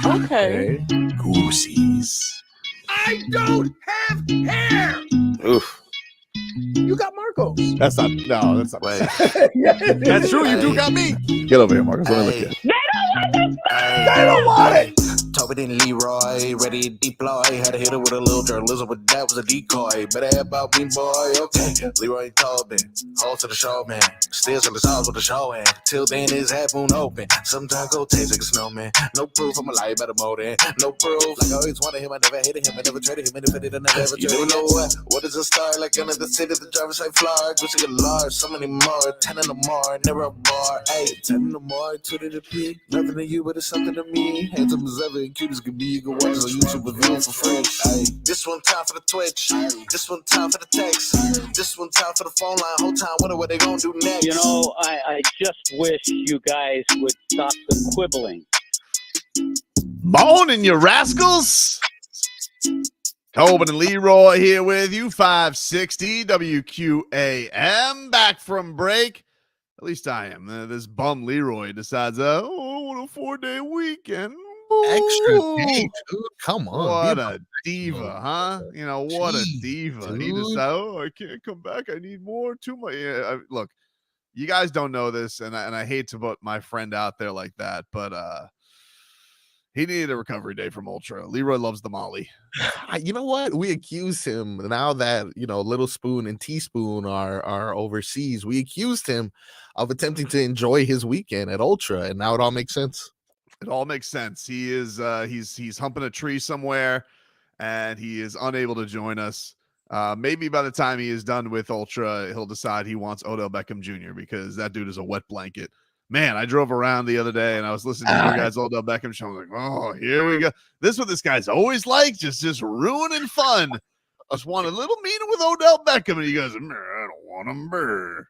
Okay. Goosies. I don't have hair. Oof. You got Marcos. That's not. No, that's not. Wait. That's true. You do got me. Get over here, Marcus. Let me look at you. I don't want it. Tobin and Leroy, ready to deploy. Had to hit it with a little journalism, but that was a decoy. Better have about me, boy. Okay, Leroy and Tobin, hold to the show, man. Still to the stars with the show, and till then his half moon open. Sometimes go taste like a snowman. No proof, I'm a lie about a motive. No proof, like I always wanted him. I never hated him. I never traded him. And if I did, I never ever traded him. You don't know what is a star? Like under the city, the driver's side floor. Gucci a large, so many more. 10 in the more, never a bar. Hey, 10 in the more, 2 to the pig. Nothing to you, but it's something to me. Handsome as ever and cute as can be. You can watch us on YouTube with view for free. Ay, this one time for the Twitch. This one time for the text. This one time for the phone line. Whole time wonder what they gonna do next. You know, I just wish you guys would stop the quibbling. Morning, you rascals. Tobin and Leroy here with you, 560 WQAM, back from break. At least I am. This bum Leroy decides, I want a 4-day weekend. Extra day, dude. Come on. What a diva, huh? You know, what a diva. Dude. He decided, I can't come back. I need more. Too much. Yeah, look, you guys don't know this, and I hate to put my friend out there like that, but he needed a recovery day from Ultra. Leroy loves the Molly. You know what? We accuse him now that, Little Spoon and Teaspoon are overseas. We accused him of attempting to enjoy his weekend at Ultra, and now it all makes sense. It all makes sense. He is he's humping a tree somewhere, and he is unable to join us. Maybe by the time he is done with Ultra, he'll decide he wants Odell Beckham Jr. because that dude is a wet blanket. Man, I drove around the other day and I was listening to you guys Odell Beckham show. I was like, oh, here we go. This is what this guy's always like, just ruining fun. Just want a little meeting with Odell Beckham, and he goes, I don't want him. Brr.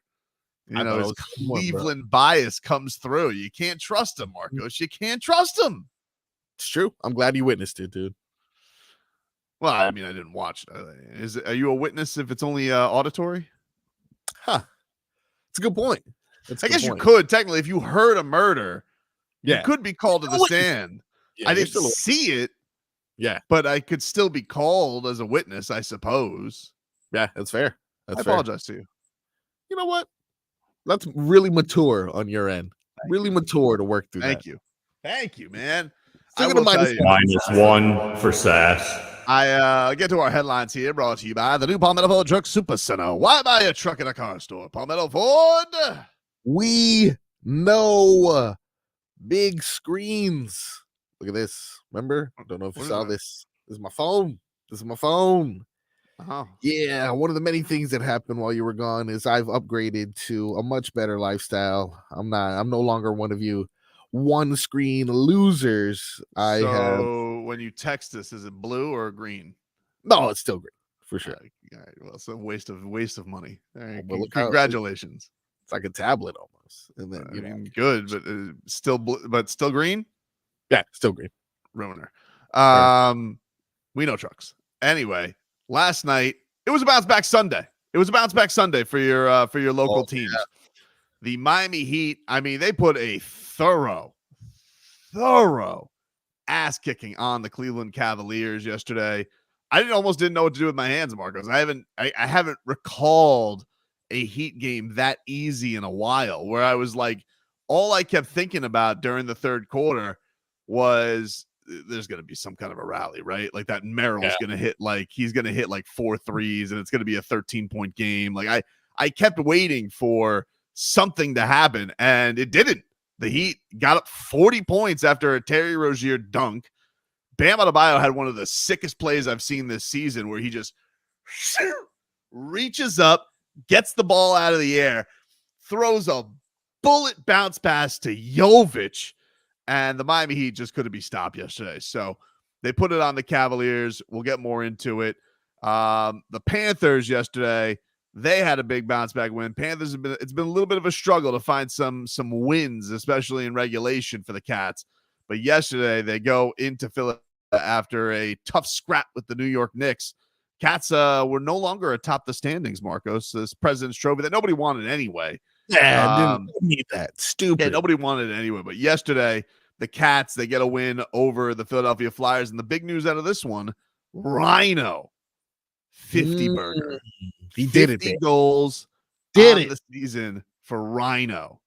You know, his Cleveland bias comes through. You can't trust him, Marcos. You can't trust him. It's true. I'm glad you witnessed it, dude. Well, I mean, I didn't watch it. Are you a witness if it's only auditory? Huh. It's a good point. I guess you could, technically, if you heard a murder, you could be called to the stand. Yeah, I didn't see it. Yeah. But I could still be called as a witness, I suppose. Yeah, that's fair. I apologize to you. You know what? That's really mature on your end. Really mature to work through Thank that. you. Thank you, man. -1 for Sass. I get to our headlines here, brought to you by the new Palmetto Ford Truck Super Center. Why buy a truck at a car store? Palmetto Ford. We know big screens. Look at this. Remember? I don't know if you saw this. This is my phone. Yeah, one of the many things that happened while you were gone is I've upgraded to a much better lifestyle. I'm no longer one of you one screen losers. When you text us, is it blue or green? No, it's still green for sure. All right, well, it's a waste of money. Right, well, congratulations. It's like a tablet almost. And then good, but still green. Yeah, still green. Ruiner. We know trucks. Anyway, last night it was a bounce back Sunday. For your local teams. Yeah. The Miami Heat, I mean, they put a thorough ass kicking on the Cleveland Cavaliers yesterday. I almost didn't know what to do with my hands, Marcos. I haven't recalled a Heat game that easy in a while, where I was like, all I kept thinking about during the third quarter was there's going to be some kind of a rally, right? Like that Merrill's going to hit he's going to hit 4 threes and it's going to be a 13-point game. Like I kept waiting for something to happen, and it didn't. The Heat got up 40 points after a Terry Rozier dunk. Bam Adebayo had one of the sickest plays I've seen this season, where he just reaches up, gets the ball out of the air, throws a bullet bounce pass to Jovic, and the Miami Heat just couldn't be stopped yesterday. So they put it on the Cavaliers. We'll get more into it. The Panthers yesterday, they had a big bounce back win. Panthers it's been a little bit of a struggle to find some wins, especially in regulation for the Cats. But yesterday they go into Philadelphia after a tough scrap with the New York Knicks. Cats were no longer atop the standings, Marcos. This President's Trophy that nobody wanted anyway. Yeah, didn't need that. Stupid. Yeah, nobody wanted it anyway. But yesterday, the Cats, they get a win over the Philadelphia Flyers. And the big news out of this one, Rhino, 50 burger. He did it, 50 man. goals Did on it. the season for Rhino.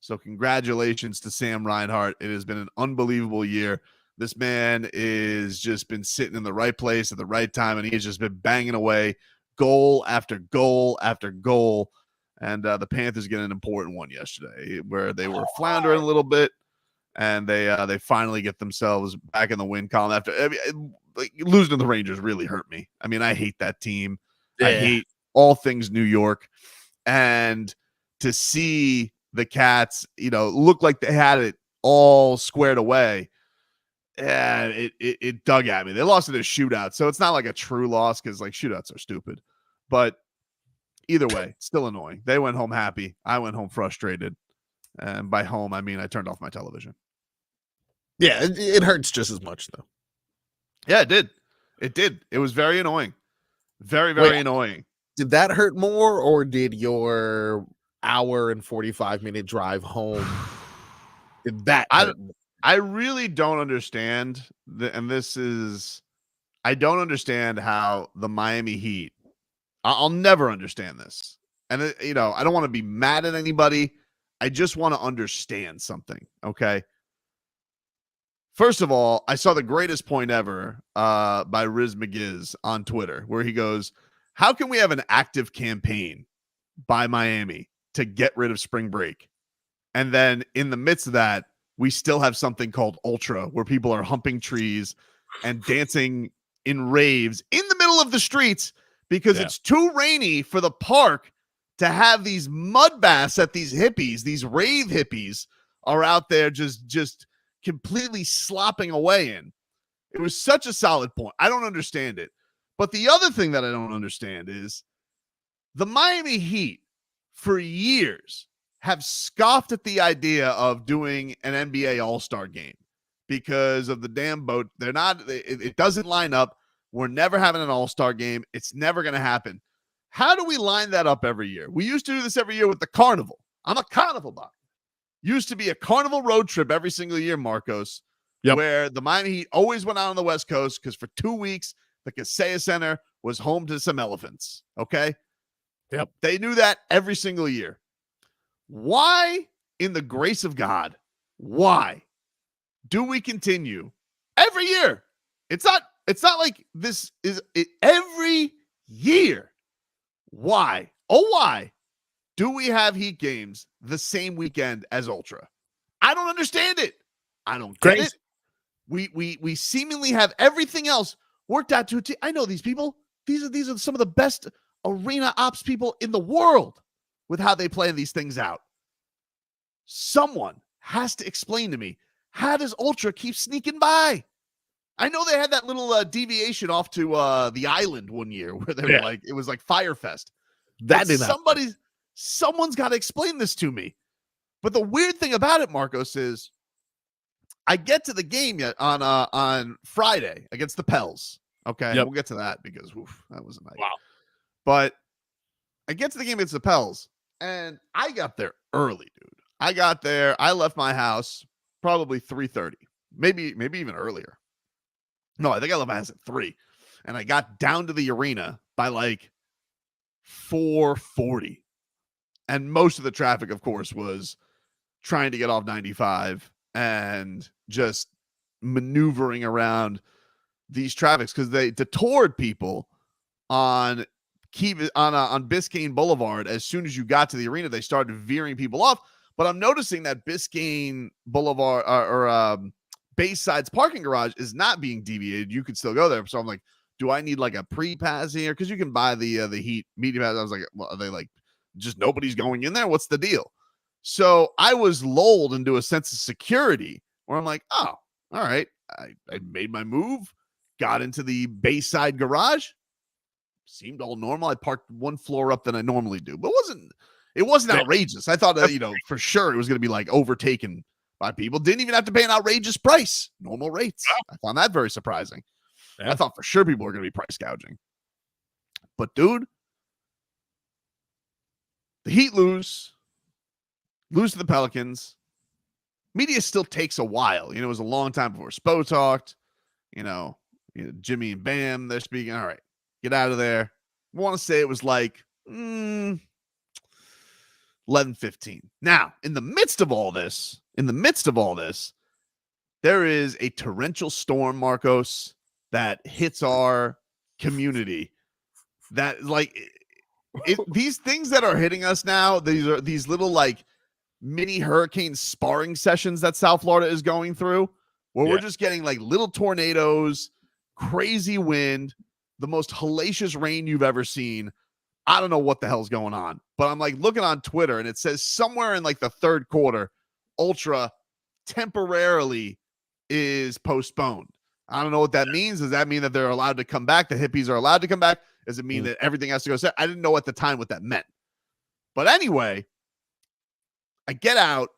So congratulations to Sam Reinhart. It has been an unbelievable year. This man is just been sitting in the right place at the right time, and he has just been banging away goal after goal after goal. And the Panthers get an important one yesterday where they were floundering a little bit, and they finally get themselves back in the win column after. I mean, like, losing to the Rangers really hurt me. I mean, I hate that team. Yeah. I hate all things New York. And to see the Cats, look like they had it all squared away, yeah, it dug at me. They lost in a shootout, so it's not like a true loss because like shootouts are stupid. But either way, still annoying. They went home happy. I went home frustrated. And by home, I mean I turned off my television. Yeah, it hurts just as much, though. Yeah, it did. It did. It was very annoying. Very, very annoying. Did that hurt more, or did your hour and 45-minute drive home, did that hurt more? I really don't understand, I don't understand how the Miami Heat, I'll never understand this. And, I don't want to be mad at anybody. I just want to understand something, okay? First of all, I saw the greatest point ever by Riz McGiz on Twitter, where he goes, how can we have an active campaign by Miami to get rid of spring break? And then in the midst of that, we still have something called Ultra, where people are humping trees and dancing in raves in the middle of the streets because it's too rainy for the park to have these mud baths that these hippies, these rave hippies, are out there just completely slopping away in. It was such a solid point. I don't understand it. But the other thing that I don't understand is the Miami Heat for years have scoffed at the idea of doing an NBA All-Star game because of the damn boat. It doesn't line up. We're never having an All-Star game. It's never going to happen. How do we line that up every year? We used to do this every year with the Carnival. I'm a Carnival buck. Used to be a Carnival road trip every single year, Marcos, where the Miami Heat always went out on the West Coast because for 2 weeks, the Kaseya Center was home to some elephants, okay? Yep. They knew that every single year. Why, in the grace of God, why do we continue every year? It's not like this is it every year. Why? Oh, why do we have Heat games the same weekend as Ultra? I don't understand it. I don't get it. We seemingly have everything else worked out to a T. I know these people. These are some of the best arena ops people in the world with how they play these things out. Someone has to explain to me, how does Ultra keep sneaking by? I know they had that little deviation off to the island one year where they were like, it was like Fire Fest. That did not. Someone's got to explain this to me. But the weird thing about it, Marcos, is I get to the game yet on Friday against the Pels. Okay, we'll get to that because that was a night. Wow. But I get to the game against the Pels, and I got there early, dude. I got there. I left my house probably 3:30, maybe even earlier. No, I think I left my house at 3, and I got down to the arena by like 4:40. And most of the traffic, of course, was trying to get off 95 and just maneuvering around these traffics because they detoured people on Biscayne Boulevard. As soon as you got to the arena, they started veering people off. But I'm noticing that Biscayne Boulevard or Bayside's parking garage is not being deviated. You could still go there. So I'm like, do I need like a pre-pass here? Because you can buy the Heat media pass. I was like, well, are they like just nobody's going in there? What's the deal? So I was lulled into a sense of security where I'm like, oh, all right. I made my move, got into the Bayside garage. Seemed all normal. I parked one floor up than I normally do, but it wasn't outrageous. I thought that, for sure it was going to be like overtaken by people. Didn't even have to pay an outrageous price. Normal rates. I found that very surprising. I thought for sure people were going to be price gouging. But dude, the Heat lose to the Pelicans. media still takes a while. It was a long time before Spo talked. Jimmy and Bam, they're speaking. All right, get out of there. I want to say it was like 11:15. Now, in the midst of all this, there is a torrential storm, Marcos, that hits our community. That these things that are hitting us now, these little like mini hurricane sparring sessions that South Florida is going through, where we're just getting like little tornadoes, crazy wind, the most hellacious rain you've ever seen. I don't know what the hell's going on, but I'm like looking on Twitter and it says somewhere in like the third quarter, Ultra temporarily is postponed. I don't know what that means. Does that mean that they're allowed to come back? The hippies are allowed to come back? Does it mean that everything has to go set? I didn't know at the time what that meant. But anyway, I get out.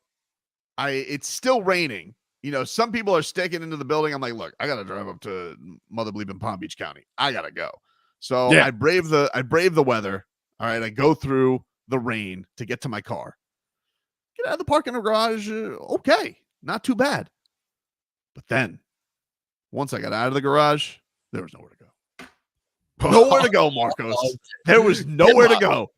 It's still raining. Some people are sticking into the building. I'm like, look, I got to drive up to Mother Bleeping Palm Beach County. I got to go. So I brave the weather. All right. I go through the rain to get to my car. Get out of the parking garage. Okay. Not too bad. But then once I got out of the garage, there was nowhere to go. Nowhere to go, Marcos. There was nowhere to go.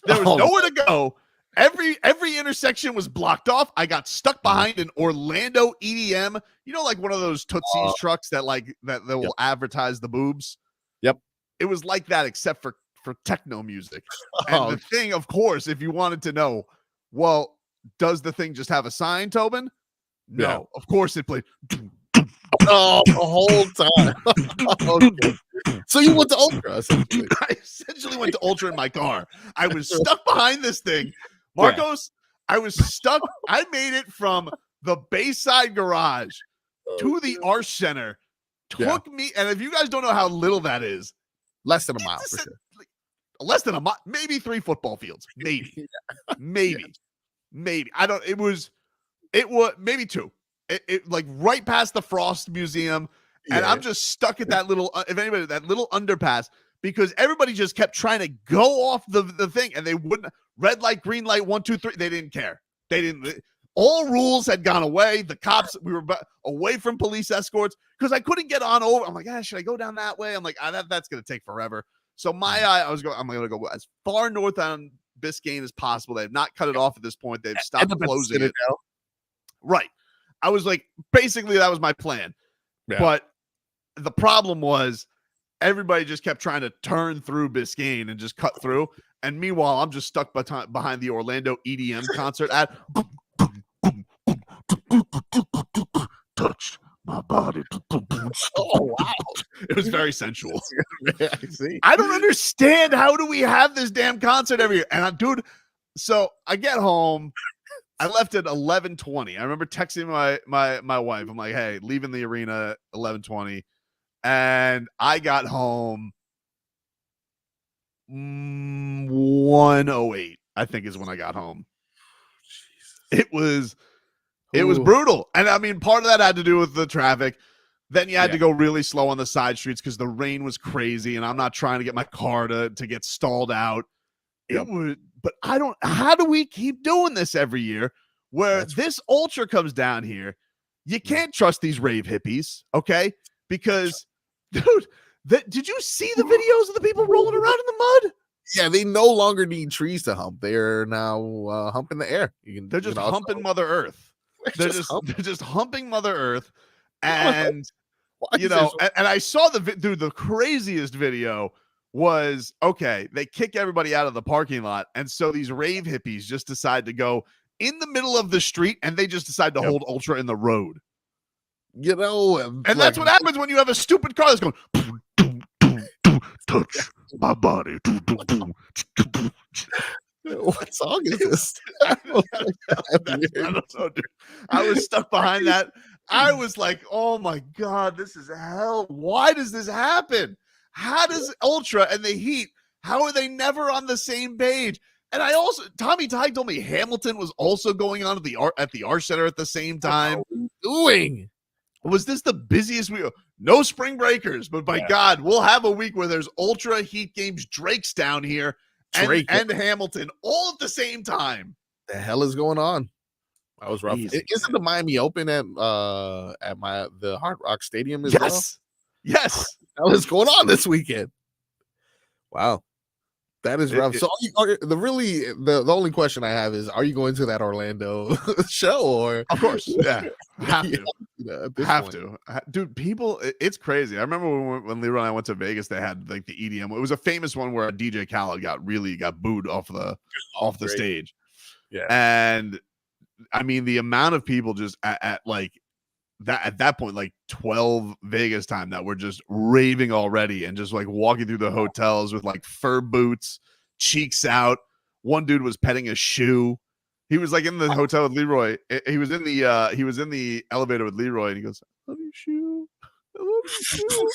There was nowhere to go. Every intersection was blocked off. I got stuck behind an Orlando EDM, like one of those Tootsie's trucks that will advertise the boobs. Yep. It was like that, except for techno music. And the thing, of course, if you wanted to know, well, does the thing just have a sign, Tobin? No, Yeah. Of course it played. The whole time. Okay. So you went to Ultra, essentially. I essentially went to Ultra in my car. I was stuck behind this thing. Marcos, I was stuck. I made it from the Bayside garage to the Arch Center. Took me, and if you guys don't know how little that is, less than a mile for sure. Less than a mile, maybe 3 football fields. Maybe. Maybe. I don't, it was maybe 2. It like right past the Frost Museum. And I'm just stuck at that little, that little underpass, because everybody just kept trying to go off the thing, and they wouldn't. Red light, green light, 1, 2, 3. They didn't care. All rules had gone away. The cops, we were away from police escorts because I couldn't get on over. I'm like, should I go down that way? I'm like, that's going to take forever. So I'm going to go as far north on Biscayne as possible. They have not cut it off at this point. They've stopped closing it. Right. I was like, basically that was my plan. Yeah. But the problem was everybody just kept trying to turn through Biscayne and just cut through. And meanwhile, I'm just stuck behind the Orlando EDM concert at touch my body. Oh, wow. It was very sensual. I see. I don't understand. How do we have this damn concert every year? And dude, so I get home. I left at 11:20. I remember texting my wife. I'm like, hey, leaving the arena 11:20. And I got home 1:08, I think is when I got home. Jesus. It was brutal. And I mean, part of that had to do with the traffic. Then you had to go really slow on the side streets because the rain was crazy, and I'm not trying to get my car to get stalled out. It would, but how do we keep doing this every year where this Ultra comes down here? You can't trust these rave hippies, okay? Because, dude, did you see the videos of the people rolling around in the mud? Yeah, they no longer need trees to hump. They're now humping the air. They're just humping Mother Earth. They're just humping Mother Earth. And, and I saw the craziest video was, okay, they kick everybody out of the parking lot. And so these rave hippies just decide to go in the middle of the street, and they just decide to hold Ultra in the road. And that's what happens when you have a stupid car that's going, touch my body. What song is this? I don't know, dude. I was stuck behind that. I was like, oh my God, this is hell. Why does this happen? How does Ultra and the Heat, how are they never on the same page? And I also, Tommy Tighe told me Hamilton was also going on at the Arch Center at the same time. Doing? Was this the busiest week? No spring breakers, but by God, we'll have a week where there's Ultra, Heat games, Drake's down here, and Hamilton all at the same time. The hell is going on? That was rough. Crazy, Isn't man. the Miami Open at the Hard Rock Stadium as well? Yes. What's going on this weekend? Wow. That is rough. It- So the only question I have is, are you going to that Orlando show or Of course. Yeah. Have to. at this Have point? to. Dude, people, it's crazy. I remember when Leroy and I went to Vegas, they had like the EDM. It was a famous one where DJ Khaled got booed off the Great. stage. Yeah. And I mean, the amount of people just at like that at that point, like 12 Vegas time, that were just raving already and just like walking through the hotels with like fur boots, cheeks out. One dude was petting a shoe. He was like in the hotel with Leroy. He was in the elevator with Leroy, and he goes, "I love your shoe. I love your shoe."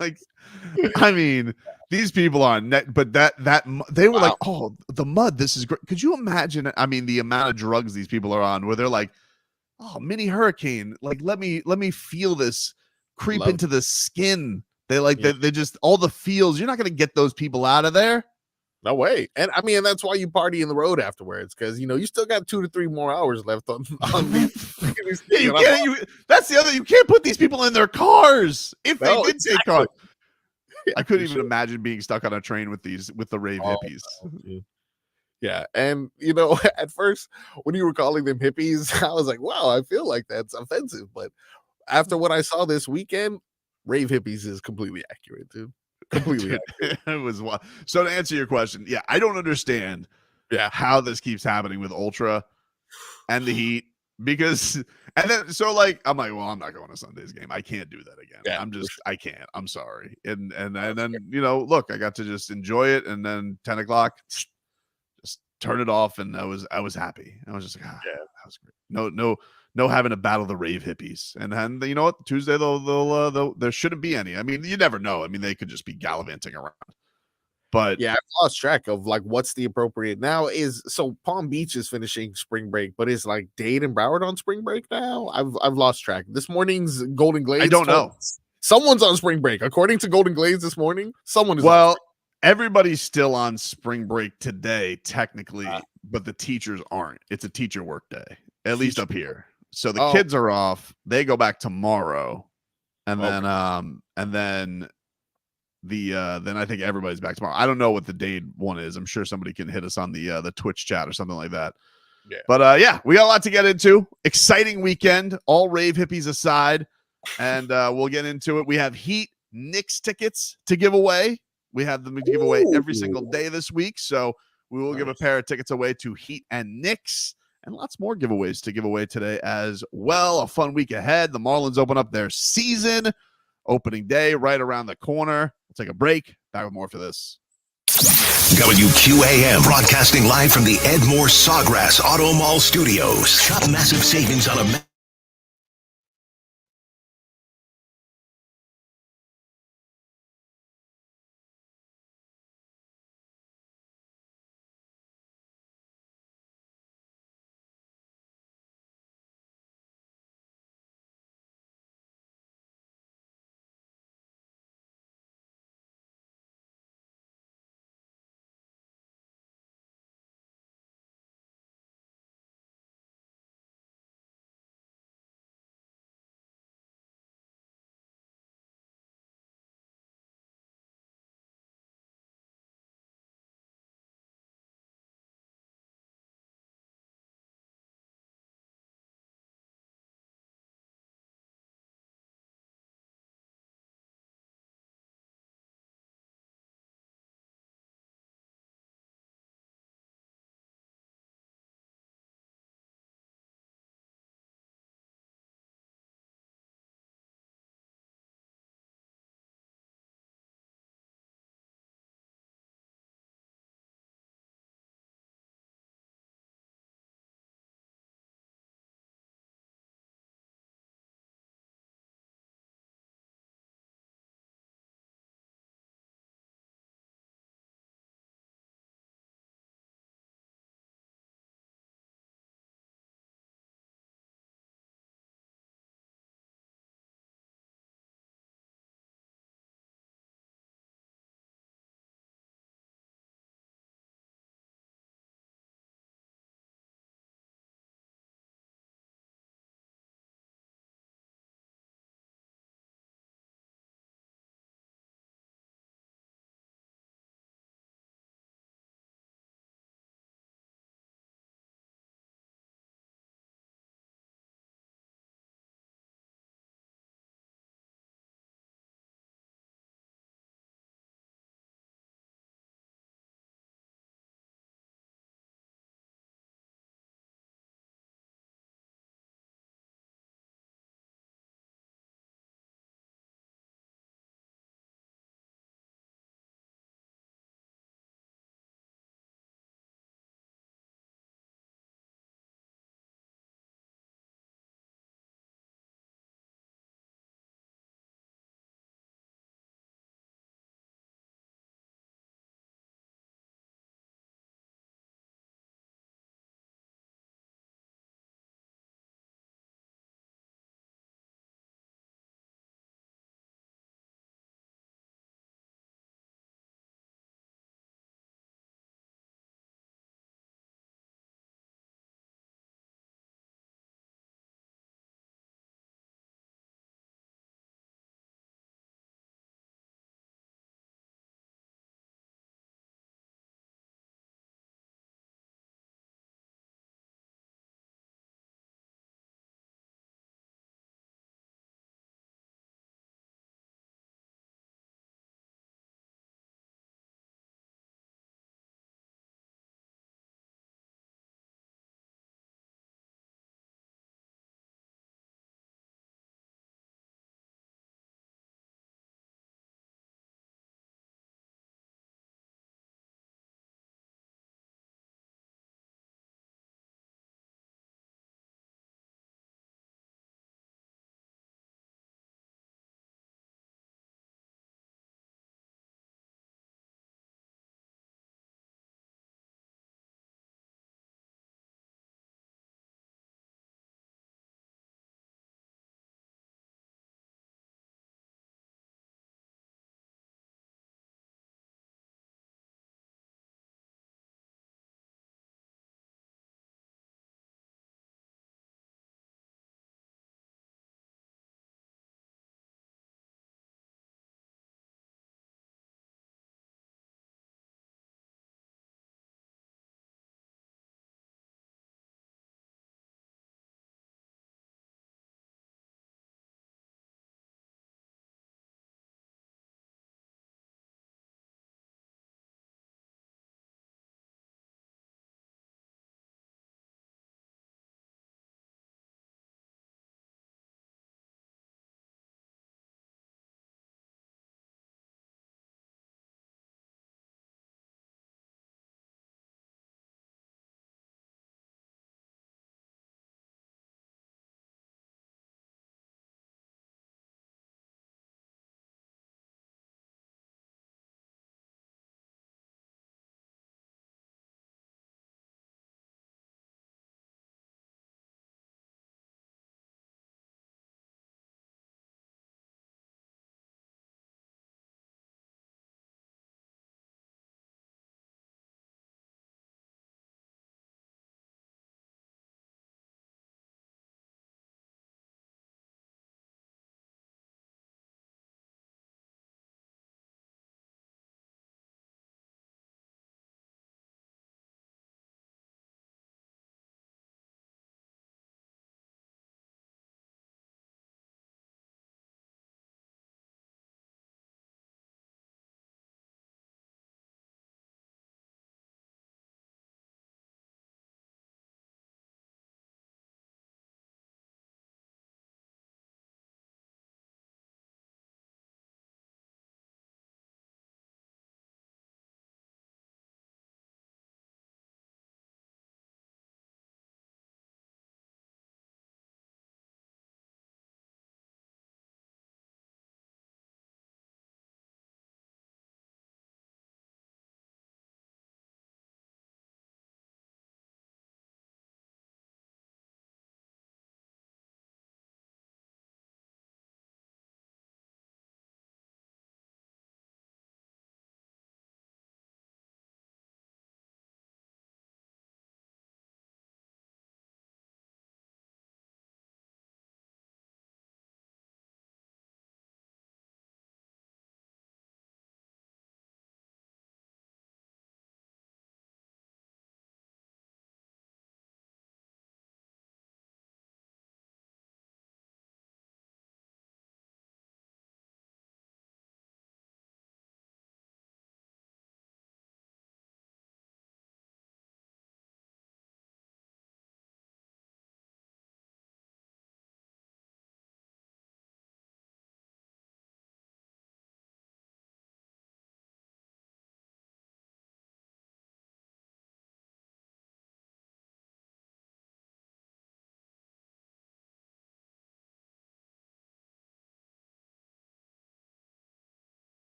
Like, I mean, these people are net, but that they were like, "Oh, the mud. This is great." Could you imagine? I mean, the amount of drugs these people are on, where they're like, "Oh, mini hurricane. Like, let me feel this creep into the skin." They just all the feels. You're not gonna get those people out of there. No way. And I mean, that's why you party in the road afterwards, because you still got 2 to 3 more hours left on these. Yeah, you can't. That's the other. You can't put these people in their cars if they did take cars. I couldn't even imagine being stuck on a train with the rave hippies. No, yeah, and at first when you were calling them hippies, I was like, wow, I feel like that's offensive. But after what I saw this weekend, rave hippies is completely accurate, dude. Completely accurate. It was wild. So to answer your question, yeah, I don't understand how this keeps happening with Ultra and the Heat, because and then so like I'm like, well, I'm not going to Sunday's game. I can't do that again. Yeah, I can't. I'm sorry. And then look, I got to just enjoy it, and then 10 o'clock, just turn it off, and I was happy. I was just like, that was great. No having to battle the rave hippies. And then you know what? Tuesday they'll there shouldn't be any. I mean, you never know. I mean, they could just be gallivanting around. But yeah, I've lost track of like what's the appropriate now. So Palm Beach is finishing spring break, but is like Dade and Broward on spring break now? I've lost track. This morning's Golden Glades. I don't know. Someone's on spring break. According to Golden Glades this morning, someone is everybody's still on spring break today, technically, but the teachers aren't. It's a teacher work day, at least up here. So the kids are off. They go back tomorrow, and then then I think everybody's back tomorrow. I don't know what the Dade one is. I'm sure somebody can hit us on the Twitch chat or something like that. Yeah. But we got a lot to get into. Exciting weekend, all rave hippies aside, and we'll get into it. We have Heat Knicks tickets to give away. We have them to give away every single day this week. So we will give a pair of tickets away to Heat and Knicks, and lots more giveaways to give away today as well. A fun week ahead. The Marlins open up their season opening day right around the corner. We'll take a break. Back with more for this. WQAM broadcasting live from the Ed Moore Sawgrass Auto Mall Studios. Shop massive savings on a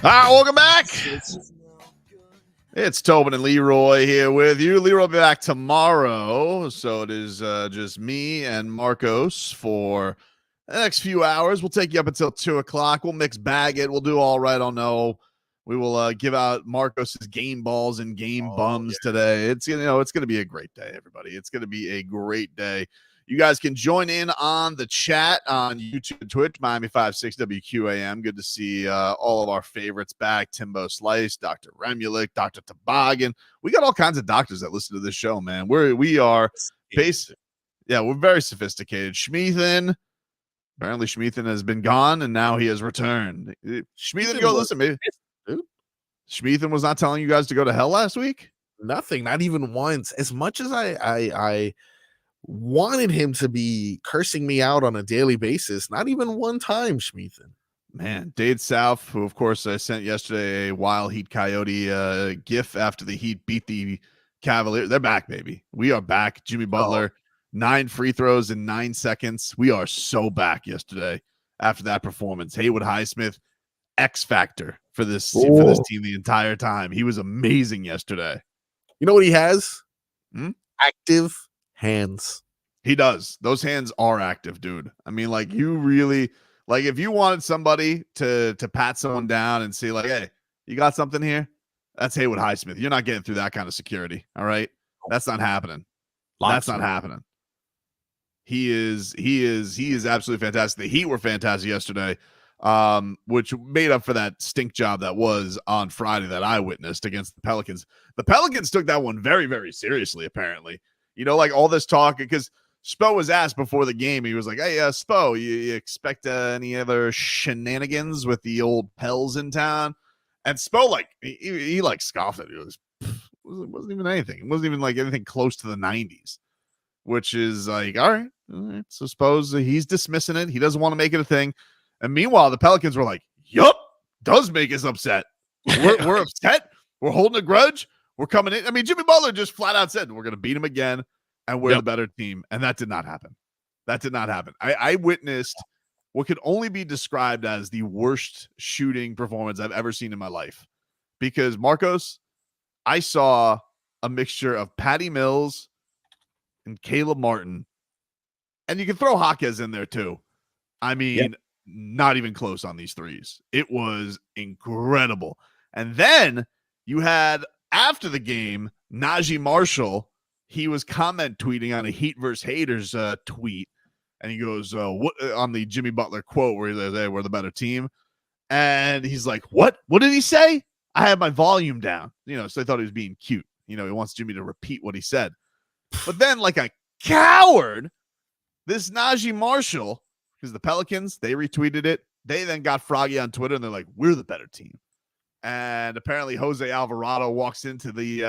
Welcome back. It's Tobin and Leroy here with you. Leroy will be back tomorrow, so it is just me and Marcos for the next few hours. We'll take you up until 2 o'clock. We'll mix bag it. We'll do all right on no. We will give out Marcos's game balls and game bums today. It's it's going to be a great day, everybody. It's going to be a great day. You guys can join in on the chat on YouTube and Twitch, Miami 56 WQAM. Good to see all of our favorites back. Timbo Slice, Dr. Remulic, Dr. Toboggan. We got all kinds of doctors that listen to this show, man. We are basic. Yeah, we're very sophisticated. Schmeathan. Apparently Schmeathan has been gone and now he has returned. Schmeathan, go listen, maybe. Schmeathan was not telling you guys to go to hell last week? Nothing, not even once. As much as I wanted him to be cursing me out on a daily basis, not even one time, Schmeathan. Man, Dade South, who of course I sent yesterday a Wild Heat Coyote gif after the Heat beat the Cavaliers. They're back, baby. We are back. Jimmy Butler, 9 free throws in 9 seconds. We are so back yesterday after that performance. Haywood Highsmith, X factor for this team the entire time. He was amazing yesterday. You know what he has? Active hands. He does. Those hands are active, dude. I mean, like, you really, like, if you wanted somebody to pat someone down and say, like, hey, you got something here? That's Haywood Highsmith. You're not getting through that kind of security. All right. That's not happening. That's not happening. He is absolutely fantastic. The Heat were fantastic yesterday, which made up for that stink job that was on Friday that I witnessed against the Pelicans. The Pelicans took that one very, very seriously, apparently. You know, like all this talk, because Spo was asked before the game. He was like, hey, Spo, you expect any other shenanigans with the old Pels in town? And Spo, like, he like scoffed at it. It wasn't even anything. It wasn't even like anything close to the 90s, which is like, all right. So suppose he's dismissing it. He doesn't want to make it a thing. And meanwhile, the Pelicans were like, yup, does make us upset. We're upset. We're holding a grudge. We're coming in. I mean, Jimmy Butler just flat out said, we're going to beat him again, and we're the better team. And that did not happen. That did not happen. I witnessed what could only be described as the worst shooting performance I've ever seen in my life. Because, Marcos, I saw a mixture of Patty Mills and Caleb Martin. And you can throw Jaquez in there, too. I mean, not even close on these threes. It was incredible. And then you had, after the game, Najee Marshall, he was comment tweeting on a Heat versus Haters tweet. And he goes, what on the Jimmy Butler quote where he says, hey, we're the better team. And he's like, what? What did he say? I had my volume down. You know, so I thought he was being cute. You know, he wants Jimmy to repeat what he said. But then, like a coward, this Najee Marshall, because the Pelicans, they retweeted it. They then got froggy on Twitter, and they're like, we're the better team. And apparently Jose Alvarado walks into the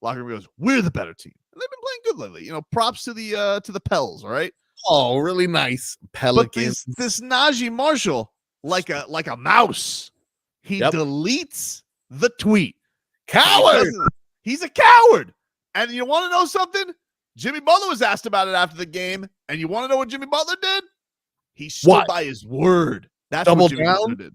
locker room and goes, we're the better team. And they've been playing good lately. You know, props to the Pels, all right? Oh, really nice. Pelicans. But this Najee Marshall, like a mouse, he deletes the tweet. Coward. He's a coward. And you want to know something? Jimmy Butler was asked about it after the game. And you want to know what Jimmy Butler did? He stood by his word. That's what Jimmy Butler did.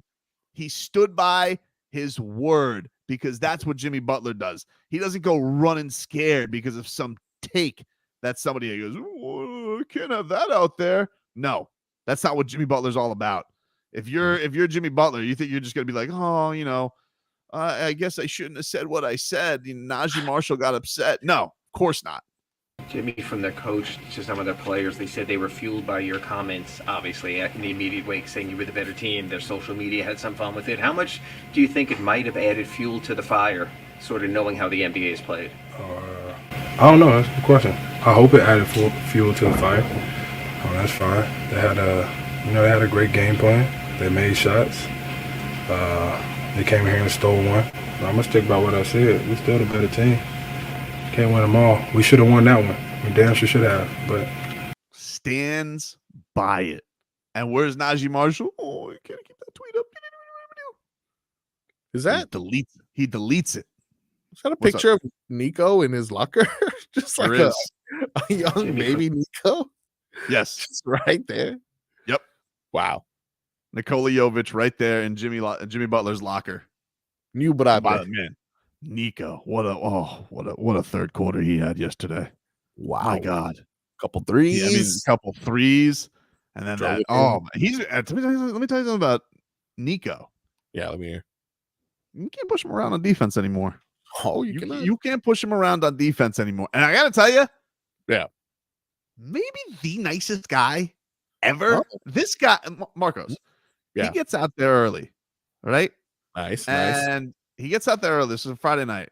He stood by his word, because that's what Jimmy Butler does. He doesn't go running scared because of some take that somebody goes, oh, can't have that out there. No, that's not what Jimmy Butler's all about. If you're Jimmy Butler, you think you're just going to be like, oh, you know, I guess I shouldn't have said what I said. Najee Marshall got upset. No, of course not. Jimmy, from their coach to some of their players, they said they were fueled by your comments, obviously, in the immediate wake, saying you were the better team. Their social media had some fun with it. How much do you think it might have added fuel to the fire, sort of knowing how the NBA is played? I don't know. That's a good question. I hope it added fuel to the fire. Oh, that's fine. They had a great game plan. They made shots. They came in here and stole one. But I'm going to stick by what I said. We're still the better team. Can't win them all. We should have won that one. We damn sure should have. But stands by it. And where's Najee Marshall? Oh, I can't keep that tweet up. Is that he deletes it? Is that a picture of Nico in his locker? Just like a young baby Nico? Yes. Just right there. Yep. Wow. Nikola Jovic right there in Jimmy Butler's locker. New Brate. Man, Nico, what a third quarter he had yesterday. Wow. My God. Couple threes. Yeah, I mean, a couple threes. And then Drove that. it in. Oh, he's let me tell you something about Nico. Yeah, let me hear. You can't push him around on defense anymore. Oh, You can't push him around on defense anymore. And I got to tell you, yeah, maybe the nicest guy ever. Oh. This guy, Marcos, yeah, he gets out there early, right? nice. And he gets out there early. This is a Friday night.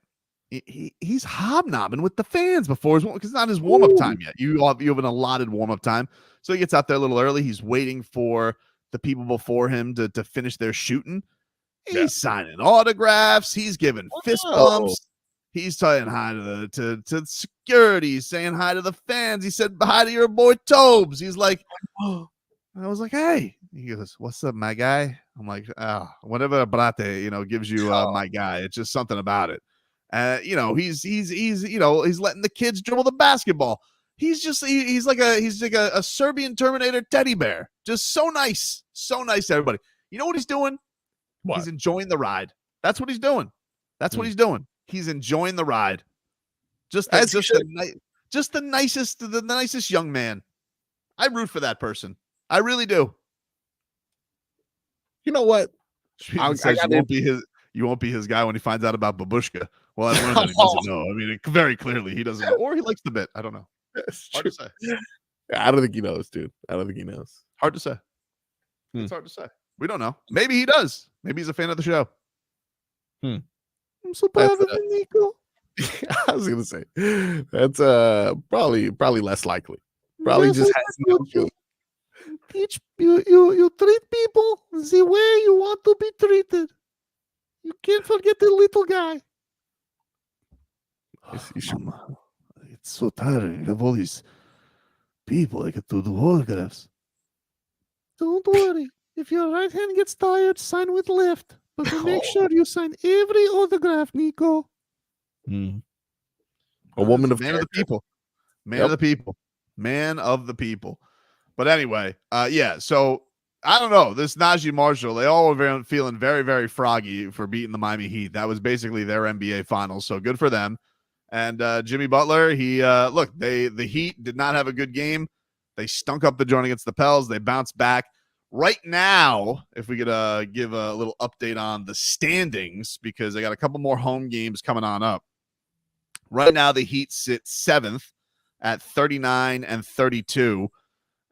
He's hobnobbing with the fans before because it's not his warm-up time yet. You have an allotted warm-up time. So he gets out there a little early. He's waiting for the people before him to finish their shooting. He's signing autographs. He's giving fist bumps. He's saying hi to security. He's saying hi to the fans. He said hi to your boy Tobes. He's like, I was like, hey. He goes, what's up, my guy? I'm like, whatever Brate, gives you my guy. It's just something about it. He's letting the kids dribble the basketball. He's like a Serbian Terminator teddy bear. Just so nice to everybody. You know what he's doing? What? He's enjoying the ride. That's what he's doing. What he's doing. He's enjoying the ride. Just the nicest young man. I root for that person. I really do. You know what? You won't be his guy when he finds out about Babushka. Well, I've learned that he doesn't know. I mean, very clearly he doesn't know. Or he likes the bit. I don't know. Hard to say. I don't think he knows, dude. I don't think he knows. Hard to say. It's hard to say. We don't know. Maybe he does. Maybe he's a fan of the show. I'm so proud of you, Nico. I was gonna say that's probably less likely. Probably just has no clue. Teach you treat people the way you want to be treated. You can't forget the little guy. Mama, it's so tiring of all these people I get to do autographs. Don't worry. If your right hand gets tired, sign with left. But make sure you sign every autograph, Nico. A woman of man of the people. Man of the people. Man of the people. But anyway, so I don't know. This Najee Marshall, they all were feeling very, very froggy for beating the Miami Heat. That was basically their NBA finals. So good for them. And Jimmy Butler, the Heat did not have a good game. They stunk up the joint against the Pels. They bounced back. Right now, if we could give a little update on the standings, because they got a couple more home games coming on up. Right now, the Heat sit 7th at 39-32,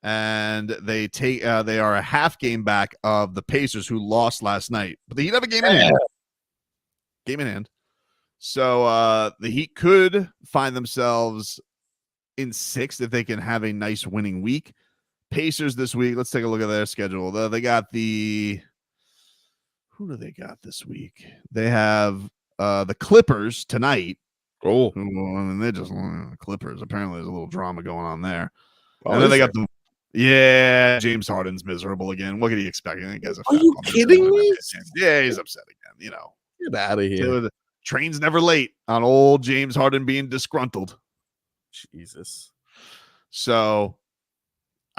and they are a half game back of the Pacers, who lost last night. But the Heat have a game in hand. So the Heat could find themselves in 6th if they can have a nice winning week. Pacers this week. Let's take a look at their schedule. They got who do they got this week? They have the Clippers tonight. Oh, I mean, they're just Clippers. Apparently, there's a little drama going on there. And then they got James Harden's miserable again. What could he expect? Are you kidding me? Yeah, he's upset again. Get out of here. The train's never late on old James Harden being disgruntled. Jesus. So.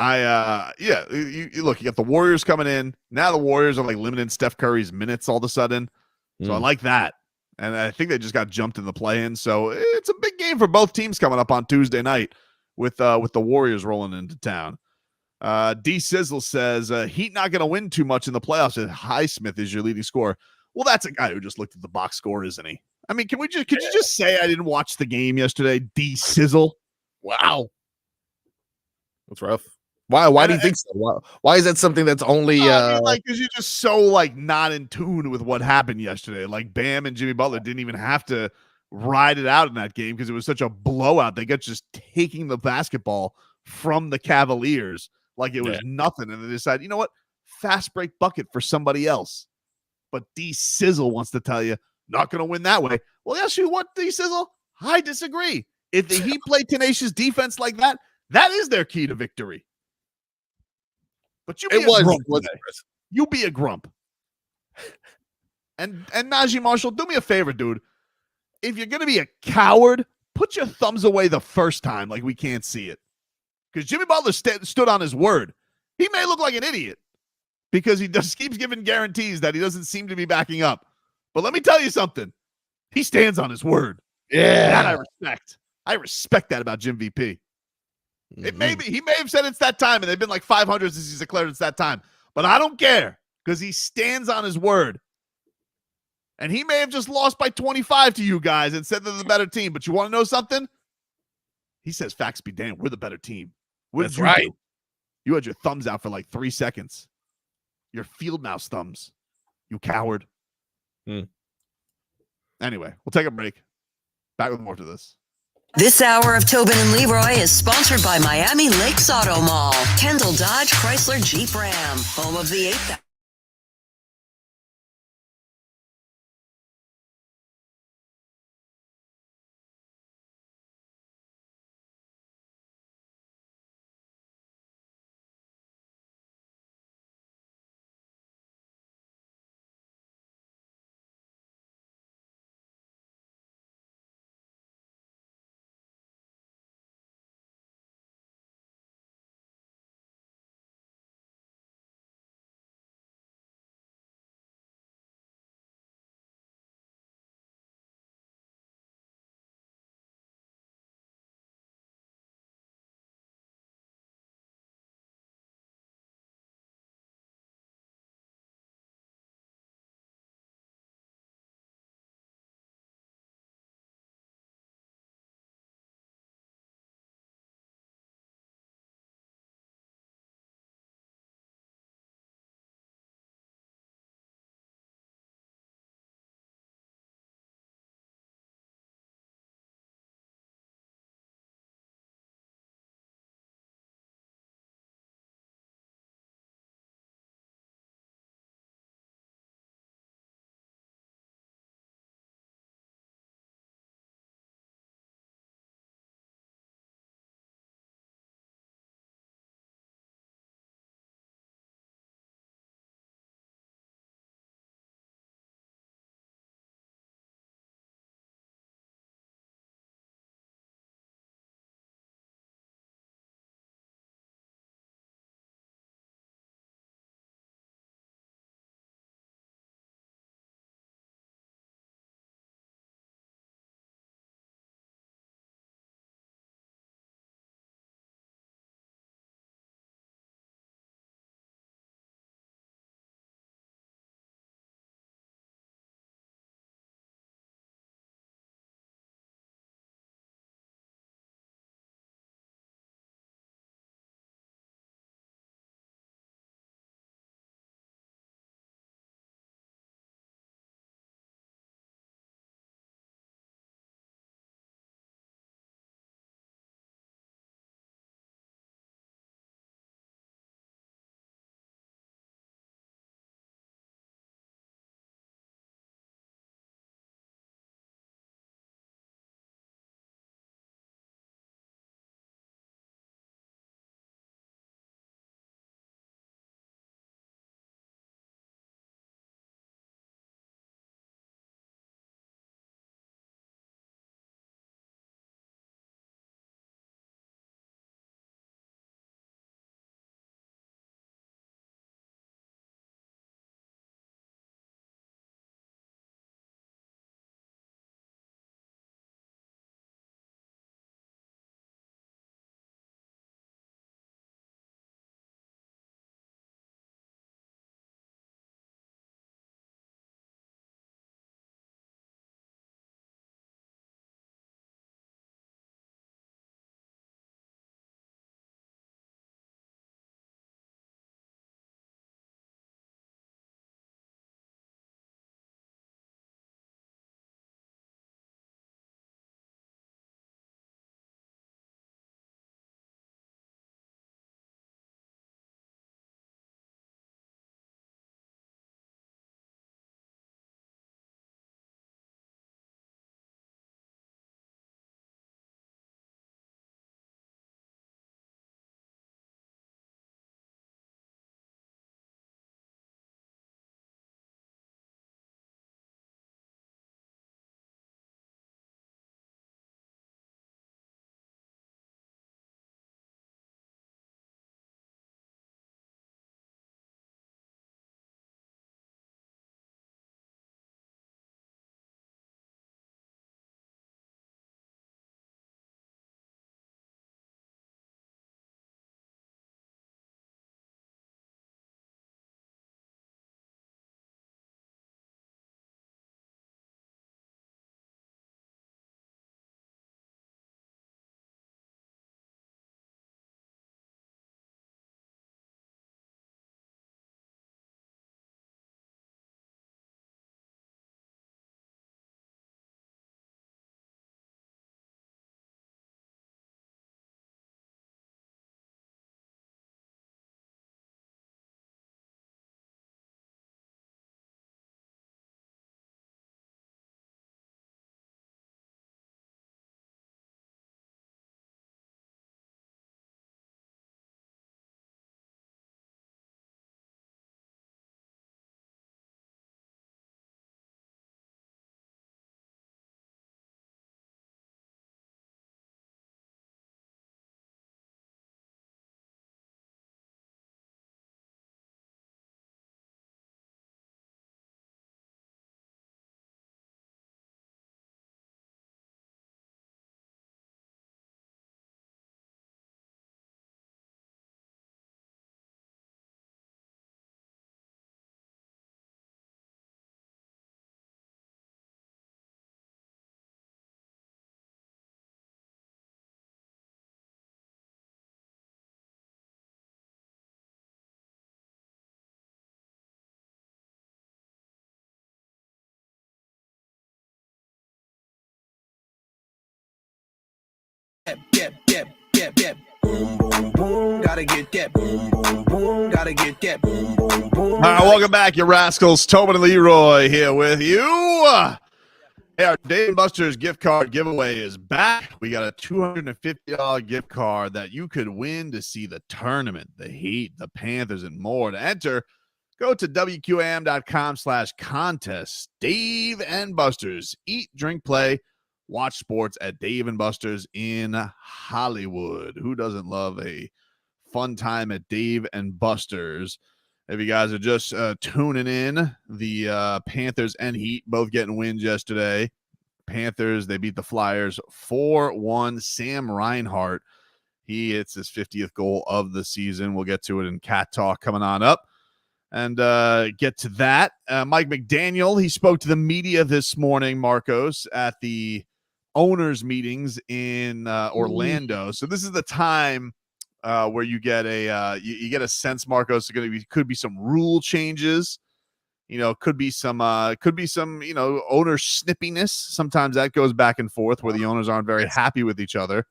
You look, you got the Warriors coming in. Now the Warriors are like limiting Steph Curry's minutes all of a sudden. So I like that. And I think they just got jumped in the play-in. So it's a big game for both teams coming up on Tuesday night with the Warriors rolling into town. D Sizzle says, Heat not going to win too much in the playoffs. Highsmith is your leading scorer. Well, that's a guy who just looked at the box score, isn't he? I mean, could you just say I didn't watch the game yesterday, D Sizzle? Wow. That's rough. Why do you think so? Why is that something that's only because you're just so not in tune with what happened yesterday. Like Bam and Jimmy Butler didn't even have to ride it out in that game because it was such a blowout. They got just taking the basketball from the Cavaliers like it was nothing, and they decided, you know what, fast break bucket for somebody else. But D Sizzle wants to tell you not going to win that way. Well, yes, you what, D Sizzle? I disagree. If the Heat play tenacious defense like that, that is their key to victory. But you be a grump. And Najee Marshall, do me a favor, dude. If you're going to be a coward, put your thumbs away the first time like we can't see it. Because Jimmy Butler stood on his word. He may look like an idiot because he just keeps giving guarantees that he doesn't seem to be backing up. But let me tell you something. He stands on his word. Yeah. That I respect. I respect that about Jim VP. He may have said it's that time, and they've been like 500 since he's declared it's that time. But I don't care because he stands on his word. And he may have just lost by 25 to you guys and said they're the better team. But you want to know something? He says, facts be damned, we're the better team. What That's did you right. do? You had your thumbs out for like 3 seconds. Your field mouse thumbs. You coward. Anyway, we'll take a break. Back with more to this. This hour of Tobin and Leroy is sponsored by Miami Lakes Auto Mall, Kendall Dodge Chrysler Jeep Ram, home of the 8th. Boom, boom, boom. Gotta get that. Boom, boom, boom. Gotta get that. Boom, boom, boom. All right, welcome back, you rascals. Tobin and Leroy here with you. Hey, our Dave & Buster's gift card giveaway is back. We got a $250 gift card that you could win to see the tournament, the Heat, the Panthers, and more. To enter, go to WQAM.com/contest. Dave & Buster's. Eat, drink, play, watch sports at Dave & Buster's in Hollywood. Who doesn't love a fun time at Dave & Buster's? If you guys are just tuning in, the Panthers and Heat both getting wins yesterday. Panthers, they beat the Flyers 4-1. Sam Reinhart, he hits his 50th goal of the season. We'll get to it in Cat Talk coming on up. And get to that. Mike McDaniel, he spoke to the media this morning, Marcos, at the owners' meetings in Orlando. So this is the time where you get a you get a sense, Marcos, could be some rule changes. Could be some owner snippiness. Sometimes that goes back and forth where the owners aren't very happy with each other.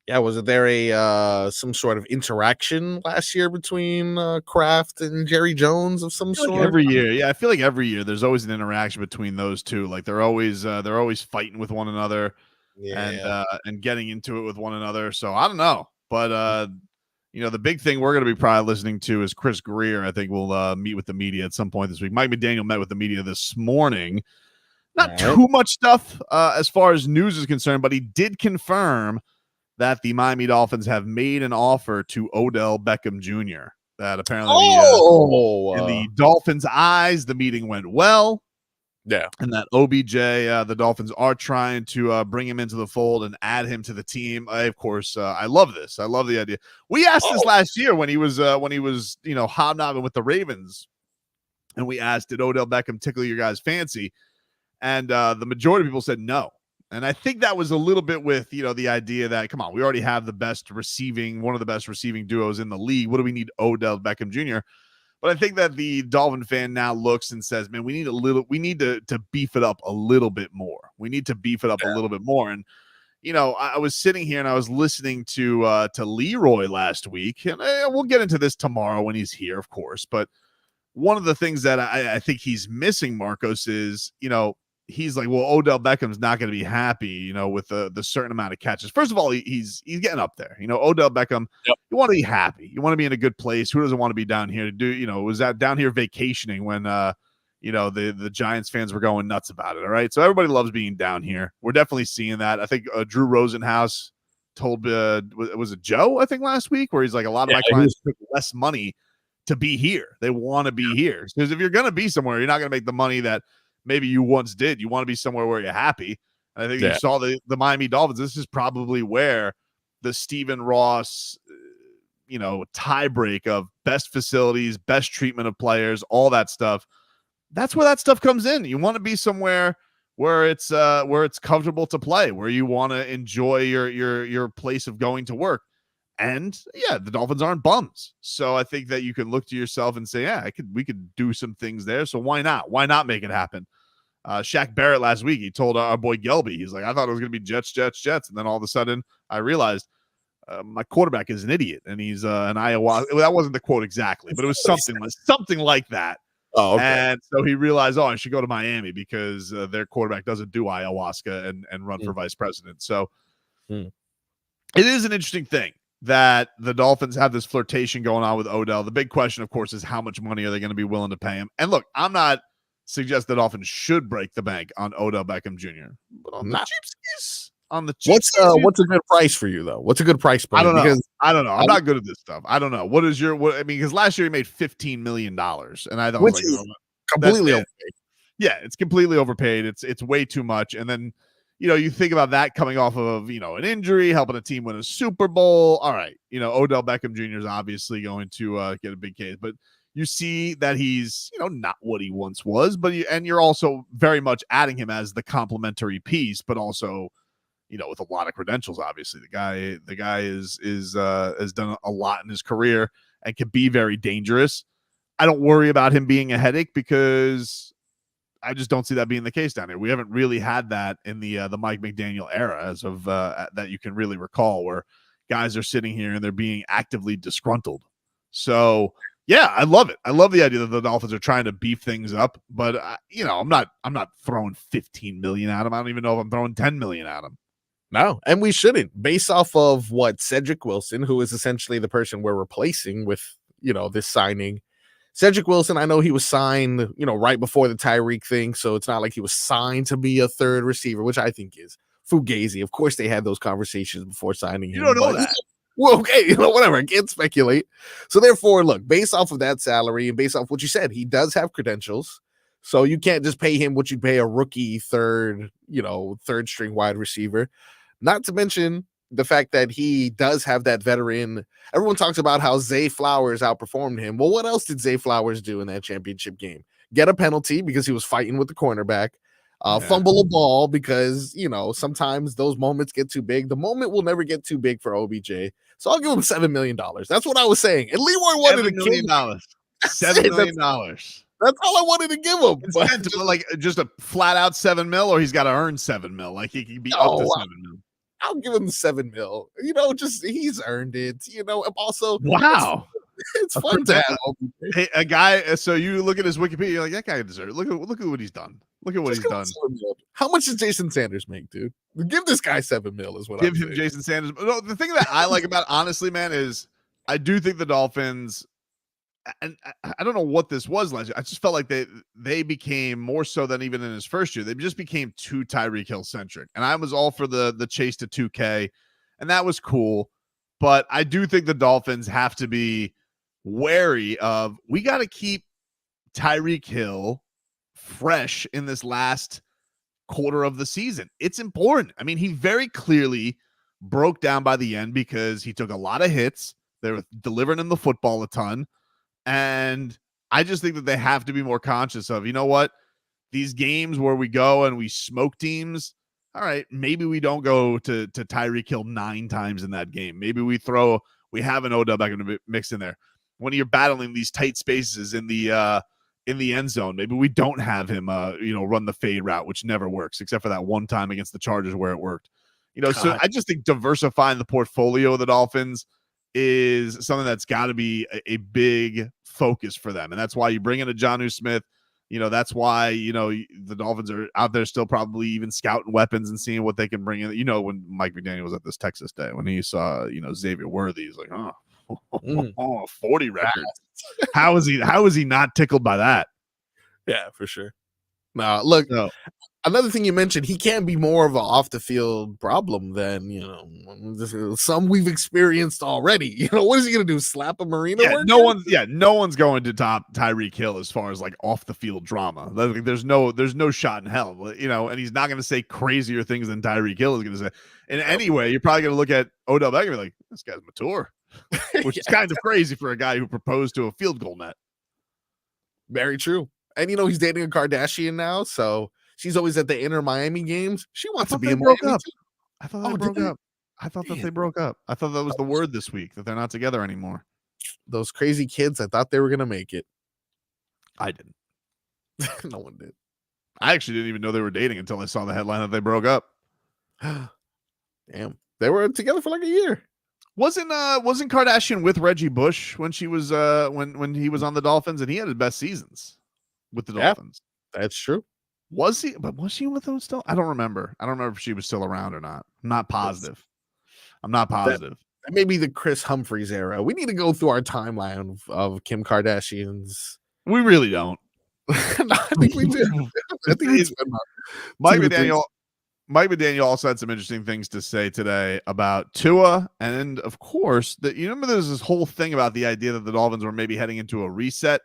Yeah, was there some sort of interaction last year between Kraft and Jerry Jones of some sort? Every year, yeah, I feel like every year there's always an interaction between those two. Like they're always fighting with one another, and getting into it with one another. So I don't know, but the big thing we're going to be probably listening to is Chris Greer. I think we'll meet with the media at some point this week. Mike McDaniel met with the media this morning. Not too much stuff as far as news is concerned, but he did confirm that the Miami Dolphins have made an offer to Odell Beckham Jr. That apparently in the Dolphins' eyes, the meeting went well. Yeah. And that OBJ, the Dolphins are trying to bring him into the fold and add him to the team. Of course, I love this. I love the idea. We asked this last year when he was hobnobbing with the Ravens. And we asked, did Odell Beckham tickle your guys' fancy? And the majority of people said no. And I think that was a little bit with, the idea that, come on, we already have one of the best receiving duos in the league. What do we need Odell Beckham Jr.? But I think that the Dolphin fan now looks and says, man, we need to beef it up a little bit more. We need to beef it up a little bit more. And, I was sitting here and I was listening to Leroy last week, and we'll get into this tomorrow when he's here, of course. But one of the things that I think he's missing, Marcos, is, he's like, well, Odell Beckham's not going to be happy, with the certain amount of catches. First of all, he's getting up there. Odell Beckham, you want to be happy. You want to be in a good place. Who doesn't want to be down here to do, was that down here vacationing when, the Giants fans were going nuts about it. All right. So everybody loves being down here. We're definitely seeing that. I think Drew Rosenhaus told, was it Joe, I think last week, where he's like, a lot of my clients took less money to be here. They want to be here. Because if you're going to be somewhere, you're not going to make the money that maybe you once did. You want to be somewhere where you're happy. And I think you saw the Miami Dolphins. This is probably where the Stephen Ross, tie break of best facilities, best treatment of players, all that stuff. That's where that stuff comes in. You want to be somewhere where it's comfortable to play, where you want to enjoy your place of going to work. And the Dolphins aren't bums. So I think that you can look to yourself and say, we could do some things there. So why not? Why not make it happen? Shaq Barrett last week, he told our boy Gelby, he's like, I thought it was going to be Jets. And then all of a sudden I realized my quarterback is an idiot. And he's an ayahuasca. That wasn't the quote exactly, but it was something like that. Oh, okay. And so he realized, I should go to Miami because their quarterback doesn't do ayahuasca and run for vice president. So it is an interesting thing that the Dolphins have this flirtation going on with Odell. The big question, of course, is how much money are they going to be willing to pay him? And look, I'm not suggesting the Dolphins should break the bank on Odell Beckham Jr. But on the cheapskies, what's a good price for you though? What's a good price point? I don't know. I'm not good at this stuff. I don't know. Because last year he made $15 million, and I thought completely overpaid. Yeah, it's completely overpaid. It's way too much. And then you think about that coming off of, an injury, helping a team win a Super Bowl. All right. Odell Beckham Jr. is obviously going to get a big case, but you see that he's, not what he once was, but you're also very much adding him as the complementary piece, but also, with a lot of credentials, obviously. The guy has done a lot in his career and can be very dangerous. I don't worry about him being a headache because I just don't see that being the case down here. We haven't really had that in the Mike McDaniel era as of that you can really recall, where guys are sitting here and they're being actively disgruntled. So yeah, I love it. I love the idea that the Dolphins are trying to beef things up, but I'm not throwing 15 million at them. I don't even know if I'm throwing 10 million at them. No, and we shouldn't, based off of what Cedric Wilson, who is essentially the person we're replacing with, this signing. Cedric Wilson, I know he was signed, right before the Tyreek thing, so it's not like he was signed to be a third receiver, which I think is fugazi. Of course, they had those conversations before signing him. You don't know that. Well, okay, whatever. I can't speculate. So therefore, look, based off of that salary and based off what you said, he does have credentials. So you can't just pay him what you'd pay a rookie third string wide receiver. Not to mention the fact that he does have that veteran. Everyone talks about how Zay Flowers outperformed him. Well, what else did Zay Flowers do in that championship game? Get a penalty because he was fighting with the cornerback. Fumble a ball because, sometimes those moments get too big. The moment will never get too big for OBJ. So I'll give him $7 million. That's what I was saying. And Leroy wanted to kill $7 million. That's all I wanted to give him. But like just a flat out $7 million, or he's got to earn $7 million. Like he could be up to $7 million. I'll give him the $7 million. Just he's earned it. Also, wow, it's fun to have. Hey, a guy. So you look at his Wikipedia, you're like, that guy deserves. Look at what he's done. Look at what he's done. How much does Jason Sanders make, dude? Give this guy $7 million is what give him. Jason Sanders. No, the thing that I like about it, honestly, man, is I do think the Dolphins. And I don't know what this was last year. I just felt like they became more so than even in his first year. They just became too Tyreek Hill centric. And I was all for the chase to 2K, and that was cool. But I do think the Dolphins have to be wary of, we got to keep Tyreek Hill fresh in this last quarter of the season. It's important. I mean, he very clearly broke down by the end because he took a lot of hits. They were delivering him the football a ton. And I just think that they have to be more conscious of, these games where we go and we smoke teams. All right, maybe we don't go to Tyreek Hill 9 times in that game. Maybe we have an Odell Beckham mix in there. When you're battling these tight spaces in the end zone, maybe we don't have him, run the fade route, which never works, except for that one time against the Chargers where it worked. So I just think diversifying the portfolio of the Dolphins is something that's got to be a big focus for them. And that's why you bring in a Jonnu Smith. That's why, the Dolphins are out there still probably even scouting weapons and seeing what they can bring in. When Mike McDaniel was at this Texas day, when he saw, Xavier Worthy, he's like, 40 records. How is he not tickled by that? Yeah, for sure. Now, look, another thing you mentioned, he can be more of an off the field problem than, some we've experienced already. What is he going to do? Slap a Marino? No one's going to top Tyreek Hill as far as like off the field drama. There's no shot in hell, and he's not going to say crazier things than Tyreek Hill is going to say. And anyway, you're probably going to look at Odell Beckham and be like, this guy's mature, which is kind of crazy for a guy who proposed to a field goal net. Very true. And he's dating a Kardashian now, so she's always at the Inter Miami games. She wants to be in Miami too. I thought they broke up. I thought that they broke up. I thought that was the word this week, that they're not together anymore. Those crazy kids, I thought they were going to make it. I didn't. No one did. I actually didn't even know they were dating until I saw the headline that they broke up. Damn. They were together for like a year. Wasn't Kardashian with Reggie Bush when she was when he was on the Dolphins, and he had his best seasons with the Dolphins? That's true. Was she with him still? I don't remember. I don't remember if she was still around or not. I'm not positive. That may be the Chris Humphries era. We need to go through our timeline of Kim Kardashian's. We really don't. No, I think we do. I think it's Mike McDaniel also had some interesting things to say today about Tua, and of course, you remember there's this whole thing about the idea that the Dolphins were maybe heading into a reset.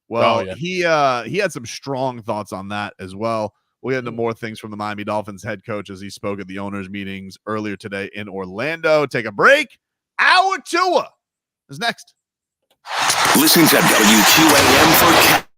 Well, he had some strong thoughts on that as well. We'll get into more things from the Miami Dolphins head coach as he spoke at the owners' meetings earlier today in Orlando. Take a break. Our Tua is next. Listen to WQAM for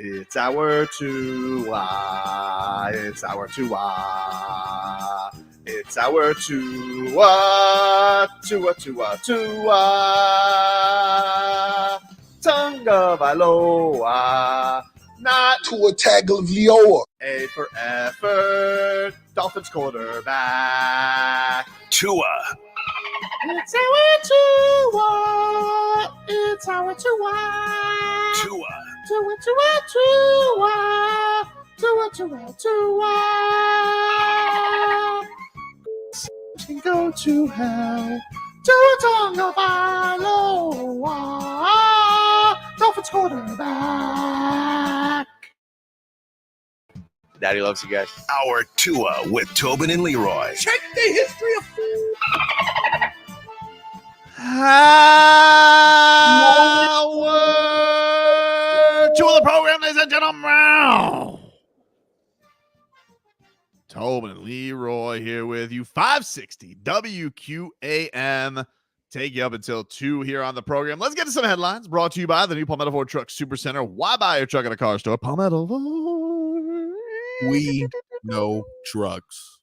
It's our Tua. It's our Tua. It's our Tua. Tua, Tua, Tua. Tonga Vailoa. Not Tua Tagovailoa. A for effort. Dolphins quarterback. Tua. It's our Tua. It's our Tua. Tua. Tua, Tua, Tua. Tua, Tua, Tua. Can go to hell. Tua Tonga Vailoa. Dolphins quarterback. Daddy loves you guys. Our Tua with Tobin and Leroy. Check the history of food. Our Tua the program, ladies and gentlemen. Tobin and Leroy here with you. 560 WQAM. Take you up until 2 here on the program. Let's get to some headlines brought to you by the new Palmetto Ford Truck Super Center. Why buy your truck at a car store? Palmetto Ford. We know trucks.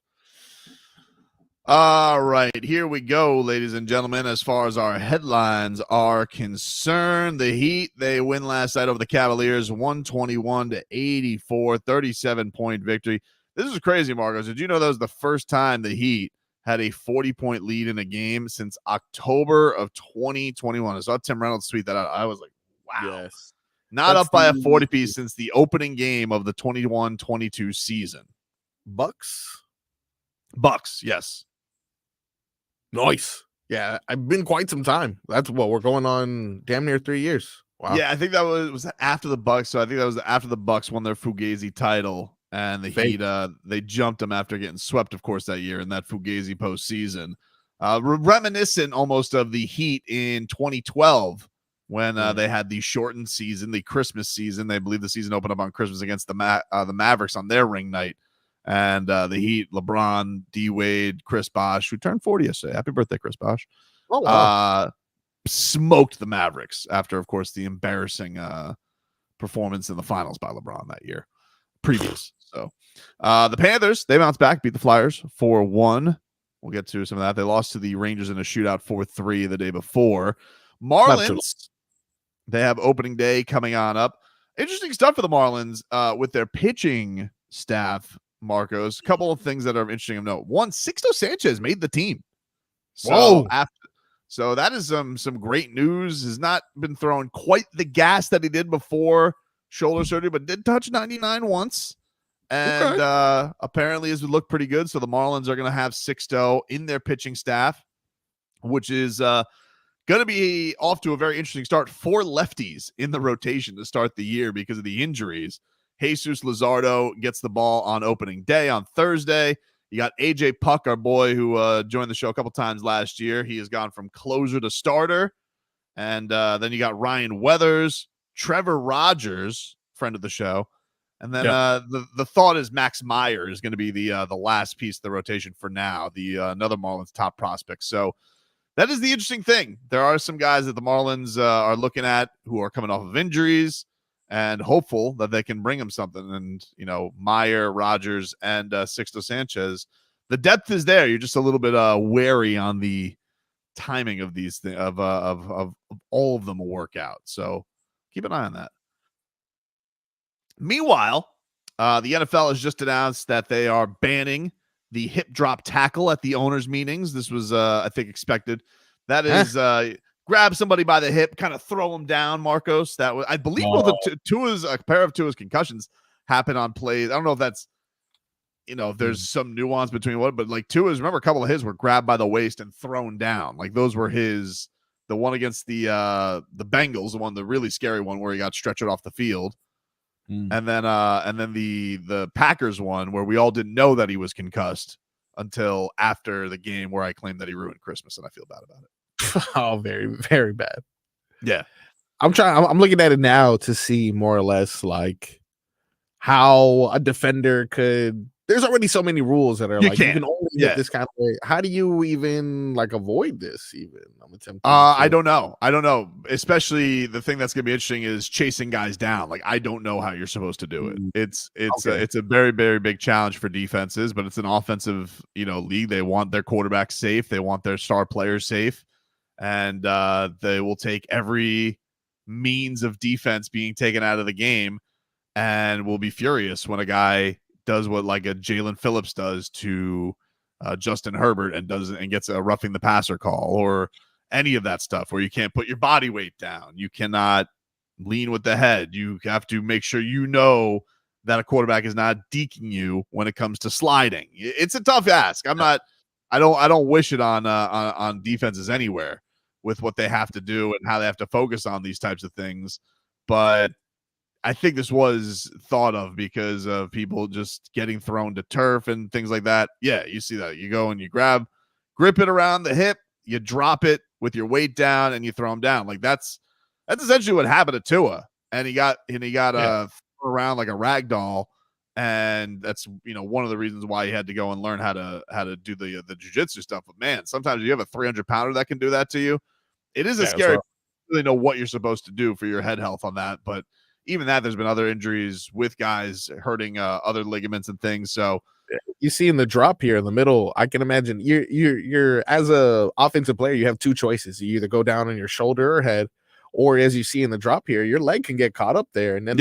All right, here we go, ladies and gentlemen. As far as our headlines are concerned, the Heat, they win last night over the Cavaliers, 121-84, 37-point victory. This is crazy, Marcos. Did you know that was the first time the Heat had a 40-point lead in a game since October of 2021? I saw Tim Reynolds tweet that out. I was like, wow. Yes. Not That's up by a the 40-piece since the opening game of the 21-22 season. Bucks. Bucks, yes. Nice. Yeah, I've been quite some time. That's what we're going on damn near 3 years. Wow. Yeah, I think that was after the Bucks. So I think that was after the Bucks won their Fugazi title, and the Heat they jumped them after getting swept, of course, that year in that Fugazi postseason. Reminiscent almost of the Heat in 2012 when they had the shortened season, the Christmas season. They believe the season opened up on Christmas against the Mavericks on their ring night. And the Heat, LeBron, D-Wade, Chris Bosh, who turned 40 yesterday. Happy birthday, Chris Bosh. Oh, wow. Smoked the Mavericks after, of course, the embarrassing performance in the finals by LeBron that year. Previous. So the Panthers, they bounced back, beat the Flyers 4-1. We'll get to some of that. They lost to the Rangers in a shootout 4-3 the day before. Marlins, they have opening day coming on up. Interesting stuff for the Marlins with their pitching staff. Marcos, a couple of things that are interesting to note. One, Sixto Sanchez made the team. So that is some great news. Has not been throwing quite the gas that he did before shoulder surgery, but did touch 99 once. And apparently has looked pretty good. So the Marlins are going to have Sixto in their pitching staff, which is going to be off to a very interesting start. 4 lefties in the rotation to start the year because of the injuries. Jesus Luzardo gets the ball on opening day on Thursday. You got AJ Puck, our boy, who joined the show a couple times last year. He has gone from closer to starter. And then you got Ryan Weathers, Trevor Rogers, friend of the show. And then the thought is Max Meyer is going to be the last piece of the rotation for now, another Marlins top prospect. So that is the interesting thing. There are some guys that the Marlins are looking at who are coming off of injuries, and hopeful that they can bring him something. And, Meyer, Rogers, and Sixto Sanchez, the depth is there. You're just a little bit wary on the timing of these things, of all of them will work out. So keep an eye on that. Meanwhile, the NFL has just announced that they are banning the hip drop tackle at the owners' meetings. This was, I think, expected. That is grab somebody by the hip, kind of throw them down, Marcos. That was, I believe, both a pair of Tua's concussions happened on plays. I don't know if that's, if there's some nuance between but like Tua's, remember a couple of his were grabbed by the waist and thrown down. Like those were the one against the Bengals, the really scary one where he got stretched off the field. And then the Packers one where we all didn't know that he was concussed until after the game where I claimed that he ruined Christmas, and I feel bad about it. Oh, very, very bad. Yeah. I'm looking at it now to see more or less like how a defender could there's already so many rules that are You like you can't. can only hit this kind of way. How do you even like avoid this? Even I'm attempting. I don't know. Especially the thing that's gonna be interesting is chasing guys down. Like I don't know how you're supposed to do it. It's a very very big challenge for defenses, but it's an offensive league. They want their quarterback safe. They want their star players safe, and they will take every means of defense being taken out of the game, and will be furious when a guy does what like a Jalen Phillips does to Justin Herbert and gets a roughing the passer call or any of that stuff where you can't put your body weight down. You cannot lean with the head. You have to make sure that a quarterback is not deking you when it comes to sliding. It's a tough ask. I don't wish it on defenses anywhere with what they have to do and how they have to focus on these types of things. But I think this was thought of because of people just getting thrown to turf and things like that. Yeah, you see that. You go and you grip it around the hip, you drop it with your weight down, and you throw him down. Like that's essentially what happened to Tua. And he got thrown around like a rag doll. And that's one of the reasons why he had to go and learn how to do the jiu-jitsu stuff. But man, sometimes you have a 300-pounder that can do that to you. It is a scary. Really know what you're supposed to do for your head health on that, but even that, there's been other injuries with guys hurting other ligaments and things. So you see in the drop here in the middle, I can imagine you're as a offensive player, you have two choices. You either go down on your shoulder or head, or as you see in the drop here, your leg can get caught up there and then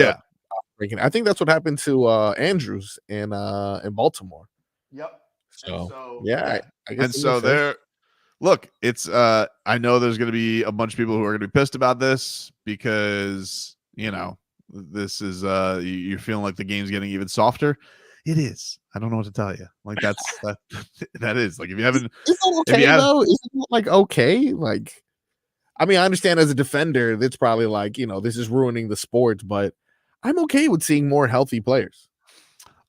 breaking. I think that's what happened to Andrews in Baltimore. Yep. So I guess and so there. Look, it's I know there's going to be a bunch of people who are going to be pissed about this because this is you're feeling like the game's getting even softer. It is. I don't know what to tell you. Like that is like if you haven't. Is it okay though? Is it like okay? Like, I mean, I understand as a defender, that's probably like this is ruining the sport, but I'm okay with seeing more healthy players.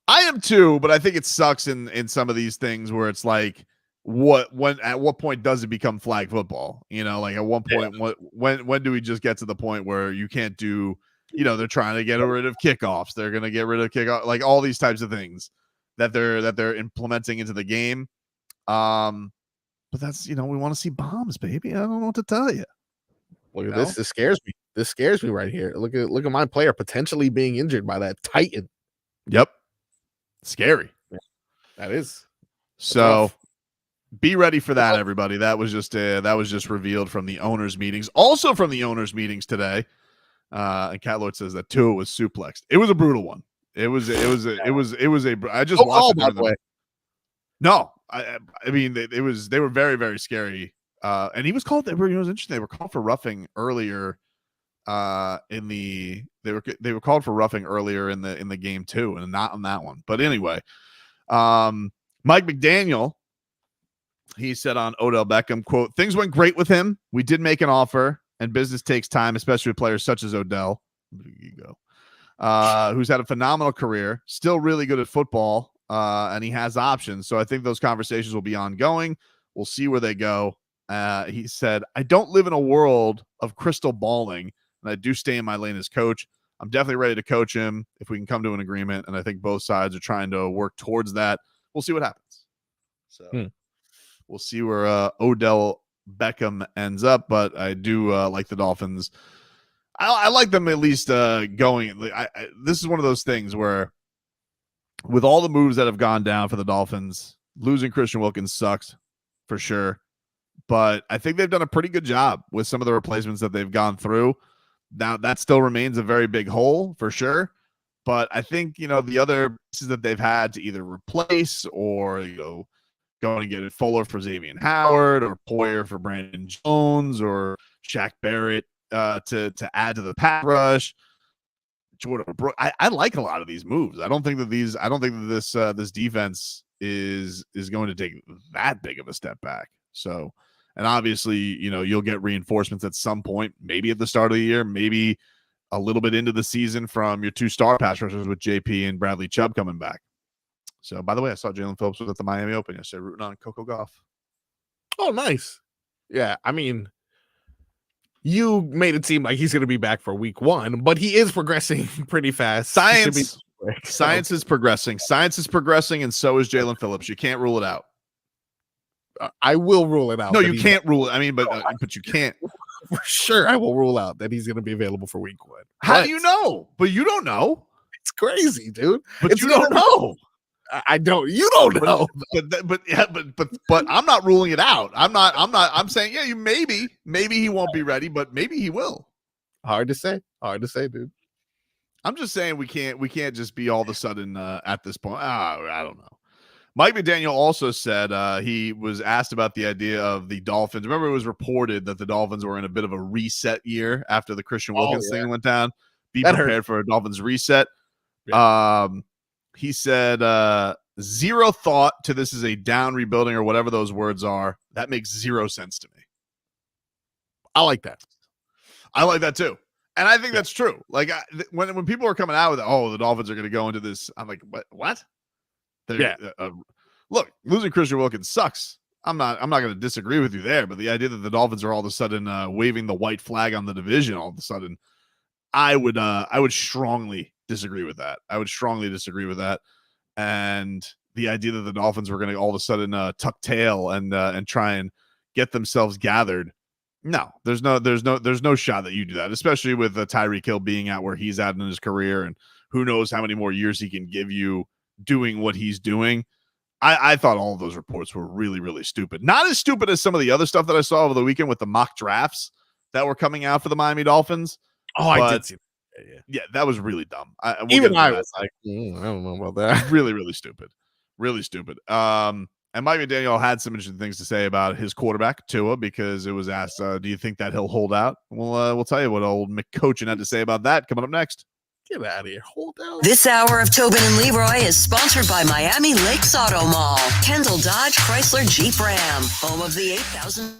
I am too, but I think it sucks in some of these things where it's like. At what point does it become flag football? Like at one point, when do we just get to the point where you can't do, they're trying to get rid of kickoffs. They're going to get rid of kickoff, like all these types of things that they're implementing into the game. But that's, we want to see bombs, baby. I don't know what to tell you. Look at this. This scares me. This scares me right here. Look at my player potentially being injured by that Titan. Yep. Scary. Yeah, that is. So rough. Be ready for that, everybody. That was just revealed from the owners' meetings. Also from the owners' meetings today. And Cat Lord says that Tua was suplexed. It was a brutal one. It was I just watched it. No, I mean they were very, very scary. And he was called. It was interesting. They were called for roughing earlier. They were called for roughing earlier in the game too, and not on that one. But anyway, Mike McDaniel. He said on Odell Beckham, quote, "Things went great with him. We did make an offer, and business takes time, especially with players such as Odell, who's had a phenomenal career, still really good at football, and he has options. So I think those conversations will be ongoing. We'll see where they go." He said, "I don't live in a world of crystal balling, and I do stay in my lane as coach. I'm definitely ready to coach him if we can come to an agreement, and I think both sides are trying to work towards that. We'll see what happens." So we'll see where Odell Beckham ends up, but I do like the Dolphins. I like them at least going. This is one of those things where with all the moves that have gone down for the Dolphins, losing Christian Wilkins sucks for sure. But I think they've done a pretty good job with some of the replacements that they've gone through. Now, that still remains a very big hole for sure. But I think, the other pieces that they've had to either replace or, going to get it Fuller for Xavier Howard or Poyer for Brandon Jones or Shaq Barrett to add to the pass rush. Jordan Brooks. I like a lot of these moves. I don't think that this defense is going to take that big of a step back. So, and obviously, you'll get reinforcements at some point, maybe at the start of the year, maybe a little bit into the season from your two star pass rushers with JP and Bradley Chubb coming back. So, by the way, I saw Jalen Phillips was at the Miami Open yesterday, rooting on Coco Gauff. Oh, nice. Yeah, I mean, you made it seem like he's going to be back for week 1, but he is progressing pretty fast. Science. quick. Science is progressing. Science is progressing, and so is Jalen Phillips. You can't rule it out. I will rule it out. No, you can't rule it. I mean, but you can't. For sure, I will rule out that he's going to be available for week 1. How do you know? But you don't know. It's crazy, dude. But you don't know. I don't. You don't know. But I'm not ruling it out. I'm saying, yeah, maybe he won't be ready, but maybe he will. Hard to say, dude. I'm just saying we can't just be all of a sudden at this point. I don't know. Mike McDaniel also said he was asked about the idea of the Dolphins. Remember, it was reported that the Dolphins were in a bit of a reset year after the Christian Wilkins thing went down. Be prepared for a Dolphins reset. Yeah. He said, zero thought to this is a down rebuilding or whatever those words are. That makes zero sense to me. I like that. I like that too. And I think that's true. Like when people are coming out with, the Dolphins are going to go into this, I'm like, what? Look, losing Christian Wilkins sucks. I'm not going to disagree with you there, but the idea that the Dolphins are all of a sudden waving the white flag on the division all of a sudden, I would strongly disagree with that. And the idea that the Dolphins were going to all of a sudden tuck tail and try and get themselves gathered. No, there's no shot that you do that, especially with Tyreek Hill being at where he's at in his career, and who knows how many more years he can give you doing what he's doing. I thought all of those reports were really, really stupid. Not as stupid as some of the other stuff that I saw over the weekend with the mock drafts that were coming out for the Miami Dolphins. I did see that. Yeah, that was really dumb. I was like, I don't know about that. Really, really stupid. Really stupid. And Mike McDaniel had some interesting things to say about his quarterback, Tua, because it was asked, do you think that he'll hold out? Well, we'll tell you what old McCochin had to say about that coming up next. Get out of here. Hold out. This hour of Tobin and Leroy is sponsored by Miami Lakes Auto Mall. Kendall Dodge Chrysler Jeep Ram. Home of the 8,000.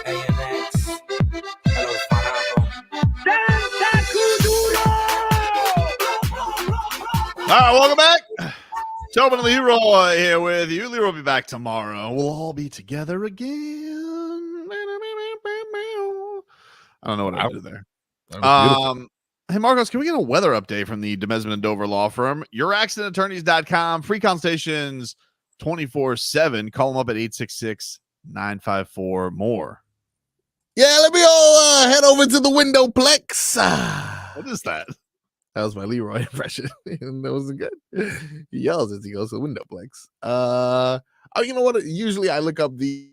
AMX. Hello, Fernando. All right, welcome back. Tobin and Leroy here with you. Leroy will be back tomorrow. We'll all be together again. I don't know what I did there. Hey, Marcos, can we get a weather update from the Demesman and Dover law firm? YourAccidentAttorneys.com. Free consultations 24/7. Call them up at 866-954-MORE. Yeah, let me all head over to the Windowplex. What is that? That was my Leroy impression. That wasn't good. He yells as he goes to the Windowplex. Oh, you know what? Usually I look up the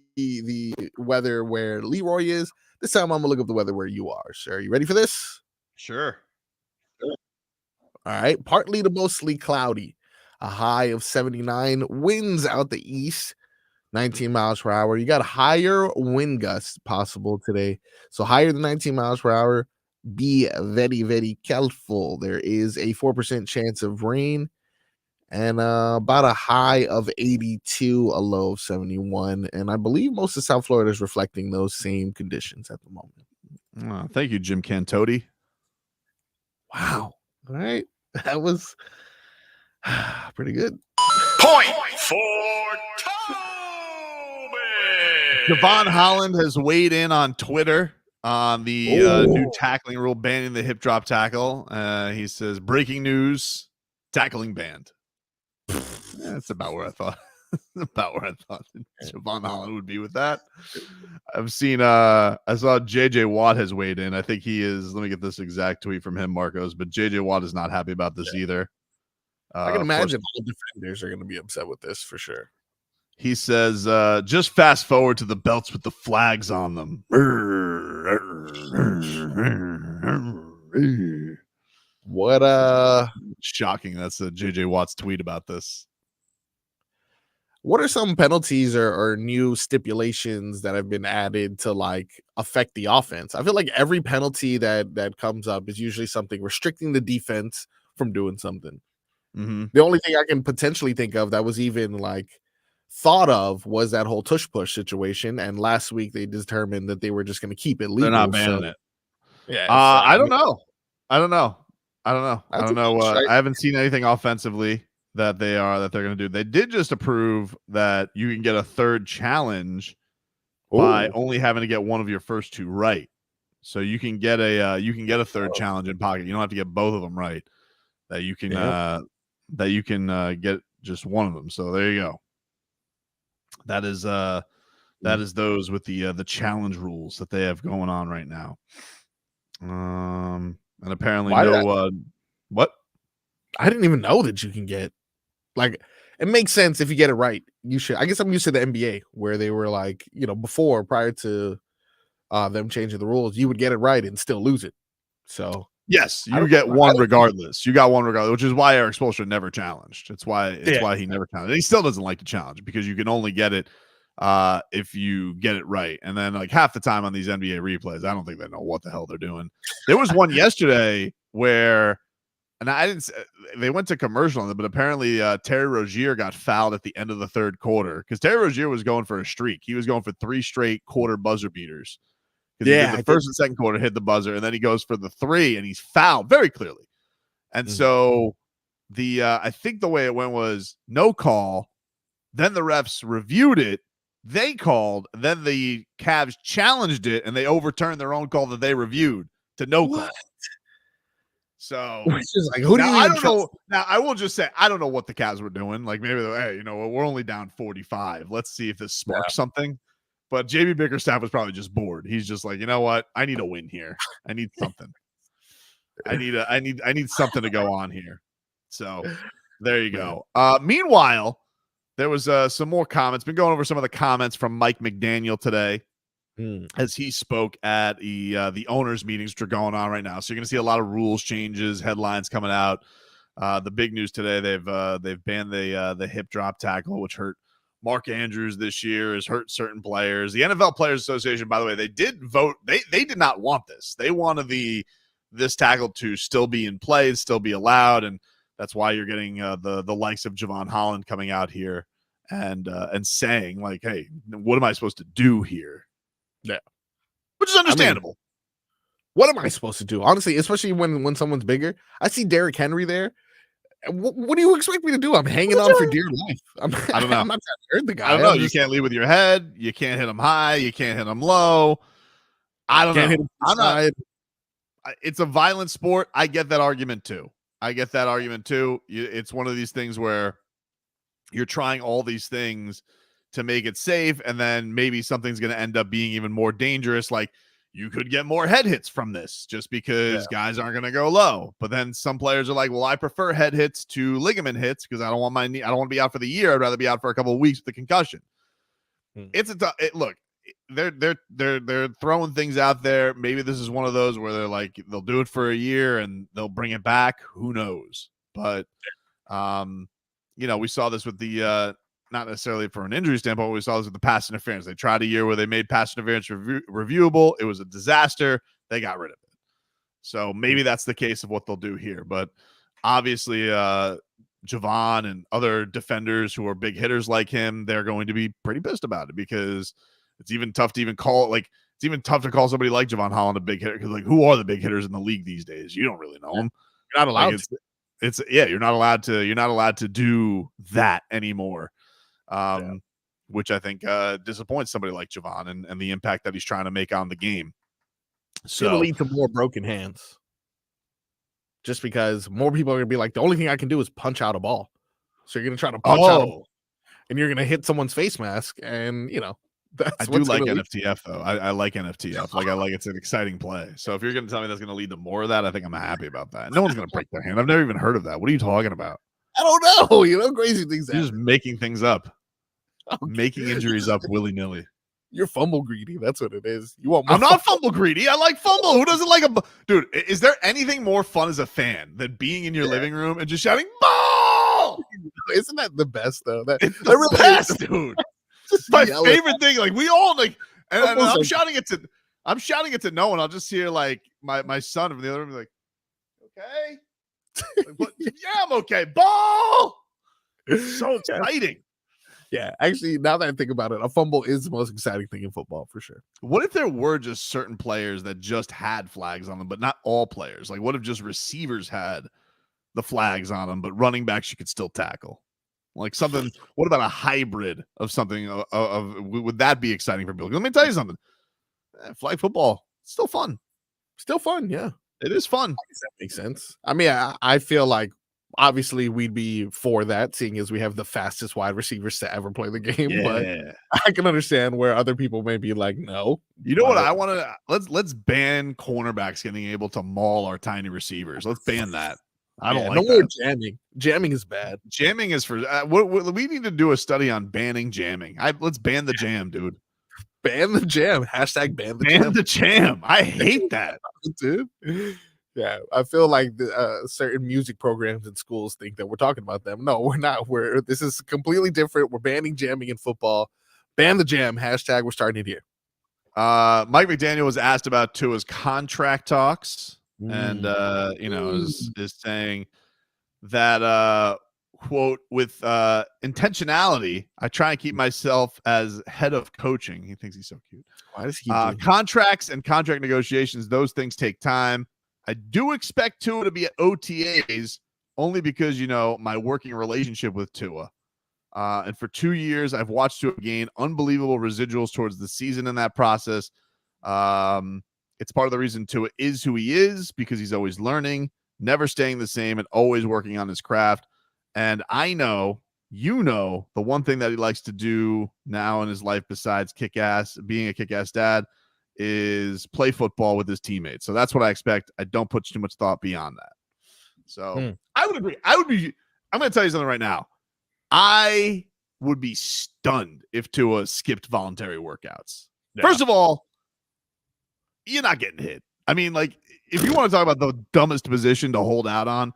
weather where Leroy is. This time I'm gonna look up the weather where you are, sir. You ready for this? Sure. All right. Partly to mostly cloudy. A high of 79. Winds out the east, 19 miles per hour. You got higher wind gusts possible today. So higher than 19 miles per hour. Be very, very careful. There is a 4% chance of rain and about a high of 82, a low of 71. And I believe most of South Florida is reflecting those same conditions at the moment. Thank you, Jim Cantodi. Wow. All right. That was pretty good. Point for Javon Holland has weighed in on Twitter on the new tackling rule banning the hip drop tackle. He says, breaking news, tackling banned. That's about where I thought Javon Holland would be with that. I've seen I saw JJ Watt has weighed in. I think he is, let me get this exact tweet from him, Marcos, but JJ Watt is not happy about this either. I can imagine all defenders are going to be upset with this for sure. He says, just fast forward to the belts with the flags on them. What shocking. That's a JJ Watt's tweet about this. What are some penalties or new stipulations that have been added to like affect the offense? I feel like every penalty that comes up is usually something restricting the defense from doing something. Mm-hmm. The only thing I can potentially think of that was even like thought of was that whole tush push situation. And last week they determined that they were just going to keep it legal. They're not banning it. Yeah, I don't know. I don't know. I haven't seen anything offensively that they're going to do. They did just approve that you can get a third challenge by only having to get one of your first two right. So you can get a third challenge in pocket. You don't have to get both of them right. That you can get just one of them. So there you go. That is those with the challenge rules that they have going on right now. And apparently what? I didn't even know that you can get, like, it makes sense if you get it right. You should. I guess I'm used to the NBA where they were like, before, prior to them changing the rules, you would get it right and still lose it. So yes, you get one regardless. You got one regardless, which is why Eric Spoelstra never challenged. It's why he never challenged. He still doesn't like to challenge because you can only get it if you get it right. And then like half the time on these NBA replays, I don't think they know what the hell they're doing. There was one yesterday where, and they went to commercial on it, but apparently Terry Rozier got fouled at the end of the third quarter because Terry Rozier was going for a streak. He was going for 3 straight quarter buzzer beaters. Yeah, the first and second quarter hit the buzzer, and then he goes for the 3, and he's fouled very clearly. And so I think the way it went was no call. Then the refs reviewed it. They called. Then the Cavs challenged it, and they overturned their own call that they reviewed to no call. So like, who do you I don't know. Now I will just say I don't know what the Cavs were doing. Like maybe hey, we're only down 45. Let's see if this sparks something. But JB Bickerstaff was probably just bored. He's just like, you know what? I need a win here. I need something. I need something to go on here. So there you go. Meanwhile, there was some more comments. Been going over some of the comments from Mike McDaniel today as he spoke at the owners' meetings which are going on right now. So you're going to see a lot of rules changes, headlines coming out. The big news today, they've banned the hip drop tackle, which hurt Mark Andrews this year, has hurt certain players. The NFL Players Association, by the way, they did vote. They did not want this. They wanted this tackle to still be in play and still be allowed, and that's why you're getting the likes of Javon Holland coming out here and saying like, "Hey, what am I supposed to do here?" Yeah, which is understandable. What am I supposed to do? Honestly, especially when someone's bigger. I see Derrick Henry there. What do you expect me to do? I'm hanging on for dear life. I don't know. I'm not trying to hurt the guy. I don't know. You can't lead with your head. You can't hit him high. You can't hit him low. I don't know. Hit him side. It's a violent sport. I get that argument too. It's one of these things where you're trying all these things to make it safe, and then maybe something's going to end up being even more dangerous. Like you could get more head hits from this just because guys aren't going to go low. But then some players are like, well, I prefer head hits to ligament hits because I don't want my knee. I don't want to be out for the year. I'd rather be out for a couple of weeks with the concussion. Look, they're throwing things out there. Maybe this is one of those where they're like, they'll do it for a year and they'll bring it back. Who knows? But, we saw this with the, not necessarily for an injury standpoint, we saw this with the pass interference. They tried a year where they made pass interference reviewable. It was a disaster. They got rid of it. So maybe that's the case of what they'll do here. But obviously, Javon and other defenders who are big hitters like him, they're going to be pretty pissed about it because it's even tough to call somebody like Javon Holland a big hitter because, like, who are the big hitters in the league these days? You don't really know them. You're not allowed to. You're not allowed to do that anymore. Which I think disappoints somebody like Javon and the impact that he's trying to make on the game. So it'll lead to more broken hands. Just because more people are going to be like, the only thing I can do is punch out a ball. So you're going to try to punch out a ball, and you're going to hit someone's face mask. And, I do like NFTF, though. I like NFTF. Like, I like it's an exciting play. So if you're going to tell me that's going to lead to more of that, I think I'm happy about that. No one's going to break their hand. I've never even heard of that. What are you talking about? I don't know. Crazy things. You're just making things up. Making injuries up willy-nilly. You're fumble greedy. That's what it is. I'm not fumble greedy. I like fumble. Who doesn't like dude? Is there anything more fun as a fan than being in your living room and just shouting ball? Isn't that the best though? It's the best, dude. It's my favorite thing. Like we all like, and I'm shouting it to no one. I'll just hear like my son from the other room be like, okay, like, yeah, I'm okay. Ball. It's so exciting. Yeah, actually, now that I think about it, a fumble is the most exciting thing in football for sure. What if there were just certain players that just had flags on them, but not all players? Like, what if just receivers had the flags on them, but running backs you could still tackle? Like something. What about a hybrid of something? Would that be exciting for people? Let me tell you something. Flag football, still fun. Still fun, yeah. It is fun. I guess that makes sense. I mean, I feel like obviously we'd be for that, seeing as we have the fastest wide receivers to ever play the game. Yeah. But I can understand where other people may be like, no. You know what I want to let's ban cornerbacks getting able to maul our tiny receivers. Let's ban that. I don't like no that. more jamming. Jamming is bad. Jamming is for we need to do a study on banning jamming. Let's ban the jam, dude. Ban the jam. Hashtag ban the ban jam. the jam. I hate that, dude. Yeah, I feel like certain music programs in schools think that we're talking about them. No, we're not. This is completely different. We're banning jamming in football. Ban the jam. Hashtag we're starting it here. Mike McDaniel was asked about Tua's contract talks, and is saying that quote, with intentionality, I try and keep myself as head of coaching. He thinks he's so cute. Why does he contracts and contract negotiations? Those things take time. I do expect Tua to be at OTAs only because, my working relationship with Tua. And for 2 years, I've watched Tua gain unbelievable residuals towards the season in that process. It's part of the reason Tua is who he is, because he's always learning, never staying the same, and always working on his craft. And I know, the one thing that he likes to do now in his life besides being a kick-ass dad, is play football with his teammates. So that's what I expect. I don't put too much thought beyond that. So I would agree. I'm going to tell you something right now. I would be stunned if Tua skipped voluntary workouts. Yeah. First of all, you're not getting hit. I mean, like, if you want to talk about the dumbest position to hold out on,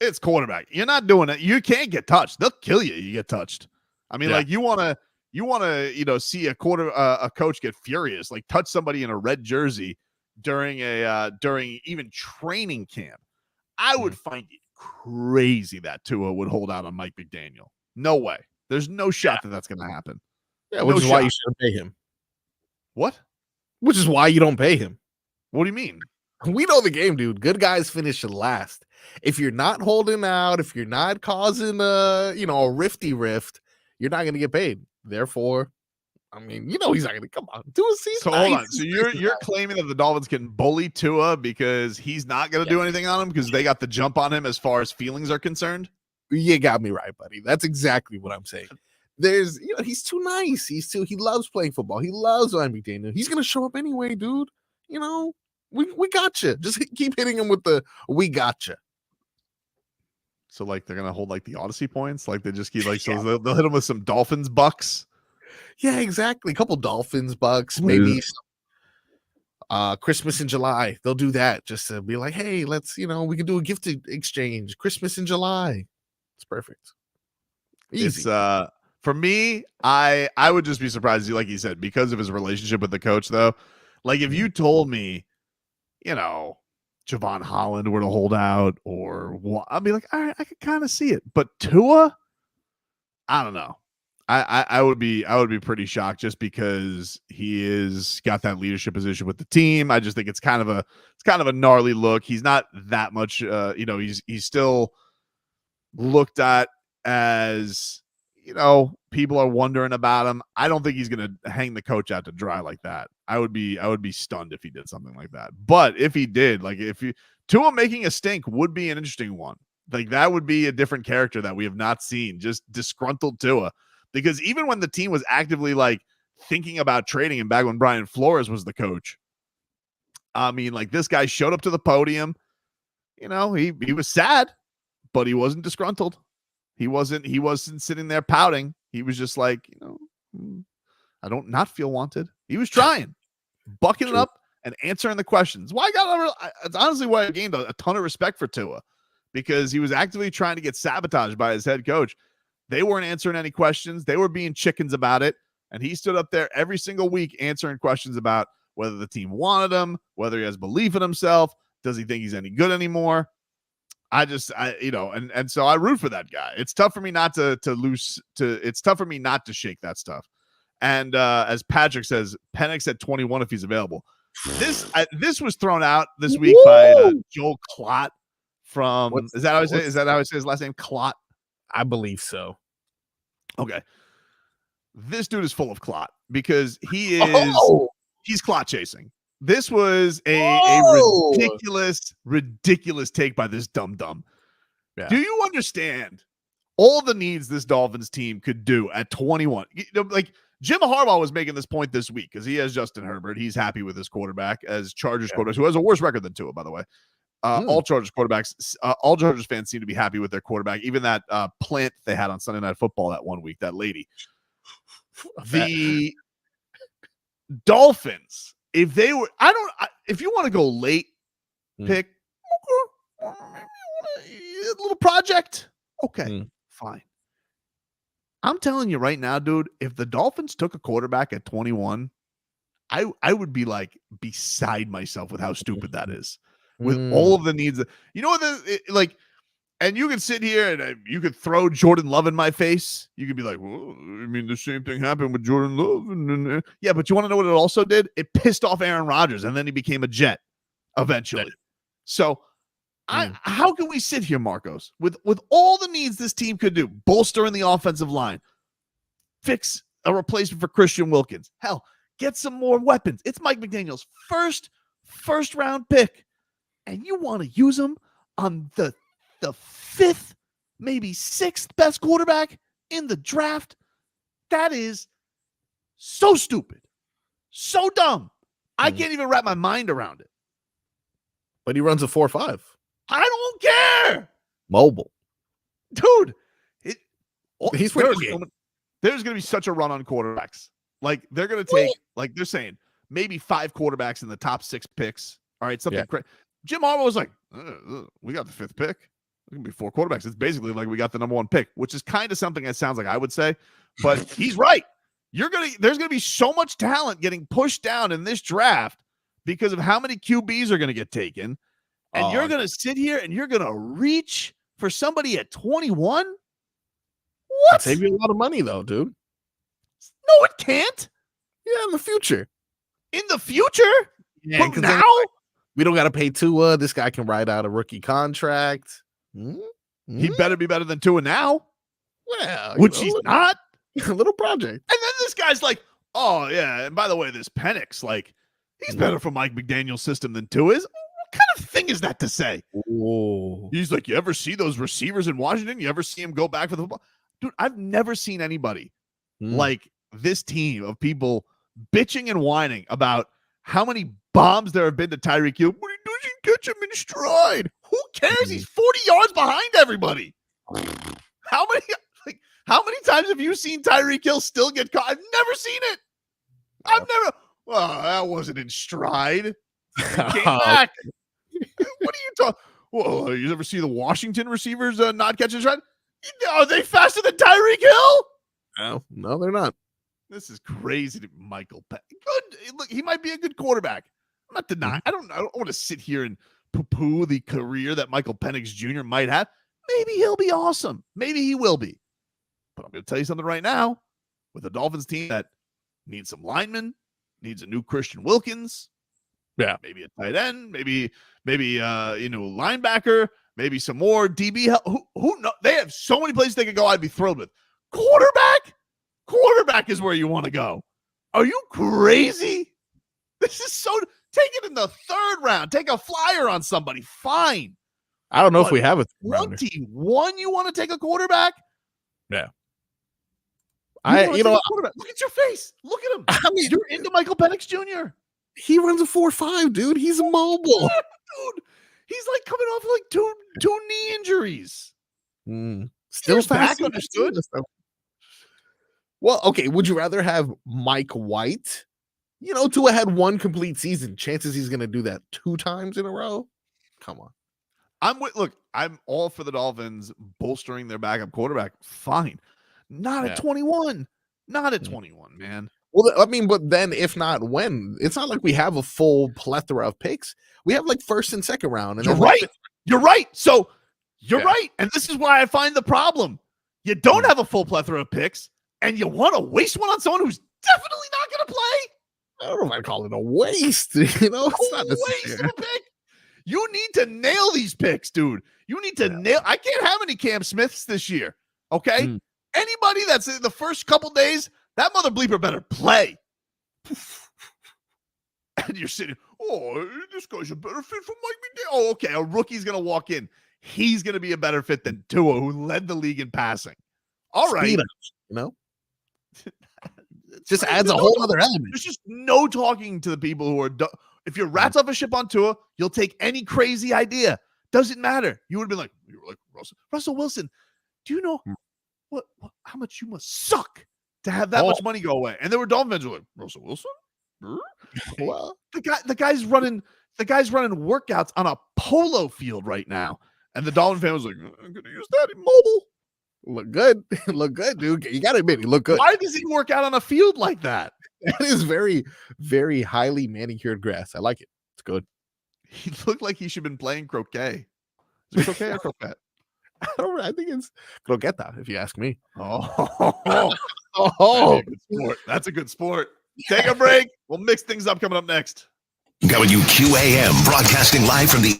it's quarterback. You're not doing it. You can't get touched. They'll kill you. You get touched. I mean, like, you want to, see a coach get furious, like touch somebody in a red jersey during even training camp. I would find it crazy that Tua would hold out on Mike McDaniel. No way. There's no shot that that's going to happen. Yeah, which is why you shouldn't pay him. What? Which is why you don't pay him. What do you mean? We know the game, dude. Good guys finish last. If you're not holding out, if you're not causing a rifty rift, you're not going to get paid. Therefore, I mean, he's not going to come on. Do a season. So hold on. So you're claiming that the Dolphins can bully Tua because he's not going to do anything on him because they got the jump on him as far as feelings are concerned? You got me right, buddy. That's exactly what I'm saying. There's, he's too nice. He loves playing football. He loves McDaniel. He's going to show up anyway, dude. We got you. Just keep hitting him with the "we got you." So like they're gonna hold like the Odyssey points, like they just keep like so they'll hit him with some Dolphins bucks. Yeah, exactly. A couple Dolphins bucks, maybe some, Christmas in July. They'll do that just to be like, hey, let's we can do a gift exchange. Christmas in July. It's perfect. Easy. It's for me, I would just be surprised, like you said, because of his relationship with the coach, though. Like if you told me, Javon Holland were to hold out or what, I'd be like, all right, I could kind of see it. But Tua, I don't know. I would be pretty shocked just because he is got that leadership position with the team. I just think it's kind of a gnarly look. He's not that much, he's still looked at as, people are wondering about him. I don't think he's going to hang the coach out to dry like that. I would be stunned if he did something like that. But if he did, like Tua making a stink would be an interesting one. Like that would be a different character that we have not seen, just disgruntled Tua. Because even when the team was actively like thinking about trading him back when Brian Flores was the coach, I mean, like this guy showed up to the podium, he was sad, but he wasn't disgruntled. He wasn't sitting there pouting. He was just like, I don't not feel wanted. He was trying, bucking it up and answering the questions. It's honestly why I gained a ton of respect for Tua, because he was actively trying to get sabotaged by his head coach. They weren't answering any questions. They were being chickens about it. And he stood up there every single week answering questions about whether the team wanted him, whether he has belief in himself. Does he think he's any good anymore? And so I root for that guy. It's tough for me not it's tough for me not to shake that stuff. And as Patrick says, Penix at 21 if he's available. This was thrown out this week by Joel Klott from, is that how I say his last name? Klott? I believe so. Okay. This dude is full of clot because he's clot chasing. This was a ridiculous take by this dumb. Yeah. Do you understand all the needs this Dolphins team could do at 21? Like Jim Harbaugh was making this point this week because he has Justin Herbert. He's happy with his quarterback as Chargers quarterback, who has a worse record than Tua, by the way. All Chargers quarterbacks, all Chargers fans seem to be happy with their quarterback. Even that plant they had on Sunday Night Football that one week, that lady. The Dolphins, if you want to go late pick, a little project, okay, fine. I'm telling you right now, dude, if the Dolphins took a quarterback at 21, I would be like beside myself with how stupid that is. With all of the needs, and you can sit here and you could throw Jordan Love in my face. You could be like, well, I mean, the same thing happened with Jordan Love. Yeah, but you want to know what it also did? It pissed off Aaron Rodgers, and then he became a Jet eventually. So how can we sit here, Marcos, with all the needs this team could do, bolster in the offensive line, fix a replacement for Christian Wilkins, hell, get some more weapons. It's Mike McDaniel's first round pick. And you want to use him on the fifth, maybe sixth best quarterback in the draft? That is so stupid, so dumb. I can't even wrap my mind around it. But he runs a 4.5. I don't care. Mobile. Dude. There's going to be such a run on quarterbacks. Like, they're going to take, like they're saying, maybe 5 quarterbacks in the top 6 picks. All right, something crazy. Jim Harbaugh was like, we got the 5th pick. There's going to be 4 quarterbacks. It's basically like we got the number 1 pick, which is kind of something that sounds like I would say, but he's right. There's going to be so much talent getting pushed down in this draft because of how many QBs are going to get taken. And you're going to sit here and you're going to reach for somebody at 21? What? Save you a lot of money though, dude. No, it can't. Yeah, in the future. In the future? Yeah, But now? We don't got to pay Tua. This guy can ride out a rookie contract. He better be better than Tua now. Well, which he's not. A little project. And then this guy's like, oh, yeah. And by the way, this Penix, like, he's better for Mike McDaniel's system than Tua is. What kind of thing is that to say? Whoa. He's like, you ever see those receivers in Washington? You ever see him go back for the football? Dude, I've never seen anybody like this team of people bitching and whining about how many bombs there have been to Tyreek Hill, but he doesn't catch him in stride. Who cares? He's 40 yards behind everybody. How many times have you seen Tyreek Hill still get caught? I've never seen it. Well, that wasn't in stride. He came back. What are you talking? Well, you ever see the Washington receivers not catching stride? Are they faster than Tyreek Hill? No, they're not. This is crazy to Michael Penix. Good. Look, he might be a good quarterback. I'm not denying. I don't want to sit here and poo-poo the career that Michael Penix Jr. might have. Maybe he'll be awesome. Maybe he will be. But I'm going to tell you something right now. With a Dolphins team that needs some linemen, needs a new Christian Wilkins, maybe a tight end, maybe linebacker, maybe some more DB help. Who know? They have so many places they could go. I'd be thrilled with. Quarterback is where you want to go. Are you crazy? This is so. Take it in the third round. Take a flyer on somebody. Fine. I don't know if we have a 21. You want to take a quarterback? Yeah. Look at your face. Look at him. I mean, you're into Michael Penix Jr. He runs a 4.5, dude. He's mobile. Dude, he's like coming off like two knee injuries. Still back, understood. Well, okay. Would you rather have Mike White? Tua had one complete season. Chances he's going to do that 2 times in a row? Come on. I'm all for the Dolphins bolstering their backup quarterback. Fine. Not at 21. Not at 21, man. Well, I mean, but then if not when? It's not like we have a full plethora of picks. We have like first and second round. And You're right. You're right. So you're right. And this is why I find the problem. You don't have a full plethora of picks, and you want to waste one on someone who's definitely not going to play? I don't know if I'd call it a waste. It's not waste of a pick. You need to nail these picks, dude. You need to nail. I can't have any Cam Smiths this year. Okay. Anybody that's in the first couple days, that mother bleeper better play. And you're sitting, this guy's a better fit for Mike McDaniel. Oh, okay. A rookie's going to walk in. He's going to be a better fit than Tua, who led the league in passing. All right. Just adds a whole other element. There's just no talking to the people who are. If you're rats off a ship on Tua, you'll take any crazy idea. Doesn't matter. You would have been like, Russell Wilson. Do you know how much you must suck to have that much money go away? And there were Dolphins fans who were like, Russell Wilson? Well, the guy's running workouts on a polo field right now. And the Dolphin fan was like, I'm gonna use that in mobile. Look good. Look good, dude. You gotta admit, he look good. Why does he work out on a field like that? That is very, very highly manicured grass. I like it. It's good. He looked like he should have been playing croquet. Is it croquet or croquet? I think it's croqueta, if you ask me. That's a good sport. Take a break. We'll mix things up coming up next. WQAM broadcasting live from the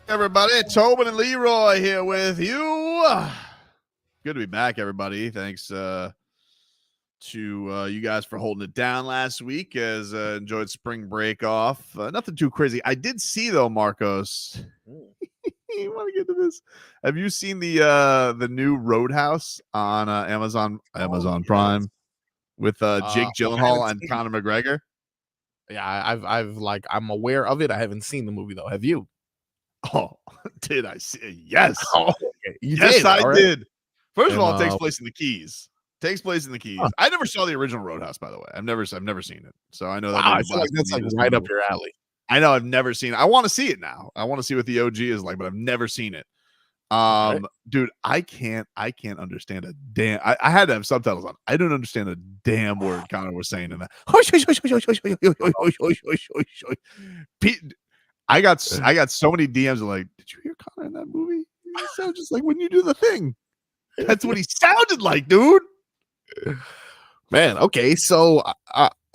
Everybody, Tobin and Leroy here with you. Good to be back, everybody. Thanks to you guys for holding it down last week as enjoyed spring break off. Nothing too crazy. I did see, though, Marcos. You want to get to this? Have you seen the new Roadhouse on Amazon Prime with Jake Gyllenhaal and Conor McGregor? Yeah, I'm aware of it. I haven't seen the movie though. Have you? Oh, did I see? Yes. Oh, okay. Yes, I did. First of all, it takes And, place in the Keys. I never saw the original Roadhouse, by the way. I've never seen it. So I know that. I feel like that's like right up your alley. I know I've never seen it. I want to see it now. I want to see what the OG is like, but I've never seen it. Right. Dude, I can't understand a damn. I had to have subtitles on. I don't understand a damn word Connor was saying in that. Pete, I got so many DMs like, did you hear Connor in that movie? It sounds just like when you do the thing. That's what he sounded like, dude. Man, okay, so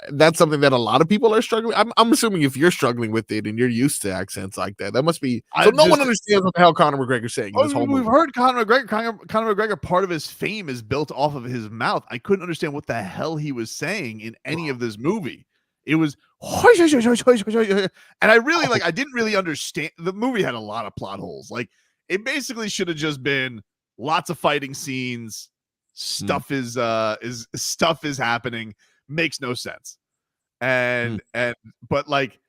that's something that a lot of people are struggling. I'm assuming if you're struggling with it and you're used to accents like that, that must be. So no one understands what the hell Conor McGregor's saying. In this whole we've movie. heard Conor McGregor. Part of his fame is built off of his mouth. I couldn't understand what the hell he was saying in any of this movie. It was, and I really I didn't really understand. The movie had a lot of plot holes. Like it basically should have just been lots of fighting scenes. Stuff is happening. Makes no sense. But like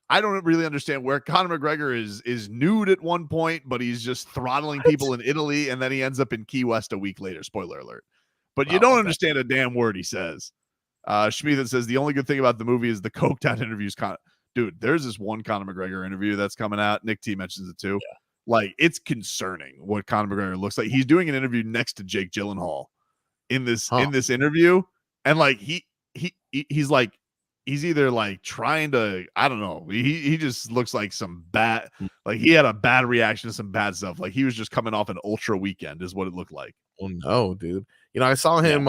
I don't really understand where Conor McGregor is nude at one point, but he's just throttling people in Italy, and then he ends up in Key West a week later. Spoiler alert. But you don't understand a damn word he says. Schmeathan says the only good thing about the movie is the coked out interviews. Dude, there's this one Conor McGregor interview that's coming out. Nick T mentions it too. Yeah. Like it's concerning what Conor McGregor looks like. He's doing an interview next to Jake Gyllenhaal in this interview, and like he's like he's either like trying to, I don't know. He just looks like some bad, like he had a bad reaction to some bad stuff. Like he was just coming off an ultra weekend is what it looked like. Oh no, dude. You know, I saw him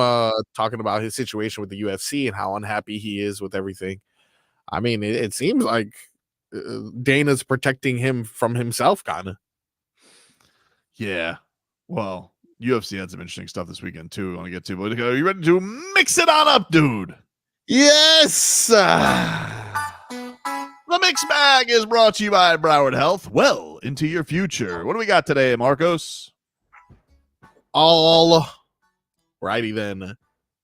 talking about his situation with the UFC and how unhappy he is with everything. I mean, it seems like Dana's protecting him from himself, kind of. Yeah. Well, UFC had some interesting stuff this weekend too. I want to get to, but are you ready to mix it on up, dude? Yes. The Mix Bag is brought to you by Broward Health. Well into your future. What do we got today, Marcos? All righty then.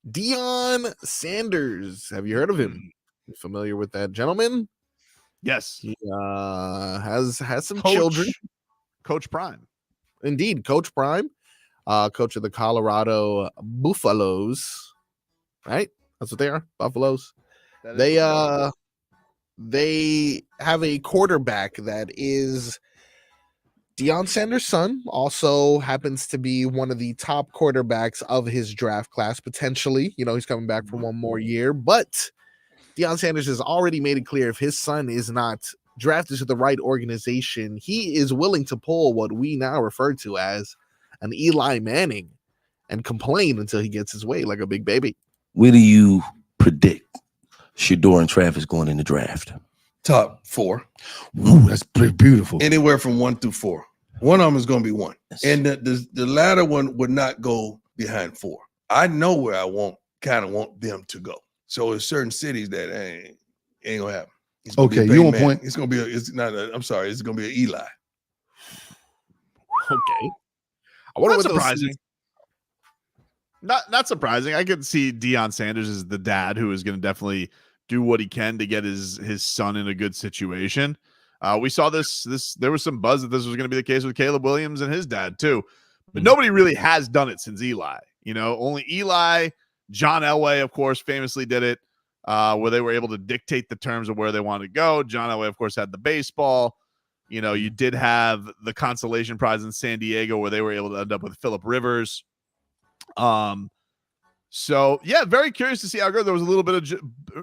Deion Sanders. Have you heard of him? You familiar with that gentleman? Yes. He has some children. Coach Prime. Indeed, Coach Prime. Coach of the Colorado Buffaloes. Right? That's what they are. Buffaloes. They have a quarterback that is Deion Sanders' son, also happens to be one of the top quarterbacks of his draft class, potentially. You know, he's coming back for one more year, but Deion Sanders has already made it clear if his son is not drafted to the right organization, he is willing to pull what we now refer to as an Eli Manning and complain until he gets his way like a big baby. Where do you predict Shador and Travis going in the draft? Top 4. Ooh, that's pretty beautiful. Anywhere from 1 through 4. One of them is going to be 1. Yes. And the latter one would not go behind 4. I know where I want them to go. So there's certain cities that ain't going to happen. Okay, you on point. It's going to be it's going to be an Eli. Okay. I wonder what surprising. Not surprising. I could see Deion Sanders as the dad who is going to definitely do what he can to get his son in a good situation. We saw this. There was some buzz that this was going to be the case with Caleb Williams and his dad too, but nobody really has done it since Eli. You know, only Eli, John Elway, of course, famously did it, where they were able to dictate the terms of where they wanted to go. John Elway, of course, had the baseball. You know, you did have the consolation prize in San Diego where they were able to end up with Phillip Rivers. So yeah, very curious to see how it goes. There was a little bit of,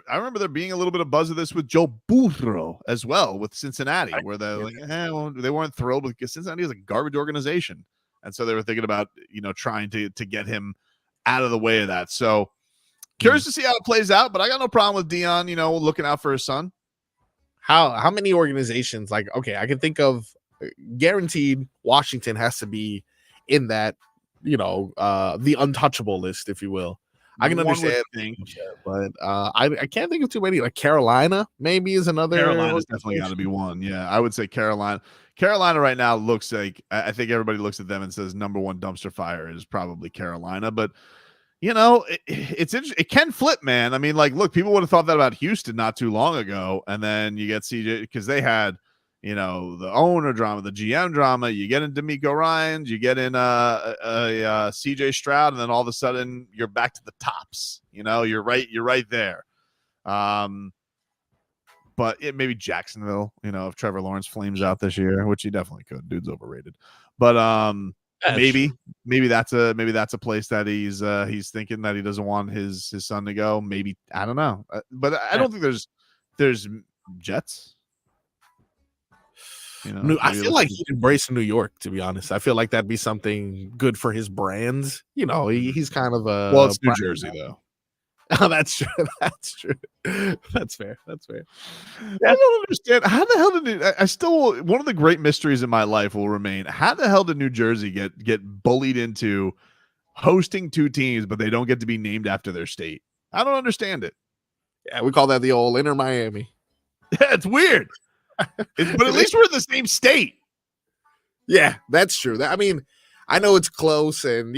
I remember there being a little bit of buzz of this with Joe Burrow as well with Cincinnati, where they're like, well, they weren't thrilled because Cincinnati is a garbage organization, and so they were thinking about trying to get him out of the way of that. So curious to see how it plays out, but I got no problem with Deion, looking out for his son. How many organizations, like, okay, I can think of guaranteed Washington has to be in that, the untouchable list, if you will. I can understand, but I can't think of too many. Like Carolina, maybe is another. Carolina's definitely got to be one. Yeah, I would say Carolina. Carolina right now looks like I think everybody looks at them and says number one dumpster fire is probably Carolina. But it's interesting. It can flip, man. I mean, like, look, people would have thought that about Houston not too long ago, and then you get CJ because they had. The owner drama, the GM drama, you get in D'Amico Ryans, you get in CJ Stroud, and then all of a sudden you're back to the tops. You're right there. But maybe Jacksonville, if Trevor Lawrence flames out this year, which he definitely could. Dude's overrated. But maybe that's a place that he's thinking that he doesn't want his son to go. Maybe, I don't know. But I don't think there's Jets. I feel like he'd embrace New York, to be honest. I feel like that'd be something good for his brand. He's kind of a. Well, it's New Jersey, though. Oh, that's true. That's true. That's fair. I don't understand. How the hell did I still, one of the great mysteries in my life will remain. How the hell did New Jersey get bullied into hosting two teams, but they don't get to be named after their state? I don't understand it. Yeah, we call that the old Inter Miami. Yeah, it's weird. But at least we're in the same state. Yeah, that's true. I mean, I know it's close, and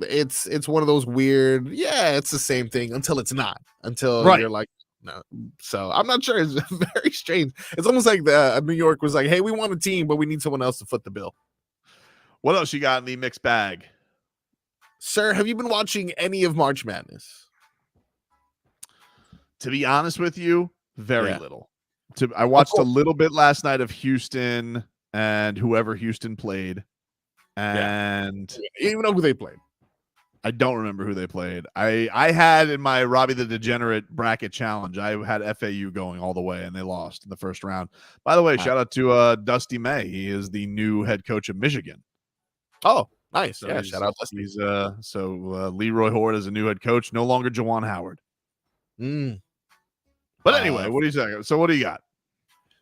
it's one of those weird. Yeah, it's the same thing until it's not. Until you're like, no. So I'm not sure. It's very strange. It's almost like New York was like, "Hey, we want a team, but we need someone else to foot the bill." What else you got in the mixed bag, sir? Have you been watching any of March Madness? To be honest with you, very little. I watched a little bit last night of Houston and whoever Houston played. And you even know who they played. I don't remember who they played. I had in my Robbie the Degenerate bracket challenge, I had FAU going all the way, and they lost in the first round. By the way, shout out to Dusty May. He is the new head coach of Michigan. Oh, nice. So yeah, shout out Dusty. Leroy Horde is a new head coach, no longer Jawan Howard. But anyway, what do you say? So what do you got?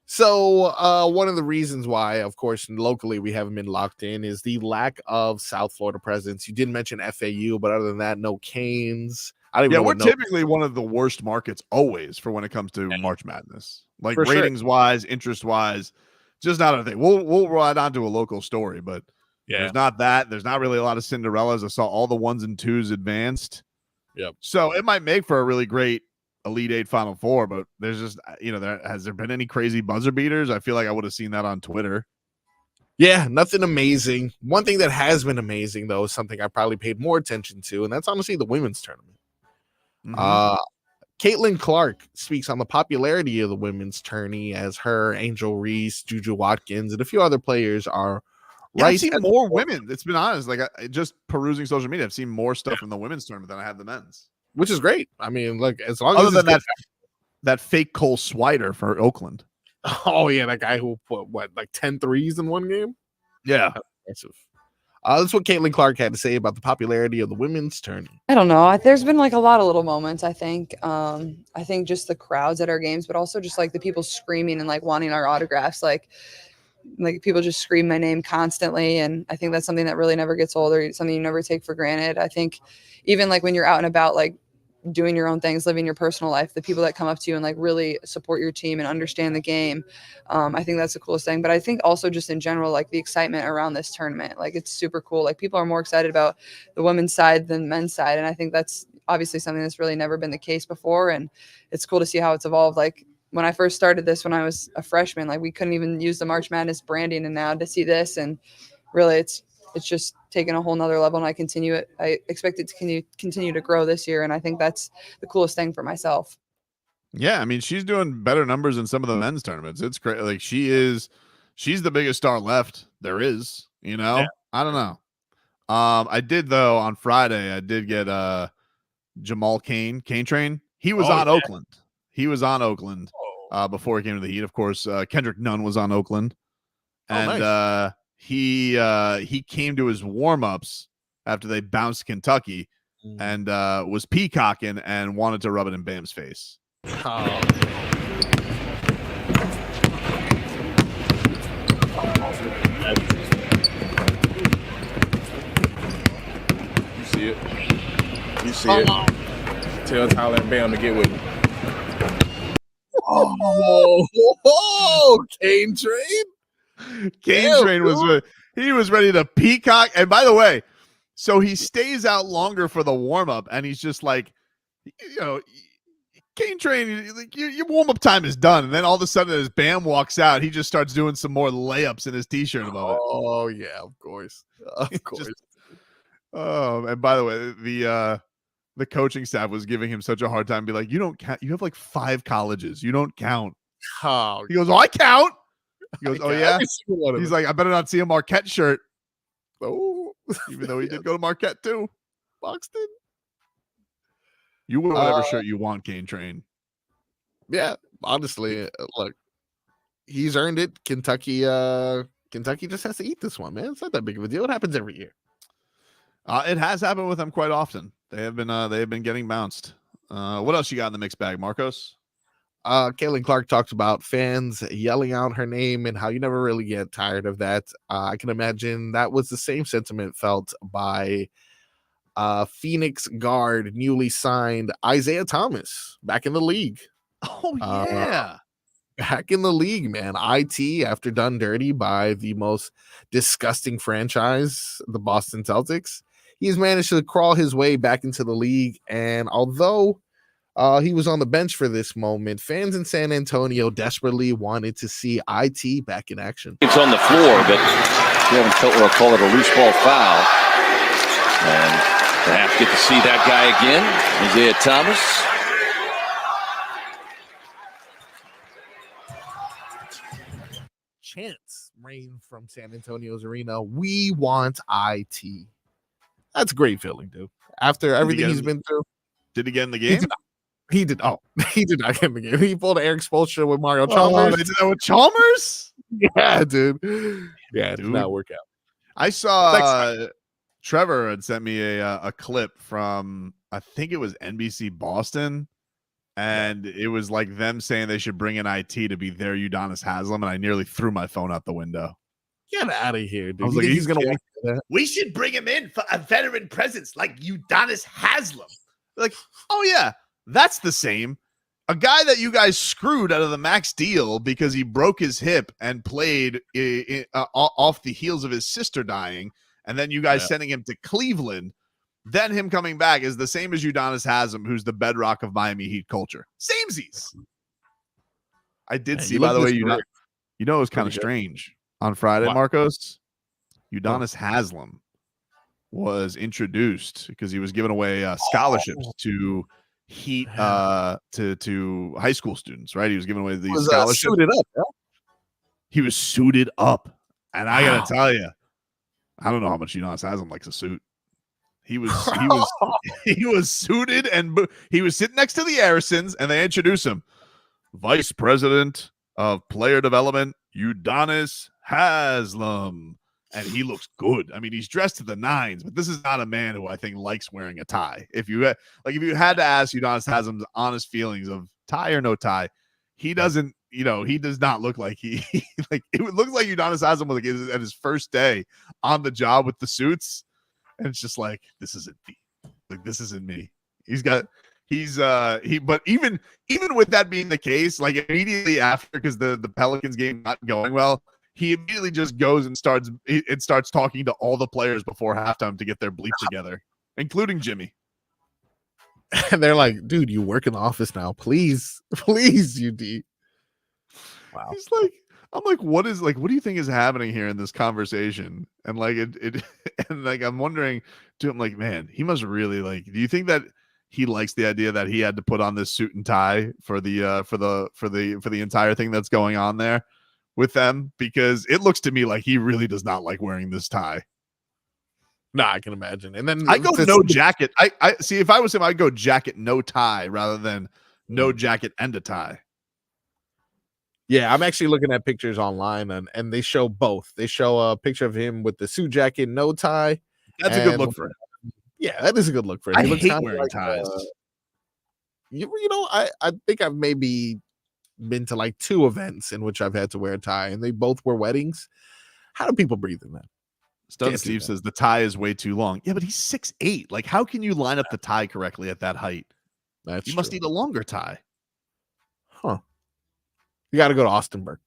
So one of the reasons why, of course, locally we haven't been locked in is the lack of South Florida presence. You did mention FAU, but other than that, no Canes. We're typically one of the worst markets always for when it comes to March Madness. Like ratings wise, interest wise, just not a thing. We'll ride on to a local story, but there's not that. There's not really a lot of Cinderellas. I saw all the 1s and 2s advanced. Yep. So it might make for a really great Elite Eight Final Four, but there's just has there been any crazy buzzer beaters? I feel like I would have seen that on Twitter. Yeah, nothing amazing. One thing that has been amazing though is something I probably paid more attention to, and that's honestly the women's tournament. Caitlin Clark speaks on the popularity of the women's tourney as her, Angel Reese, Juju Watkins, and a few other players are I've seen more women. It's been honest, like just perusing social media, I've seen more stuff in the women's tournament than I have the men's. Which is great. I mean, look, as long as that fake Cole Swider for Oakland. Oh yeah, that guy who put like 10 threes in one game. Yeah, impressive. That's what Caitlin Clark had to say about the popularity of the women's tourney. I don't know. There's been like a lot of little moments. I think just the crowds at our games, but also just like the people screaming and like wanting our autographs, like people just scream my name constantly. And I think that's something that really never gets old or something you never take for granted. I think even like when you're out and about, like doing your own things, living your personal life, the people that come up to you and like really support your team and understand the game. I think that's the coolest thing. But I think also just in general, like the excitement around this tournament, like it's super cool. Like people are more excited about the women's side than the men's side. And I think that's obviously something that's really never been the case before. And it's cool to see how it's evolved. Like when I first started this, when I was a freshman, like we couldn't even use the March Madness branding. And now to see this, and really it's just taken a whole nother level, and I expect it to continue to grow this year. And I think that's the coolest thing for myself. Yeah. I mean, she's doing better numbers than some of the men's tournaments. It's great. Like she's the biggest star left there is, I don't know. I did though on Friday, I did get Jamal Kane Train. He was on Oakland. He was on Oakland before he came to the Heat. Of course, Kendrick Nunn was on Oakland. And nice. He came to his warm-ups after they bounced Kentucky and was peacocking and wanted to rub it in Bam's face. see it. You see it. Tell Tyler and Bam to get with me. Oh, Kane Train. Kane Train was ready to peacock. And by the way, so he stays out longer for the warm up, and he's just like, Kane Train, your warm up time is done, and then all of a sudden, as Bam walks out, he just starts doing some more layups in his t-shirt above it. Oh yeah, of course, of course. And by the way, the coaching staff was giving him such a hard time, be like, you don't count. You have like 5 colleges. You don't count. Oh, he goes, oh, I count. He goes, oh yeah. He's them. like, I better not see a Marquette shirt. Oh, even though he did go to Marquette too. Buxton. You wear whatever shirt you want, Kane Train. Yeah, honestly, look, he's earned it. Kentucky just has to eat this one, man. It's not that big of a deal. It happens every year. It has happened with them quite often. They have been getting bounced. What else you got in the mixed bag, Marcos? Caitlin Clark talks about fans yelling out her name and how you never really get tired of that. I can imagine that was the same sentiment felt by Phoenix guard, newly signed Isaiah Thomas, back in the league. Oh yeah, back in the league, man. IT, after done dirty by the most disgusting franchise, the Boston Celtics, he's managed to crawl his way back into the league. And although he was on the bench for this moment, fans in San Antonio desperately wanted to see IT back in action. It's on the floor, but you haven't call it a loose ball foul. And perhaps get to see that guy again, Isaiah Thomas. Chants rain from San Antonio's arena. We want IT. That's a great feeling, dude. After everything he's been through. Did he get in the game? He did. Oh, he did not get in the game. He pulled an Eric Spoelstra with Mario Chalmers. They did that with Chalmers? Yeah, dude. Yeah, it did not work out. I saw Trevor had sent me a clip from, I think it was NBC Boston, and it was like them saying they should bring in IT to be their Udonis Haslem, and I nearly threw my phone out the window. Get out of here, dude. I was like, he's gonna wait for that. We should bring him in for a veteran presence like Udonis Haslem. Like, oh yeah, that's the same. A guy that you guys screwed out of the max deal because he broke his hip and played off the heels of his sister dying, and then you guys sending him to Cleveland, then him coming back is the same as Udonis Haslem, who's the bedrock of Miami Heat culture. Samesies. I did see, by the way, it was kind of strange. On Friday, Marcos, Udonis Haslem was introduced because he was giving away scholarships to Heat to high school students, right? He was giving away these scholarships. Suited up, yeah? He was suited up, and I gotta tell you, I don't know how much Udonis Haslem likes a suit. He was suited, and he was sitting next to the Arisons, and they introduced him, Vice President of Player Development, Udonis Haslem, and he looks good. I mean, he's dressed to the nines, but this is not a man who I think likes wearing a tie. If you had to ask Udonis Haslem's honest feelings of tie or no tie, he doesn't. He does not look like he like. It looks like Udonis Haslem was like at his first day on the job with the suits, and it's just like, this isn't me. Like, this isn't me. But even with that being the case, like immediately after, because the Pelicans game not going well, he immediately just goes and starts talking to all the players before halftime to get their bleep together, including Jimmy. And they're like, dude, you work in the office now. Please, UD. Wow. He's like, I'm like, what do you think is happening here in this conversation? And like and like I'm wondering too, I'm like, man, he must really do you think that he likes the idea that he had to put on this suit and tie for the entire thing that's going on there with them? Because it looks to me like he really does not like wearing this tie. No, I can imagine. And then I go no jacket. I see, if I was him, I'd go jacket, no tie, rather than no jacket and a tie. Yeah, I'm actually looking at pictures online, and they show both. They show a picture of him with the suit jacket, no tie. That's a good look for him. Yeah, that is a good look for him. I He looks hate kinda wearing ties. I think I've maybe been to like 2 events in which I've had to wear a tie, and they both were weddings. How do people breathe in that? Stone Can't do Steve that. says the tie is way too long. Yeah, but he's 6'8". Like, how can you line up the tie correctly at that height? That's You must true. need a longer tie. Huh. You got to go to Austinburg.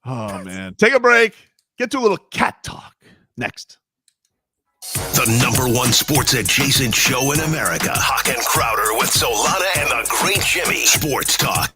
Oh, man. Take a break. Get to a little cat talk next. The #1 sports adjacent show in America. Hawk and Crowder with Solana and the Great Jimmy. Sports Talk.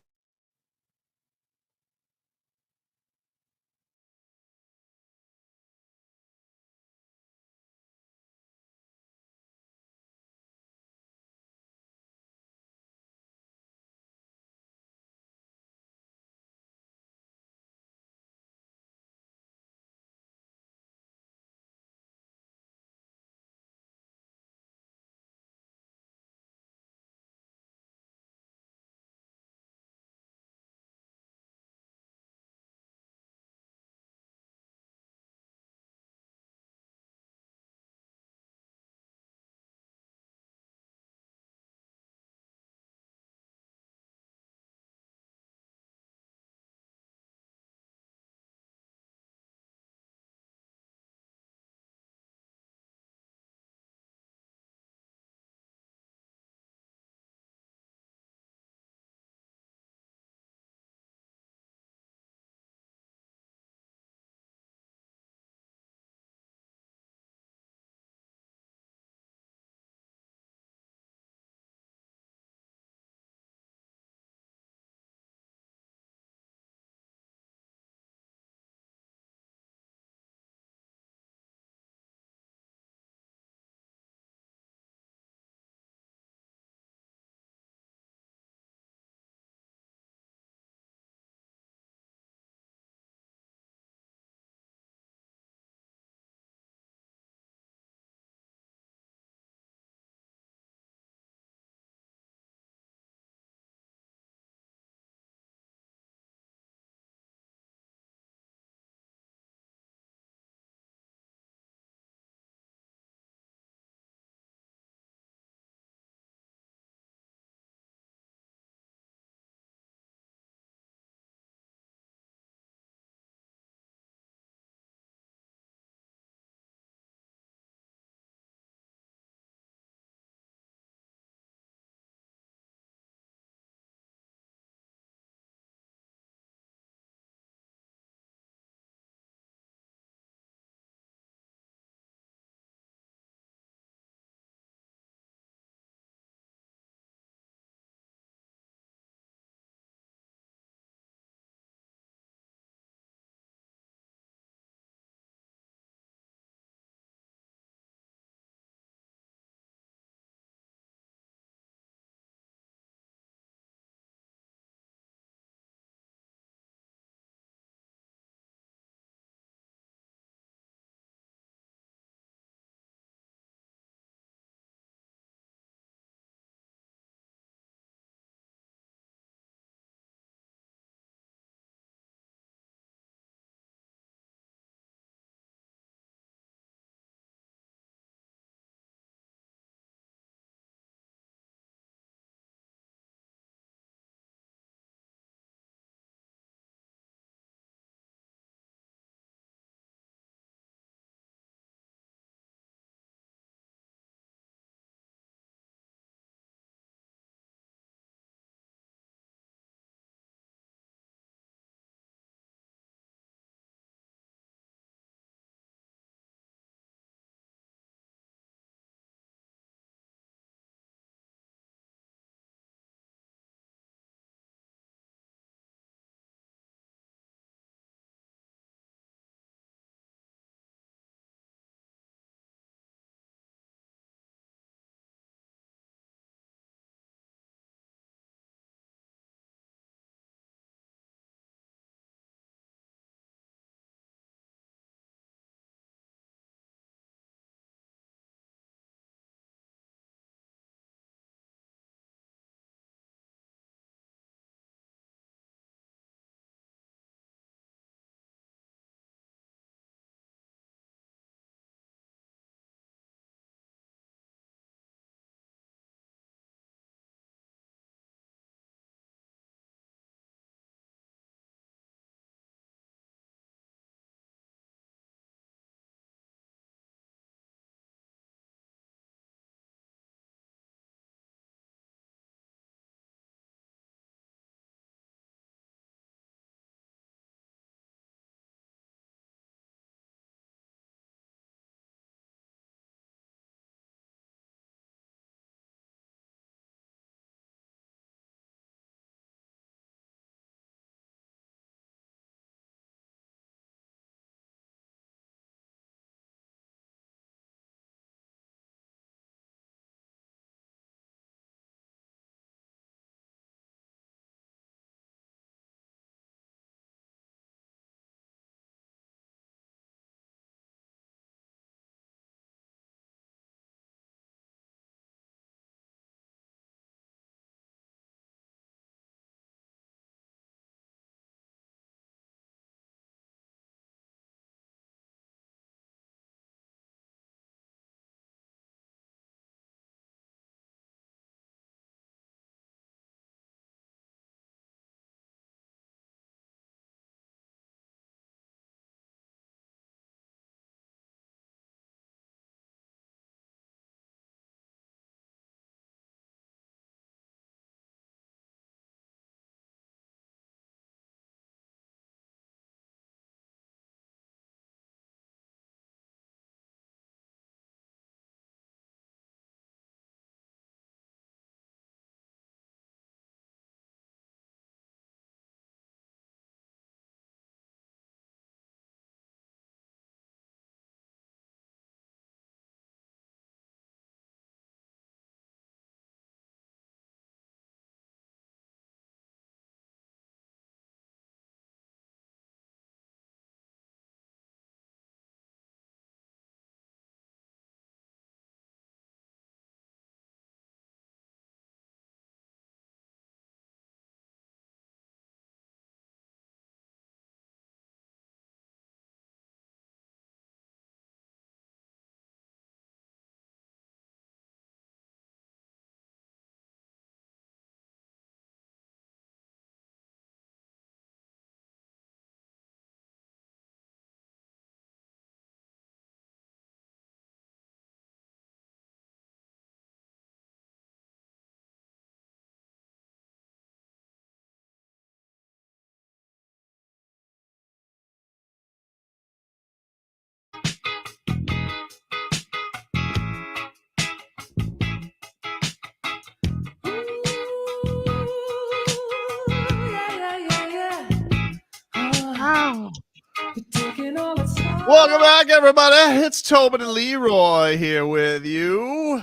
Welcome back, everybody. It's Tobin and Leroy here with you.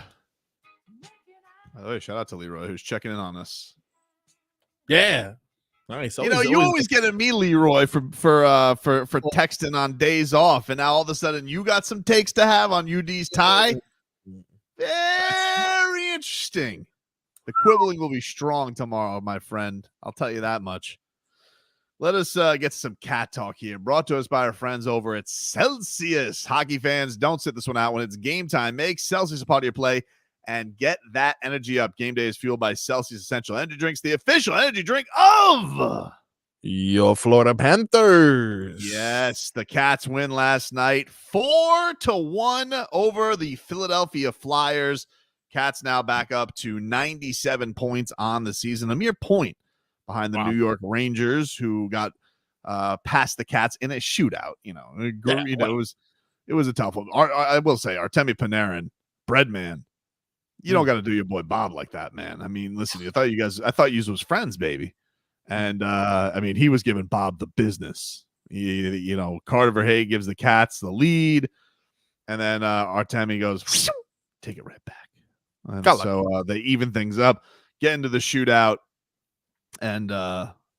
By the way, shout out to Leroy who's checking in on us. Yeah. Nice. You always get at me, Leroy, for texting on days off, and now all of a sudden you got some takes to have on UD's tie. Very interesting. The quibbling will be strong tomorrow, my friend. I'll tell you that much. Let us get some cat talk here. Brought to us by our friends over at Celsius. Hockey fans, don't sit this one out when it's game time. Make Celsius a part of your play and get that energy up. Game day is fueled by Celsius Essential Energy Drinks, the official energy drink of your Florida Panthers. Yes, the Cats win last night 4-1 over the Philadelphia Flyers. Cats now back up to 97 points on the season, a mere point behind the New York Rangers, who got past the Cats in a shootout. It was a tough one. I will say, Artemi Panarin, Breadman, you don't got to do your boy Bob like that, man. I mean, listen, I thought you was friends, baby. And he was giving Bob the business. Carter Verhaeghe gives the Cats the lead, and then Artemi goes, take it right back. And so they even things up, get into the shootout, and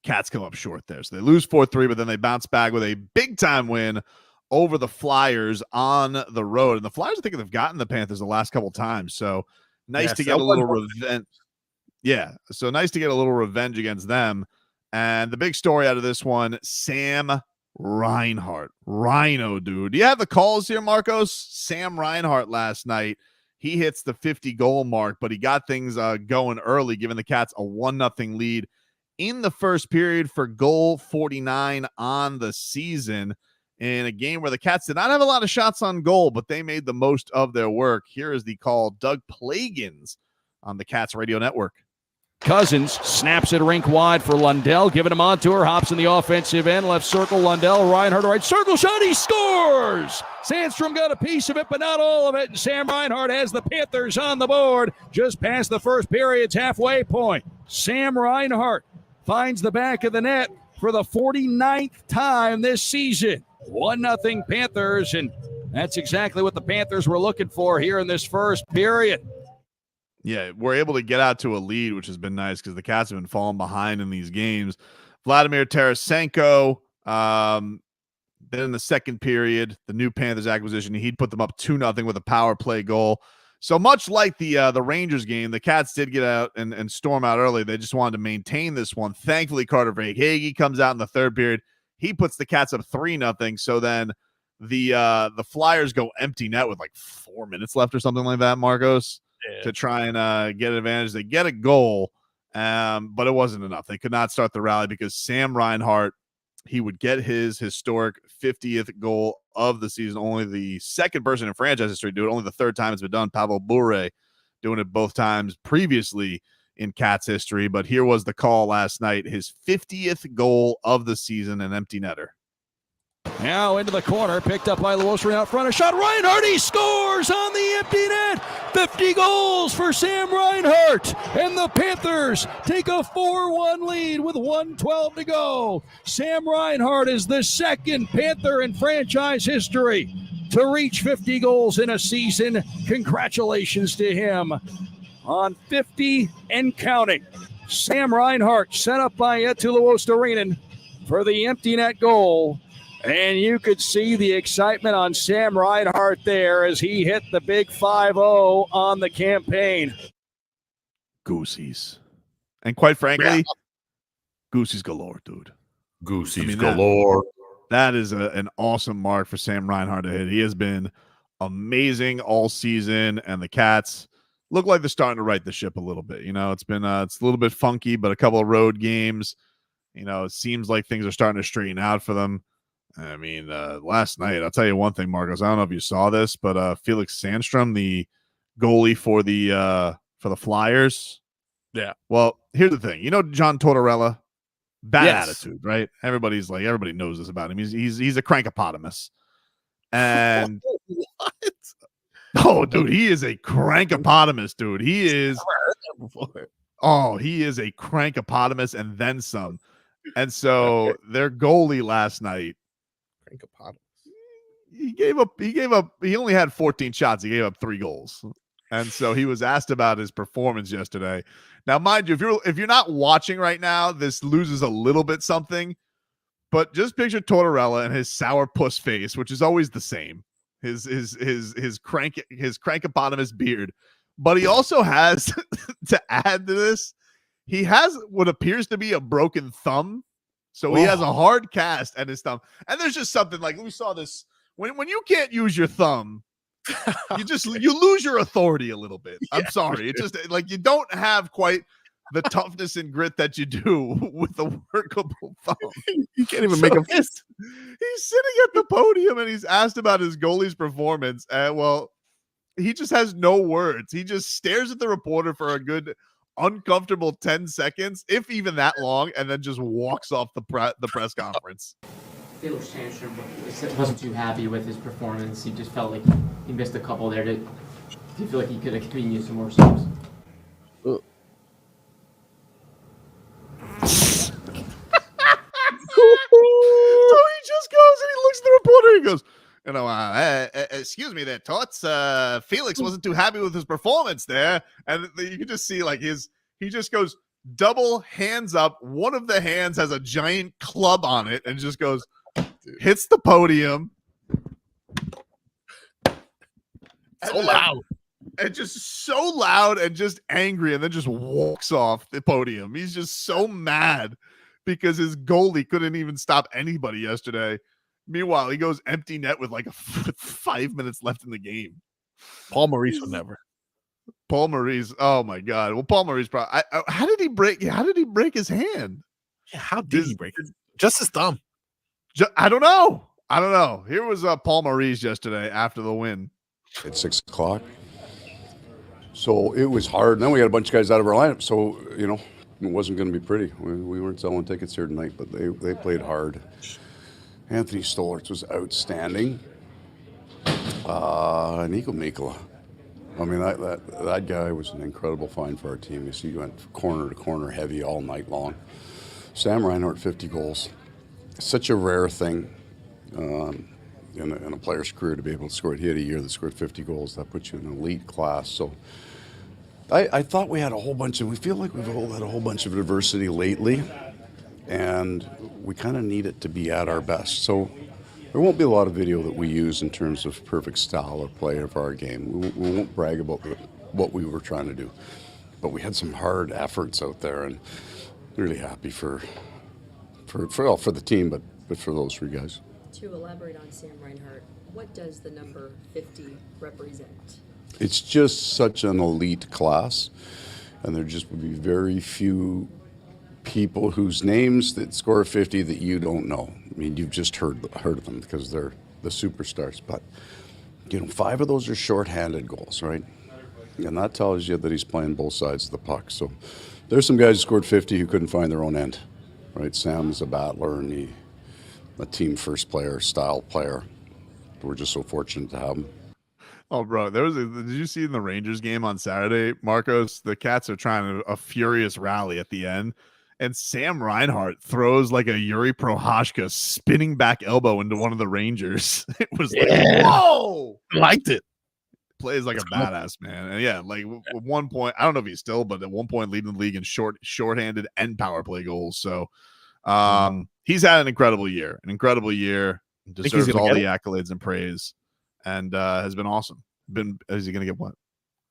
Cats come up short there. So they lose 4-3, but then they bounce back with a big-time win over the Flyers on the road. And the Flyers, I think, have gotten the Panthers the last couple times. So nice to get a little revenge. Yeah, so nice to get a little revenge against them. And the big story out of this one, Sam Reinhart. Rhino, dude. Do you have the calls here, Marcos? Sam Reinhart last night. He hits the 50-goal mark, but he got things going early, giving the Cats a 1-0 lead in the first period for goal 49 on the season in a game where the Cats did not have a lot of shots on goal, but they made the most of their work. Here is the call, Doug Plagans on the Cats radio network. Cousins snaps it rink wide for Lundell, giving him on to her, hops in the offensive end, left circle, Lundell, Reinhart, right circle shot, he scores! Sandstrom got a piece of it, but not all of it, and Sam Reinhart has the Panthers on the board, just past the first period's halfway point. Sam Reinhart finds the back of the net for the 49th time this season. 1-0 Panthers, and that's exactly what the Panthers were looking for here in this first period. Yeah, we're able to get out to a lead, which has been nice because the Cats have been falling behind in these games. Vladimir Tarasenko, then in the second period, the new Panthers acquisition, he'd put them up 2-0 with a power play goal. So much like the Rangers game, the Cats did get out and storm out early. They just wanted to maintain this one. Thankfully, Carter Verhaeghe comes out in the third period. He puts the Cats up 3-0. So then the Flyers go empty net with like 4 minutes left or something like that, Marcos. To try and get an advantage. They get a goal, but it wasn't enough. They could not start the rally because Sam Reinhart, he would get his historic 50th goal of the season. Only the second person in franchise history to do it. Only the third time it's been done. Pavel Bure doing it both times previously in Cats history. But here was the call last night. His 50th goal of the season, an empty netter. Now into the corner, picked up by Lewis out front. A shot, Reinhart, he scores on the empty net. 50 goals for Sam Reinhart. And the Panthers take a 4-1 lead with 1:12 to go. Sam Reinhart is the second Panther in franchise history to reach 50 goals in a season. Congratulations to him on 50 and counting. Sam Reinhart set up by Eetu Luostarinen for the empty net goal. And you could see the excitement on Sam Reinhart there as he hit the big 5-0 on the campaign. Goosies. And quite frankly, Goosies galore, dude. Goosies galore. That is an awesome mark for Sam Reinhart to hit. He has been amazing all season, and the Cats look like they're starting to right the ship a little bit. It's been it's a little bit funky, but a couple of road games, it seems like things are starting to straighten out for them. I mean, last night, I'll tell you one thing, Marcos. I don't know if you saw this, but Felix Sandstrom, the goalie for the Flyers. Yeah. Well, here's the thing. John Tortorella, bad attitude, right? Everybody knows this about him. He's a crankopotamus. And what? Oh, dude, he is a crankopotamus, dude. He is. Oh, he is a crankopotamus and then some. And so their goalie last night, He only had 14 shots. He gave up 3 goals. And so he was asked about his performance yesterday. Now, mind you, if you're not watching right now, this loses a little bit something. But just picture Tortorella and his sourpuss face, which is always the same. His crankopotamus beard. But he also has to add to this, he has what appears to be a broken thumb. So he has a hard cast at his thumb. And there's just something like we saw this when you can't use your thumb. You lose your authority a little bit. I'm sorry. It's just like you don't have quite the toughness and grit that you do with a workable thumb. You can't even make a fist. He's sitting at the podium and he's asked about his goalie's performance. And well, he just has no words. He just stares at the reporter for a good uncomfortable 10 seconds, if even that long, and then just walks off the press conference. Felix Sandstrom wasn't too happy with his performance. He just felt like he missed a couple there. Do you feel like he could have continued some more subs? So he just goes and he looks at the reporter. He goes, excuse me there, Tots. Felix wasn't too happy with his performance there. And you can just see like he just goes double hands up. One of the hands has a giant club on it and just goes, hits the podium. So loud. And just so loud and just angry, and then just walks off the podium. He's just so mad because his goalie couldn't even stop anybody yesterday. Meanwhile, he goes empty net with 5 minutes left in the game. Paul Maurice would never. Paul Maurice, oh my God. Well, Paul Maurice probably. How did he break his hand? Yeah, how did he break it? Just his thumb. I don't know. Here was Paul Maurice yesterday after the win. At 6 o'clock. So it was hard. And then we had a bunch of guys out of our lineup. So, it wasn't going to be pretty. We weren't selling tickets here tonight, but they played hard. Anthony Stolarz was outstanding. Nico Mikkola. I mean, that guy was an incredible find for our team. You see, he went corner to corner heavy all night long. Sam Reinhart, 50 goals. Such a rare thing in a player's career to be able to score. He had a year that scored 50 goals. That puts you in an elite class. So I thought we feel like we've had a whole bunch of adversity lately, and we kind of need it to be at our best. So there won't be a lot of video that we use in terms of perfect style or play of our game. We won't brag about what we were trying to do. But we had some hard efforts out there, and really happy for the team, but for those 3 guys. To elaborate on Sam Reinhart, what does the number 50 represent? It's just such an elite class, and there just would be very few people whose names that score 50 that you don't know. I mean, you've just heard of them because they're the superstars. But 5 of those are shorthanded goals, right? And that tells you that he's playing both sides of the puck. So there's some guys who scored 50 who couldn't find their own end, right? Sam's a battler and a team first player, style player. We're just so fortunate to have him. Oh, bro, did you see in the Rangers game on Saturday, Marcos? The Cats are trying a furious rally at the end, and Sam Reinhart throws like a Yuri Prohashka spinning back elbow into one of the Rangers. It was like, whoa! Liked it. Plays like a badass, man. And yeah, like at one point, I don't know if he's still, but at one point leading the league in shorthanded and power play goals. So he's had an incredible year. Deserves all the accolades and praise, and has been awesome. Is he going to get what?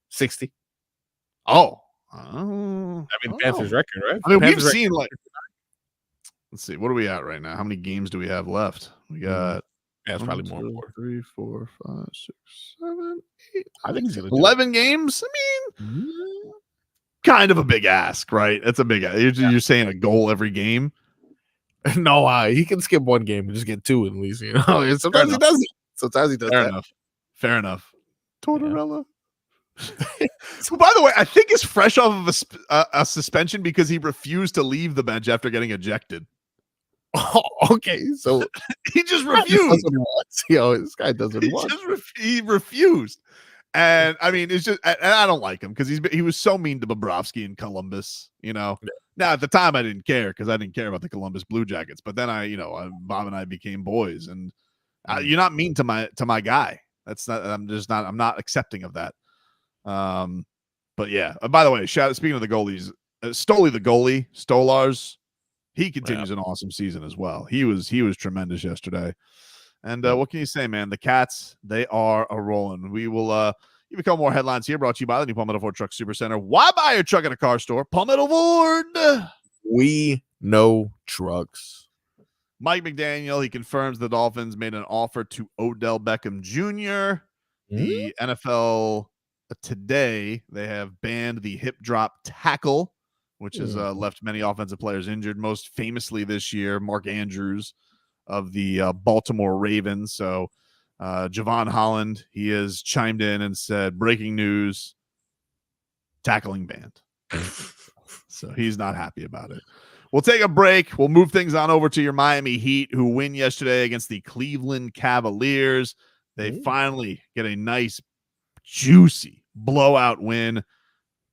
60. Oh. Panthers record, right? I mean, Panthers we've seen let's see, what are we at right now? How many games do we have left? We got it's probably more. 2, 3, 4, 5, 6, 7, 8. I think he's 11 games. I mean, kind of a big ask, right? That's a big ask. You're saying a goal every game. No, he can skip 1 game and just get 2 at least. Sometimes he does it. Sometimes he does that. Fair enough. Tortorella. So, by the way, I think he's fresh off of a suspension because he refused to leave the bench after getting ejected. Oh, okay. So he just refused. This guy doesn't want. He refused. And I mean, it's just, and I don't like him because he was so mean to Bobrovsky in Columbus, Now, at the time, I didn't care because I didn't care about the Columbus Blue Jackets. But then Bob and I became boys. And You're not mean to my guy. That's not. I'm not accepting of that. But yeah. By the way, speaking of the goalies, Stoley the goalie, Stolars, he continues an awesome season as well. He was tremendous yesterday. And what can you say, man? The Cats, they are a rolling. We will give a couple more headlines here, brought to you by the new Palmetto Ford Truck Super Center. Why buy your truck at a car store? Palmetto Ford. We know trucks. Mike McDaniel, he confirms the Dolphins made an offer to Odell Beckham Jr. The NFL today, they have banned the hip drop tackle, which has left many offensive players injured, most famously this year, Mark Andrews of the Baltimore Ravens. So Javon Holland, he has chimed in and said, breaking news, tackling banned. So he's not happy about it. We'll take a break. We'll move things on over to your Miami Heat, who win yesterday against the Cleveland Cavaliers. They finally get a nice, juicy blowout win.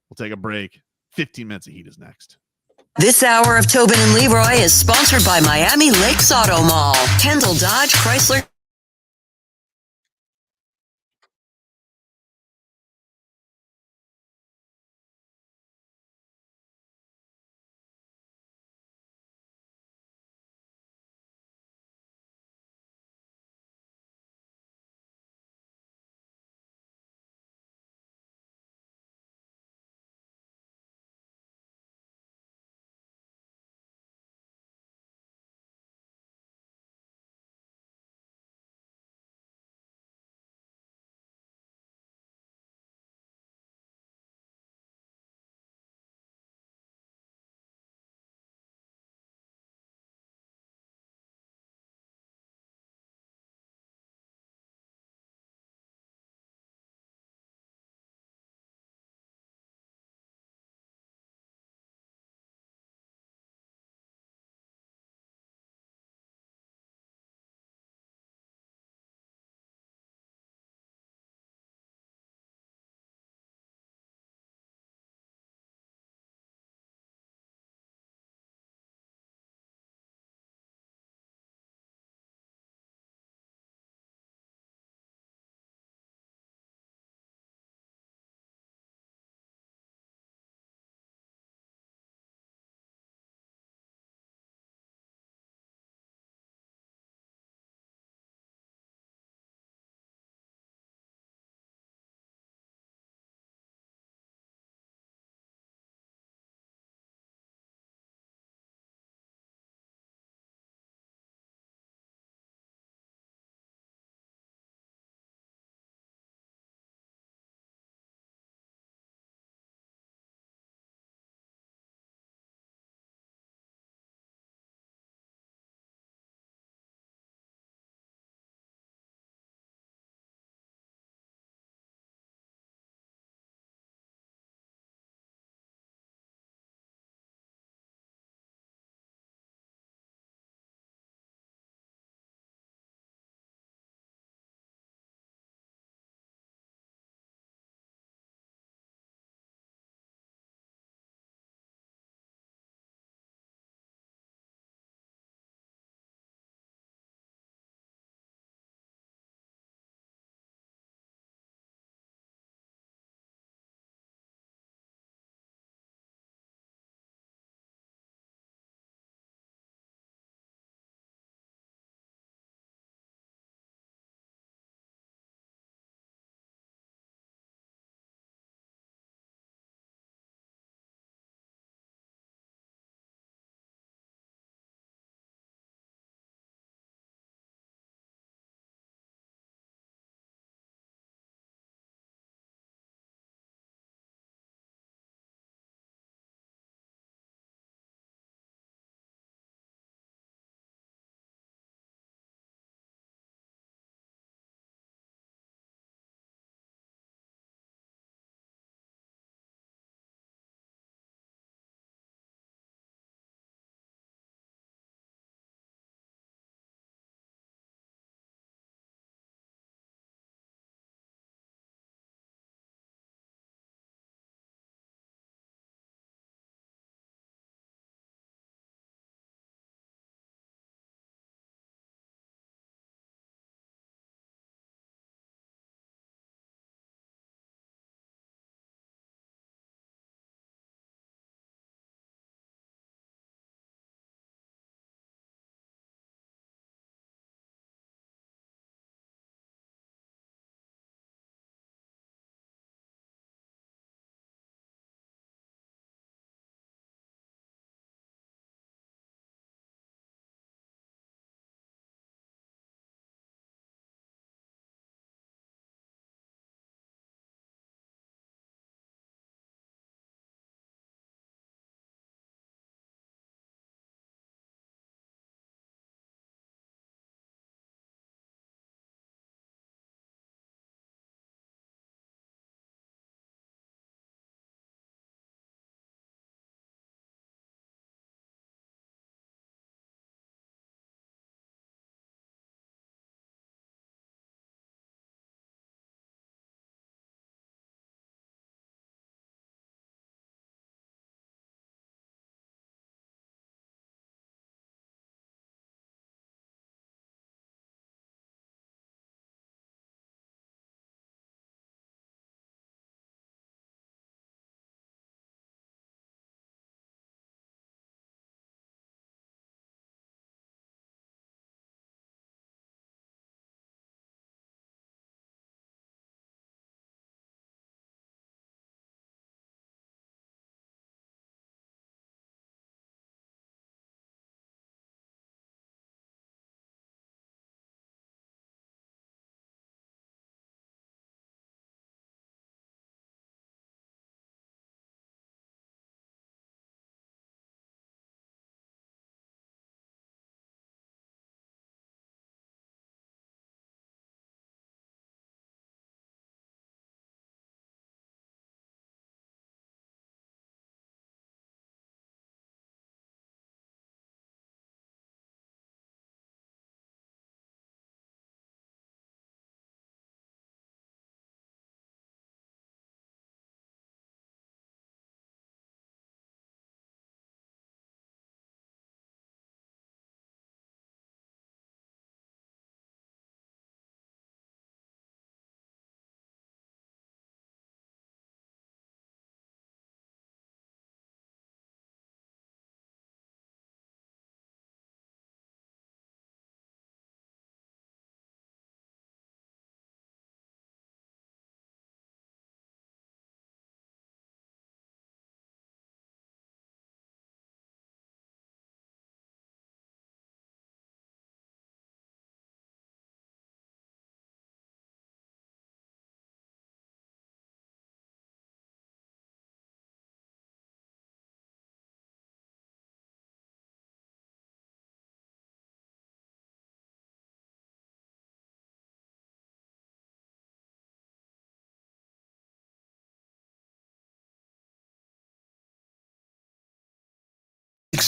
We'll take a break. 15 minutes of Heat is next. This hour of Tobin and Leroy is sponsored by Miami Lakes Auto Mall, Kendall Dodge Chrysler.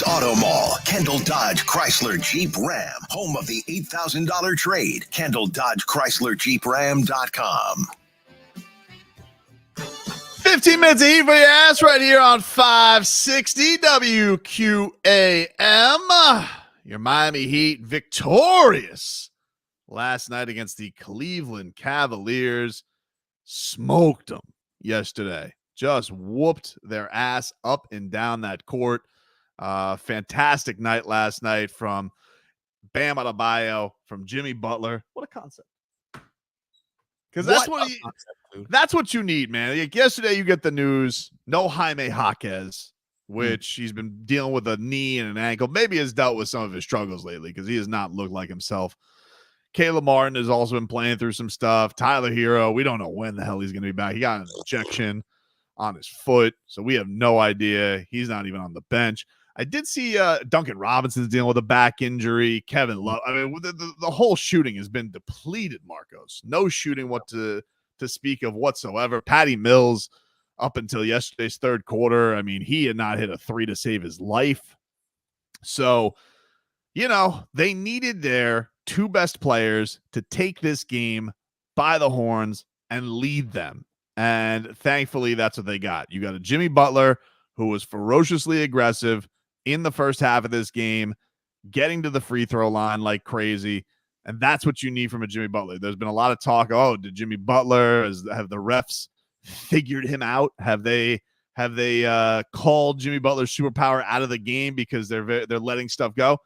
Auto Mall, Kendall Dodge Chrysler Jeep Ram, home of the $8,000 trade. KendallDodgeChryslerJeepRam.com. 15 minutes of heat for your ass right here on 560 WQAM. Your Miami Heat victorious last night against the Cleveland Cavaliers. Smoked them yesterday. Just whooped their ass up and down that court. Fantastic night last night from Bam Adebayo, from Jimmy Butler. What a concept. Because that's what you need, man. Like yesterday, you get the news, no Jaime Jaquez, which he's been dealing with a knee and an ankle. Maybe has dealt with some of his struggles lately because he has not looked like himself. Caleb Martin has also been playing through some stuff. Tyler Hero, we don't know when the hell he's going to be back. He got an injection on his foot, so we have no idea. He's not even on the bench. I did see Duncan Robinson's dealing with a back injury. Kevin Love. I mean, the whole shooting has been depleted, Marcos. No shooting to speak of whatsoever. Patty Mills, up until yesterday's third quarter, I mean, he had not hit a three to save his life. So, they needed their two best players to take this game by the horns and lead them. And thankfully, that's what they got. You got a Jimmy Butler who was ferociously aggressive in the first half of this game, getting to the free throw line like crazy. And that's what you need from a Jimmy Butler. There's been a lot of talk. Oh, did Jimmy Butler, have the refs figured him out? Have they called Jimmy Butler's superpower out of the game because they're letting stuff go?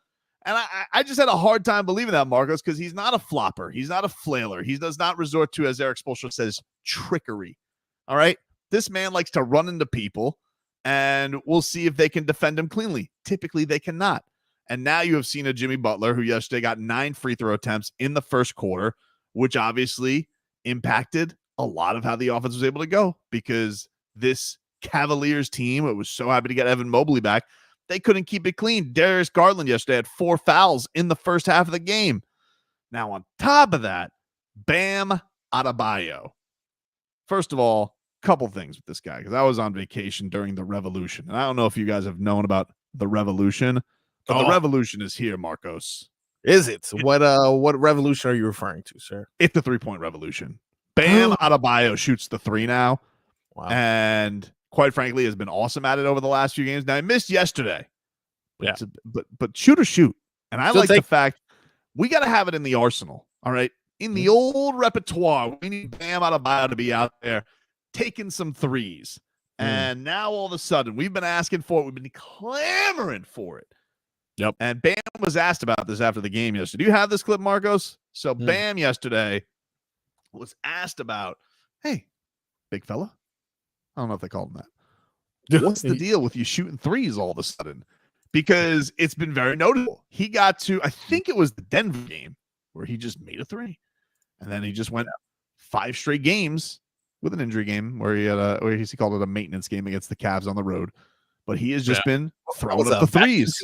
And I just had a hard time believing that, Marcos, because he's not a flopper. He's not a flailer. He does not resort to, as Eric Spoelstra says, trickery. All right? This man likes to run into people, and we'll see if they can defend him cleanly. Typically, they cannot. And now you have seen a Jimmy Butler who yesterday got 9 free throw attempts in the first quarter, which obviously impacted a lot of how the offense was able to go because this Cavaliers team, it was so happy to get Evan Mobley back, they couldn't keep it clean. Darius Garland yesterday had 4 fouls in the first half of the game. Now, on top of that, Bam Adebayo. First of all, couple things with this guy, because I was on vacation during the Revolution. And I don't know if you guys have known about the Revolution, but the Revolution is here, Marcos. Is it? What revolution are you referring to, sir? It's the 3-point revolution. Bam Adebayo shoots the 3 now. Wow. And quite frankly, has been awesome at it over the last few games. Now, I missed yesterday. Yeah. But shoot or shoot. And I Still like the fact we got to have it in the arsenal. All right. In the old repertoire, we need Bam Adebayo to be out there taking some threes. And now all of a sudden, we've been asking for it. We've been clamoring for it. Yep. And Bam was asked about this after the game yesterday. Do you have this clip, Marcos? So Bam yesterday was asked about, hey, big fella. I don't know if they called him that. What's the deal with you shooting threes all of a sudden? Because it's been very notable. He got to, I think it was the Denver game where he just made a 3. And then he just went 5 straight games with an injury game where he had he called it a maintenance game against the Cavs on the road. But he has just been throwing up the threes.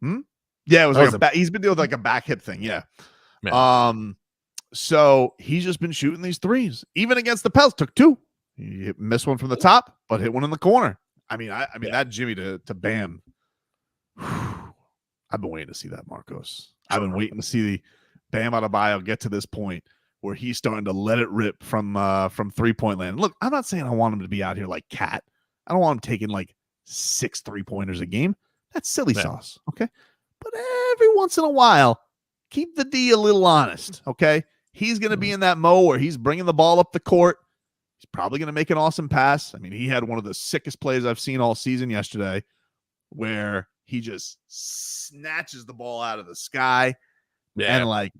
Yeah, it was like he's been dealing with like a back hip thing. Yeah. Man. So he's just been shooting these threes. Even against the Pels, took 2. He missed one from the top, but hit one in the corner. I mean, that Jimmy to Bam. I've been waiting to see that, Marcos. I've been waiting to see the Bam Adebayo get to this point where he's starting to let it rip from 3-point land. Look, I'm not saying I want him to be out here like Cat. I don't want him taking like 6 3-pointers a game. That's silly sauce, okay? But every once in a while, keep the D a little honest, okay? He's going to be in that mode where he's bringing the ball up the court. He's probably going to make an awesome pass. I mean, he had one of the sickest plays I've seen all season yesterday where he just snatches the ball out of the sky and like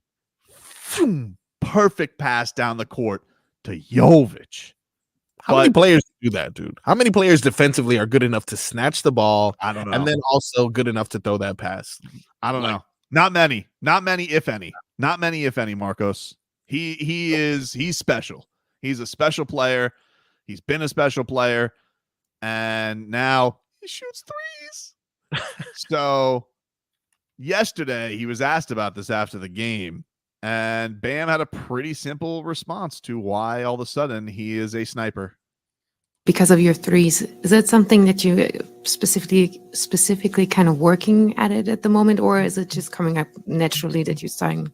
perfect pass down the court to Jovic. How many players do that, dude? How many players defensively are good enough to snatch the ball? I don't know. And then also good enough to throw that pass? I don't know. Not many, if any. Not many, if any, Marcos. He's special. He's a special player. He's been a special player. And now he shoots threes. So yesterday he was asked about this after the game. And Bam had a pretty simple response to why all of a sudden he is a sniper. because of your threes. Is that something that you specifically kind of working at it at the moment, or is it just coming up naturally that you're starting?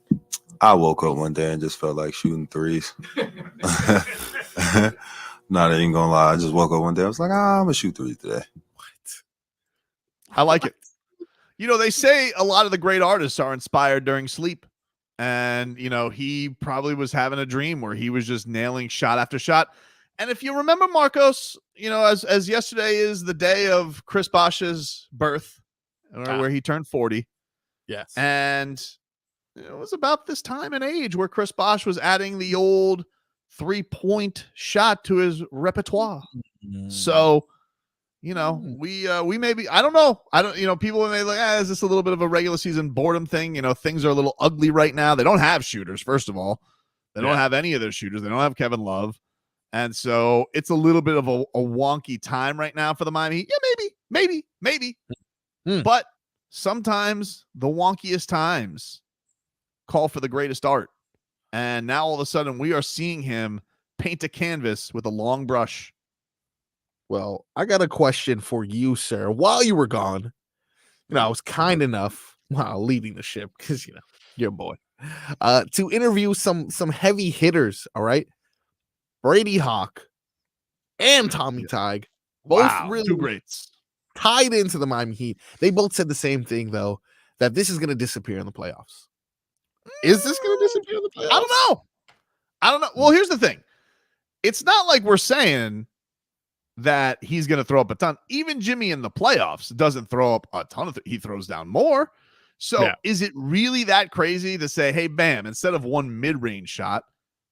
I woke up one day and just felt like shooting threes. Not even gonna lie. I just woke up one day. I was like, I'm gonna shoot threes today. I like it. You know, they say a lot of the great artists are inspired during sleep. And, you know, he probably was having a dream where he was just nailing shot after shot. And if you remember, Marcos, you know, as yesterday is the day of Chris Bosh's birth, where he turned 40. Yes. And it was about this time and age where Chris Bosh was adding the old 3-point shot to his repertoire. So, you know, we maybe, I don't know. People may like, is this a little bit of a regular season boredom thing? You know, things are a little ugly right now. They don't have shooters, first of all. They don't have any of their shooters. They don't have Kevin Love. And so it's a little bit of a wonky time right now for the Miami Heat. Yeah, maybe. But sometimes the wonkiest times call for the greatest art. And now all of a sudden we are seeing him paint a canvas with a long brush. Well, I got a question for you, sir. While you were gone, you know, I was kind enough while leaving the ship, because, you know, you're a boy, to interview some heavy hitters, all right? Brady Hawk and Tommy Tige, both really two greats, tied into the Miami Heat. They both said the same thing, though, that this is going to disappear in the playoffs. Is this going to disappear in the playoffs? I don't know. Well, here's the thing. It's not like we're saying that he's going to throw up a ton. Even Jimmy in the playoffs doesn't throw up a ton he throws down more. So is it really that crazy to say, hey, bam, instead of one mid-range shot,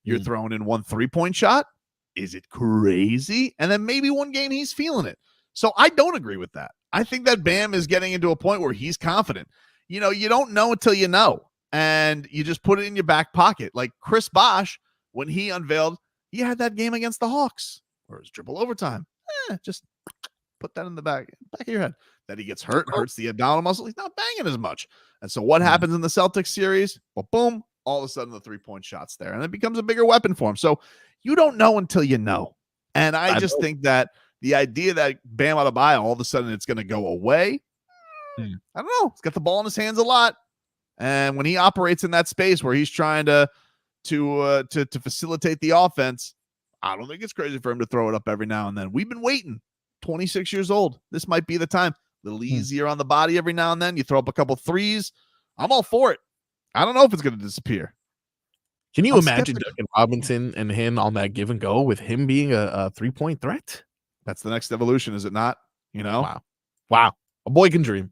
you're throwing in one 3-point shot? Is it crazy? And then maybe one game he's feeling it. So I don't agree with that. I think that Bam is getting into a point where he's confident. You know, you don't know until you know. And you just put it in your back pocket. Like Chris Bosh, when he unveiled, he had that game against the Hawks where it was triple overtime. Just put that in the back of your head. That he gets hurts the abdominal muscle. He's not banging as much. And so what happens in the Celtics series? Well, boom, all of a sudden the 3-point shot's there. And it becomes a bigger weapon for him. So you don't know until you know. And I just think that the idea that Bam Adebayo, all of a sudden it's going to go away, I don't know. He's got the ball in his hands a lot. And when he operates in that space where he's trying to facilitate the offense, I don't think it's crazy for him to throw it up every now and then. We've been waiting. 26 years old. This might be the time. A little easier on the body every now and then. You throw up a couple threes. I'm all for it. I don't know if it's going to disappear. Can you imagine Duncan Robinson and him on that give and go with him being a 3-point threat? That's the next evolution, is it not? You know? Wow. A boy can dream.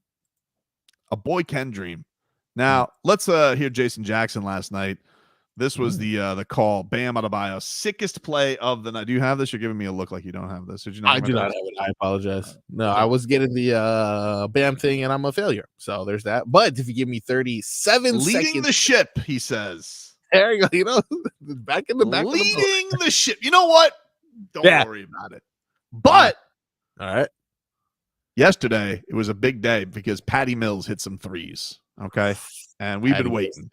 A boy can dream. Now, let's hear Jason Jackson last night. This was the call. Bam Adebayo, sickest play of the night. Do you have this? You're giving me a look like you don't have this. Did you not? I do not have it. I apologize. No, I was getting the Bam thing, and I'm a failure. So there's that. But if you give me 37 seconds. Leading the ship, he says. There you go. You know, back in the back. Leading the ship. You know what? Don't worry about it. But all right. Yesterday, it was a big day because Patty Mills hit some threes. Okay. And we've been waiting.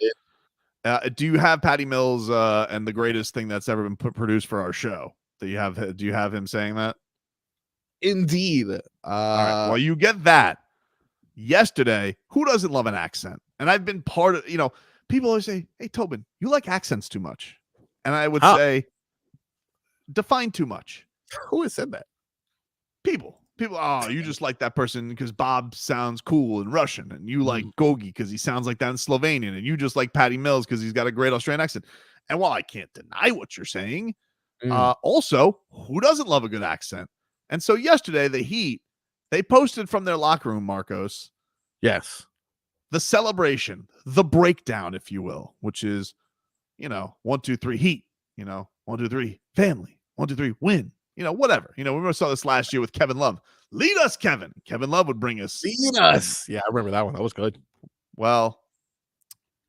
Do you have Patty Mills and the greatest thing that's ever been produced for our show? Do you have him saying that? Indeed. All right. Well, you get that. Yesterday, who doesn't love an accent? And I've been part of, people always say, hey, Tobin, you like accents too much. And I would say, define too much. Who has said that? People, you just like that person because Bob sounds cool in Russian, and you like Gogi because he sounds like that in Slovenian, and you just like Patty Mills because he's got a great Australian accent. And while I can't deny what you're saying, also, who doesn't love a good accent? And so yesterday, the Heat, they posted from their locker room, Marcos. Yes. The celebration, the breakdown, if you will, which is, 1, 2, 3, Heat, 1, 2, 3, family, 1, 2, 3, win. Whatever. We saw this last year with Kevin Love. Lead us, Kevin. Kevin Love would bring us. Lead us. Yeah, I remember that one. That was good. Well,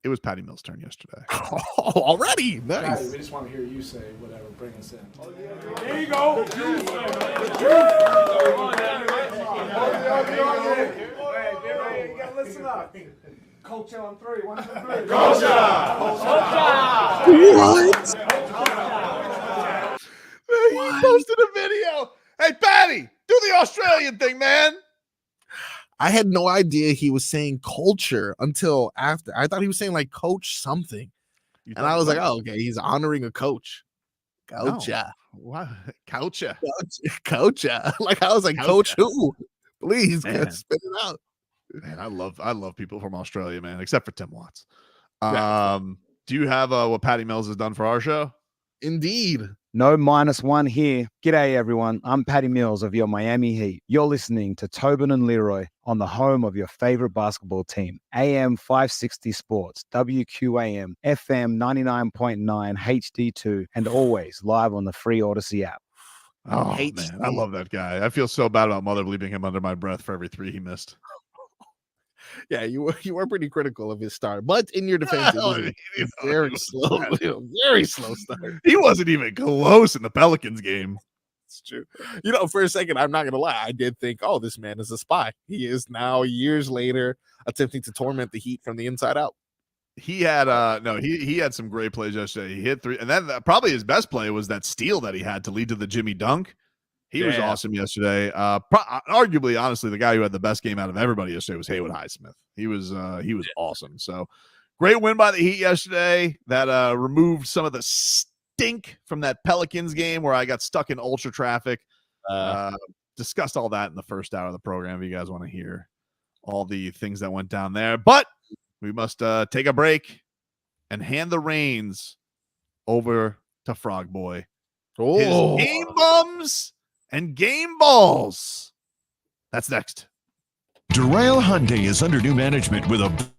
it was Patty Mills' turn yesterday. Already? Nice. Right, we just want to hear you say whatever. Bring us in. There you go. Listen up. Culture on 3. 1, 2, 3. Culture. What? He posted a video, Hey, Patty, do the Australian thing, man. I had no idea he was saying culture until after. I thought he was saying like coach something. And I was like, oh, okay, he's honoring a coach. Coacha. What? Coacha. Coacha. Like I was like, coach who? Please spit it out. Man, I love people from Australia, man, except for Tim Watts. Yeah. Do you have what Patty Mills has done for our show? Indeed. No -1 here. G'day, everyone. I'm Patty Mills of your Miami Heat. You're listening to Tobin and Leroy on the home of your favorite basketball team, AM 560 Sports, WQAM, FM 99.9 HD2, and always live on the free Odyssey app. Oh, man, I love that guy. I feel so bad about Mother leaving him under my breath for every 3 he missed. Yeah, you were pretty critical of his start, but in your defense, it was a very slow, very slow start. He wasn't even close in the Pelicans game. It's true. For a second, I'm not gonna lie, I did think, oh, this man is a spy. He is now years later attempting to torment the Heat from the inside out. He had he had some great plays yesterday. He hit 3, and then probably his best play was that steal that he had to lead to the Jimmy dunk. He was awesome yesterday. Arguably, honestly, the guy who had the best game out of everybody yesterday was Haywood Highsmith. He was awesome. So great win by the Heat yesterday. That removed some of the stink from that Pelicans game where I got stuck in ultra traffic. Discussed all that in the first hour of the program. If you guys want to hear all the things that went down there, but we must take a break and hand the reins over to Frog Boy. Oh. His game bums and game balls. That's next. Doral Hyundai is under new management with a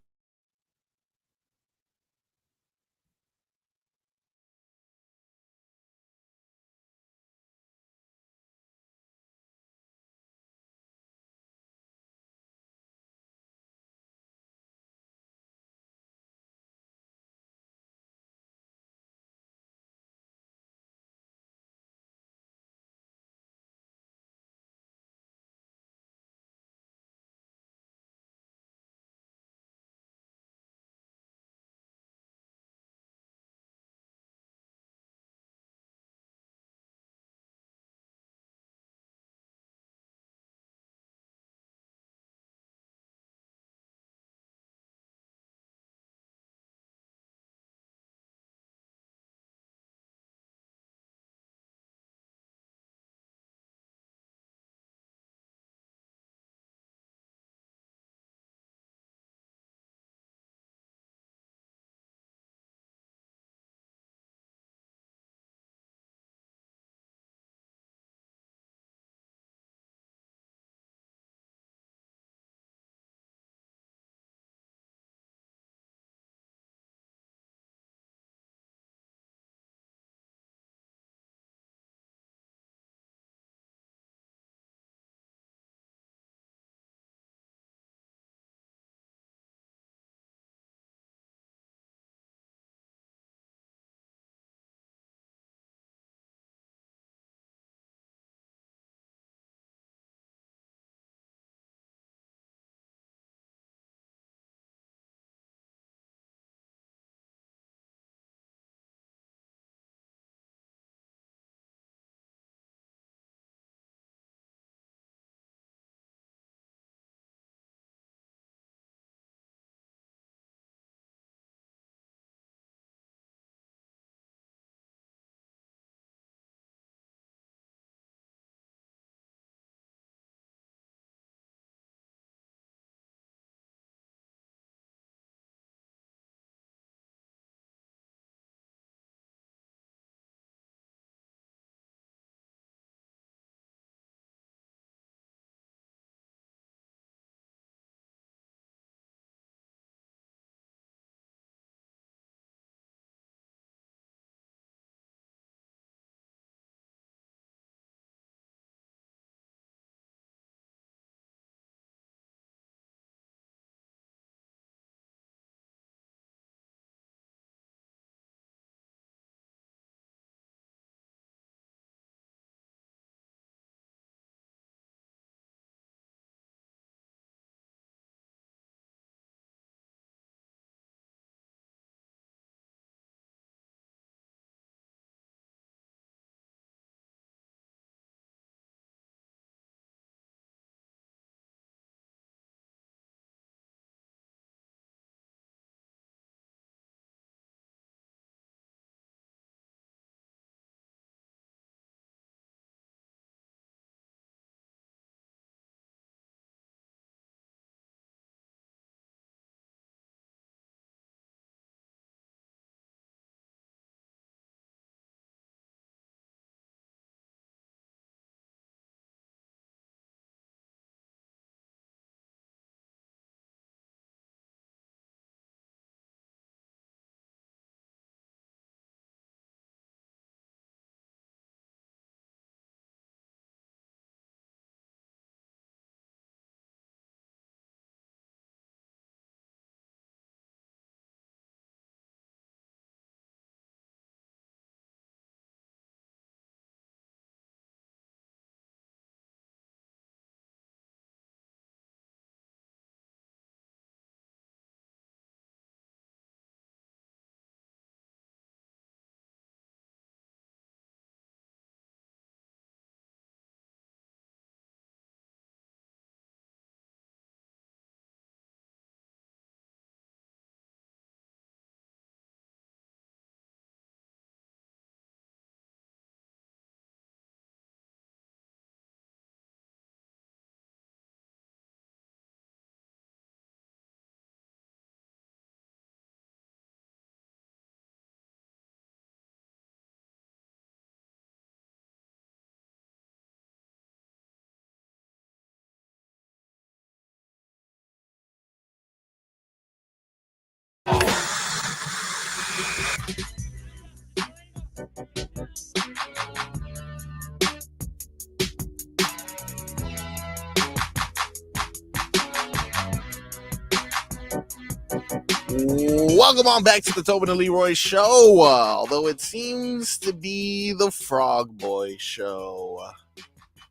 Welcome on back to the Tobin and Leroy show. Although it seems to be the Frog Boy show.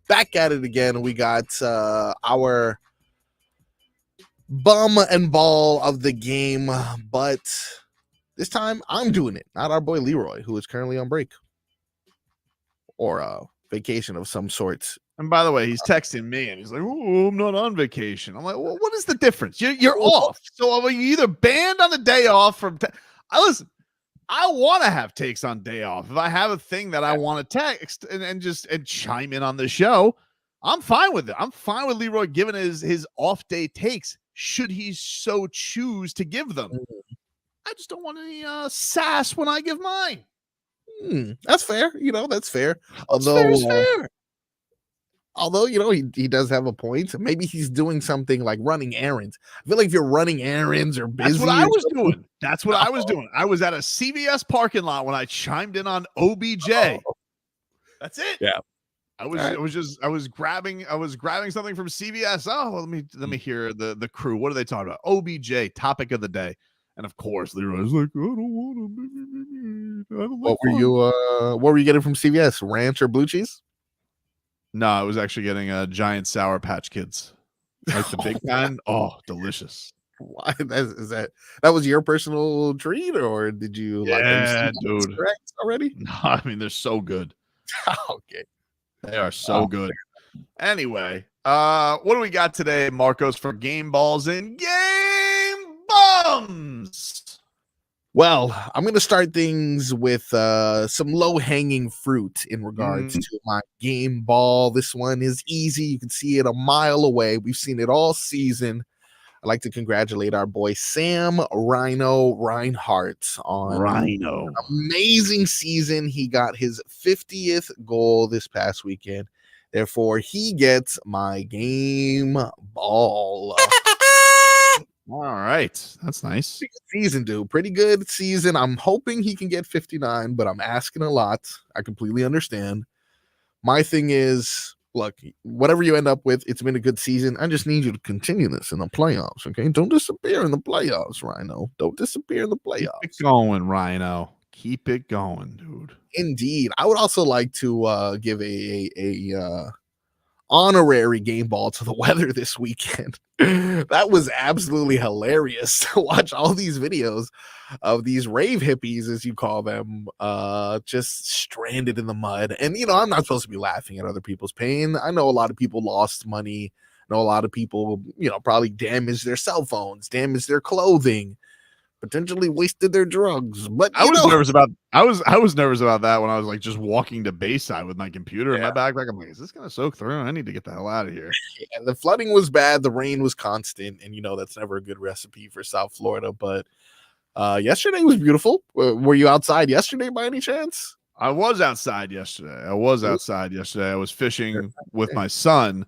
Back at it again. We got our bum and ball of the game, but this time I'm doing it, not our boy Leroy, who is currently on break or vacation of some sorts. And by the way, he's texting me and he's like, "Oh, I'm not on vacation." I'm like, "Well, what is the difference? You're off. So are you either banned on the day off from?" Listen, I want to have takes on day off. If I have a thing that I want to text and just chime in on the show, I'm fine with it. I'm fine with Leroy giving his off day takes, should he so choose to give them. I just don't want any sass when I give mine. That's fair. That's fair. Although, he does have a point. Maybe he's doing something like running errands. I feel like if you're running errands or busy. That's what I was doing. That's what I was doing. I was at a CVS parking lot when I chimed in on OBJ. That's it. Yeah. I was grabbing something from CVS. Oh, well, let me hear the crew. What are they talking about? OBJ, topic of the day. And of course, Leroy was like, I don't want to. What were you getting from CVS? Ranch or blue cheese? No, I was actually getting a giant Sour Patch Kids, like the big kind. Oh, delicious! Why? That was your personal treat, or did you dude? Already? No, I mean they're so good. Okay, they are so good. Anyway, what do we got today, Marcos, for game balls and game bums? Well, I'm going to start things with some low-hanging fruit in regards to my game ball. This one is easy. You can see it a mile away. We've seen it all season. I'd like to congratulate our boy Sam Rhino Reinhart on an amazing season. He got his 50th goal this past weekend. Therefore, he gets my game ball. All right. That's nice. Pretty good season, dude. Pretty good season. I'm hoping he can get 59, but I'm asking a lot. I completely understand. My thing is, look, whatever you end up with, it's been a good season. I just need you to continue this in the playoffs, okay? Don't disappear in the playoffs, Rhino. Don't disappear in the playoffs. Keep it going, Rhino. Keep it going, dude. Indeed. I would also like to give a honorary game ball to the weather this weekend. That was absolutely hilarious to watch all these videos of these rave hippies, as you call them, just stranded in the mud. And I'm not supposed to be laughing at other people's pain. I know a lot of people lost money. I know a lot of people probably damaged their cell phones, damaged their clothing, potentially wasted their drugs. But I was nervous about that when I was like just walking to Bayside with my computer in my backpack. I'm like, is this gonna soak through? I need to get the hell out of here. Yeah, the flooding was bad, the rain was constant, and that's never a good recipe for South Florida. But yesterday was beautiful. Were you outside yesterday by any chance? I was outside yesterday. I was fishing with my son,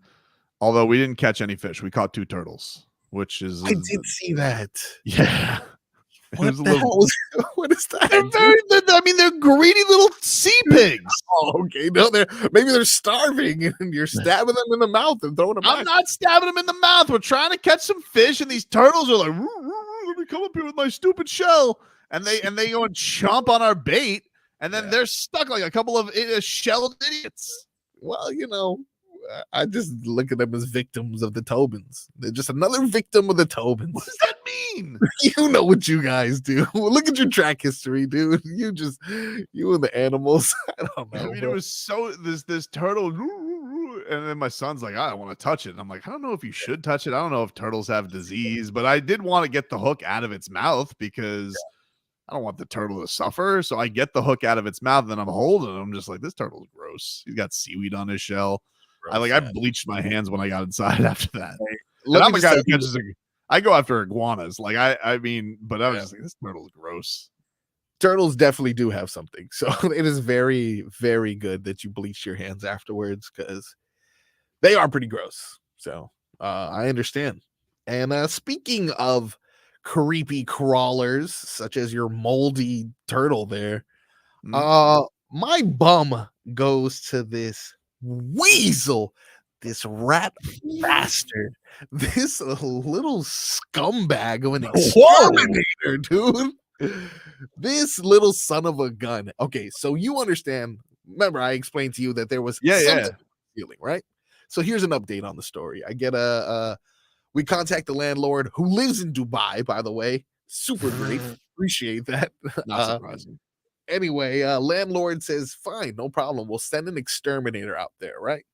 although we didn't catch any fish. We caught 2 turtles, which is I did see that. Yeah. What the hell what is that? They're greedy little sea pigs. Oh, okay. No, maybe they're starving and you're stabbing them in the mouth and throwing them back. I'm not stabbing them in the mouth. We're trying to catch some fish, and these turtles are like, let me come up here with my stupid shell. And they go and chomp on our bait, and then they're stuck like a couple of shelled idiots. Well, I just look at them as victims of the Tobins. They're just another victim of the Tobins. What does that mean? You know what you guys do. Look at your track history, dude. You and the animals. I don't know. I mean, it was so this turtle, and then my son's like, I don't want to touch it. And I'm like, I don't know if you should touch it. I don't know if turtles have disease, but I did want to get the hook out of its mouth because I don't want the turtle to suffer. So I get the hook out of its mouth, and then I'm holding it. I'm just like, this turtle's gross. He's got seaweed on his shell. I bleached my hands when I got inside after that. And I'm a guy who catches I go after iguanas. Like I mean, but I was just like, this turtle's gross. Turtles definitely do have something. So it is very, very good that you bleach your hands afterwards because they are pretty gross. So I understand. And speaking of creepy crawlers, such as your moldy turtle there, My bum goes to this weasel, this rat bastard, this little scumbag of an exterminator, dude. This little son of a gun. Okay, so you understand. Remember, I explained to you that there was something feeling, right? So here's an update on the story. I get we contact the landlord who lives in Dubai, by the way. Super great. Appreciate that. Not surprising. Anyway, landlord says, fine, no problem. We'll send an exterminator out there, right?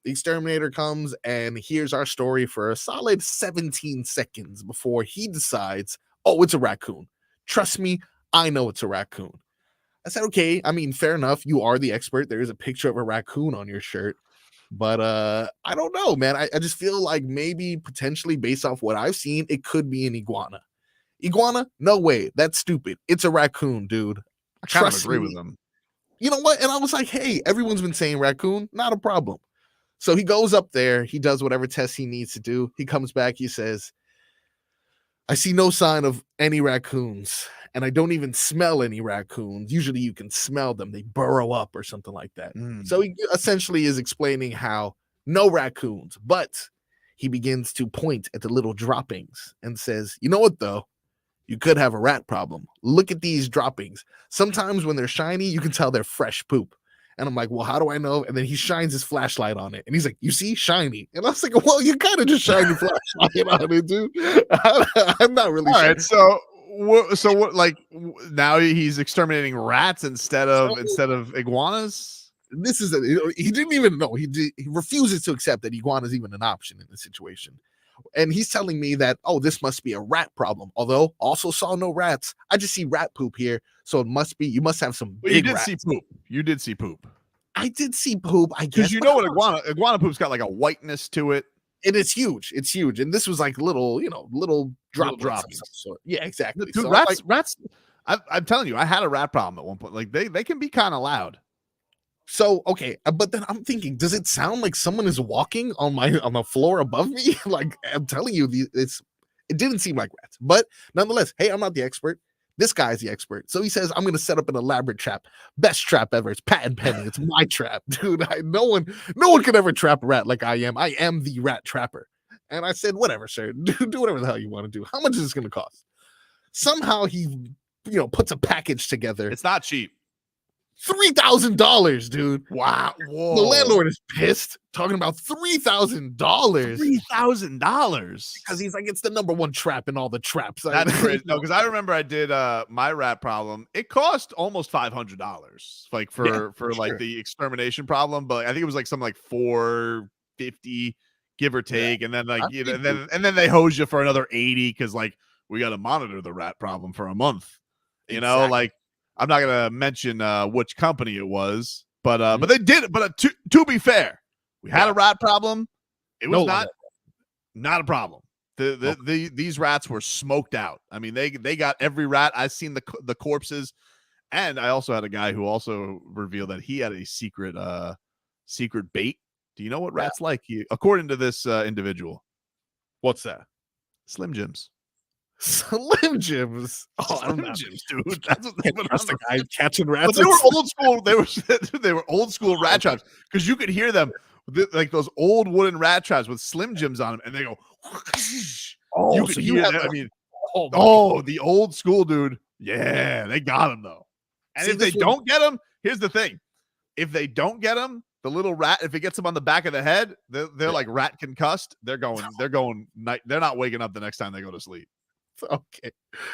The exterminator comes and hears our story for a solid 17 seconds before he decides, oh, it's a raccoon. Trust me, I know it's a raccoon. I said, okay, I mean, fair enough. You are the expert. There is a picture of a raccoon on your shirt. But I don't know, man. I just feel like maybe potentially based off what I've seen, it could be an iguana. Iguana? No way. That's stupid. It's a raccoon, dude. I kind of agree with them. You know what? And I was like, hey, everyone's been saying raccoon. Not a problem. So he goes up there. He does whatever test he needs to do. He comes back. He says, I see no sign of any raccoons. And I don't even smell any raccoons. Usually you can smell them. They burrow up or something like that. So he essentially is explaining how no raccoons, but he begins to point at the little droppings and says, you know what, though? You could have a rat problem. Look at these droppings. Sometimes when they're shiny, you can tell they're fresh poop. And I'm like, well, how do I know? And then he shines his flashlight on it. And he's like, you see, shiny. And I was like, well, you kind of just shine your flashlight on it, dude. I'm not really sure. All right, so what? Like now he's exterminating rats instead of iguanas. This is he didn't even know. He refuses to accept that iguana is even an option in this situation. And he's telling me that, oh, this must be a rat problem. Although also saw no rats. I just see rat poop here. So it must be, you must have some big you did rats. see poop. You did see poop. I did see poop, I guess. Because you know what iguana poop's got like a whiteness to it. And it's huge. It's huge. And this was like little drops. Of some sort. Yeah, exactly. Dude, so rats. I'm telling you, I had a rat problem at one point. Like they can be kind of loud. So, okay, but then I'm thinking, does it sound like someone is walking on the floor above me? Like, I'm telling you, it didn't seem like rats. But nonetheless, hey, I'm not the expert. This guy's the expert. So he says, I'm going to set up an elaborate trap. Best trap ever. It's patent pending. It's my trap. Dude, no one could ever trap a rat like I am. I am the rat trapper. And I said, whatever, sir. Do whatever the hell you want to do. How much is this going to cost? Somehow he, puts a package together. It's not cheap. $3,000, dude. Wow. Whoa. The landlord is pissed, talking about $3,000. $3,000 because he's like, it's the number one trap in all the traps. That's crazy. No, because I remember I did my rat problem. It cost almost $500, like for like the extermination problem. But I think it was like something like $450, give or take, and then like and then they hose you for another $80 because like we got to monitor the rat problem for a month. You know, like. I'm not gonna mention which company it was, but they did it. But to be fair, we had a rat problem. It was not a problem. These rats were smoked out. I mean, they got every rat. I've seen the corpses, and I also had a guy who also revealed that he had a secret bait. Do you know what rats like? According to this individual, what's that? Slim Jims. Slim Jims. Oh, Slim Jims, dude. That's what the guy catching rats. But they were old school. They were old school rat traps because you could hear them like those old wooden rat traps with Slim Jims on them, and they go. Oh, you could so hear have that. I mean, the old school dude. Yeah, they got him though. And if they don't get him, here's the thing: if they don't get him, the little rat, if it gets them on the back of the head, they're like rat concussed. They're going night. They're not waking up the next time they go to sleep. Okay,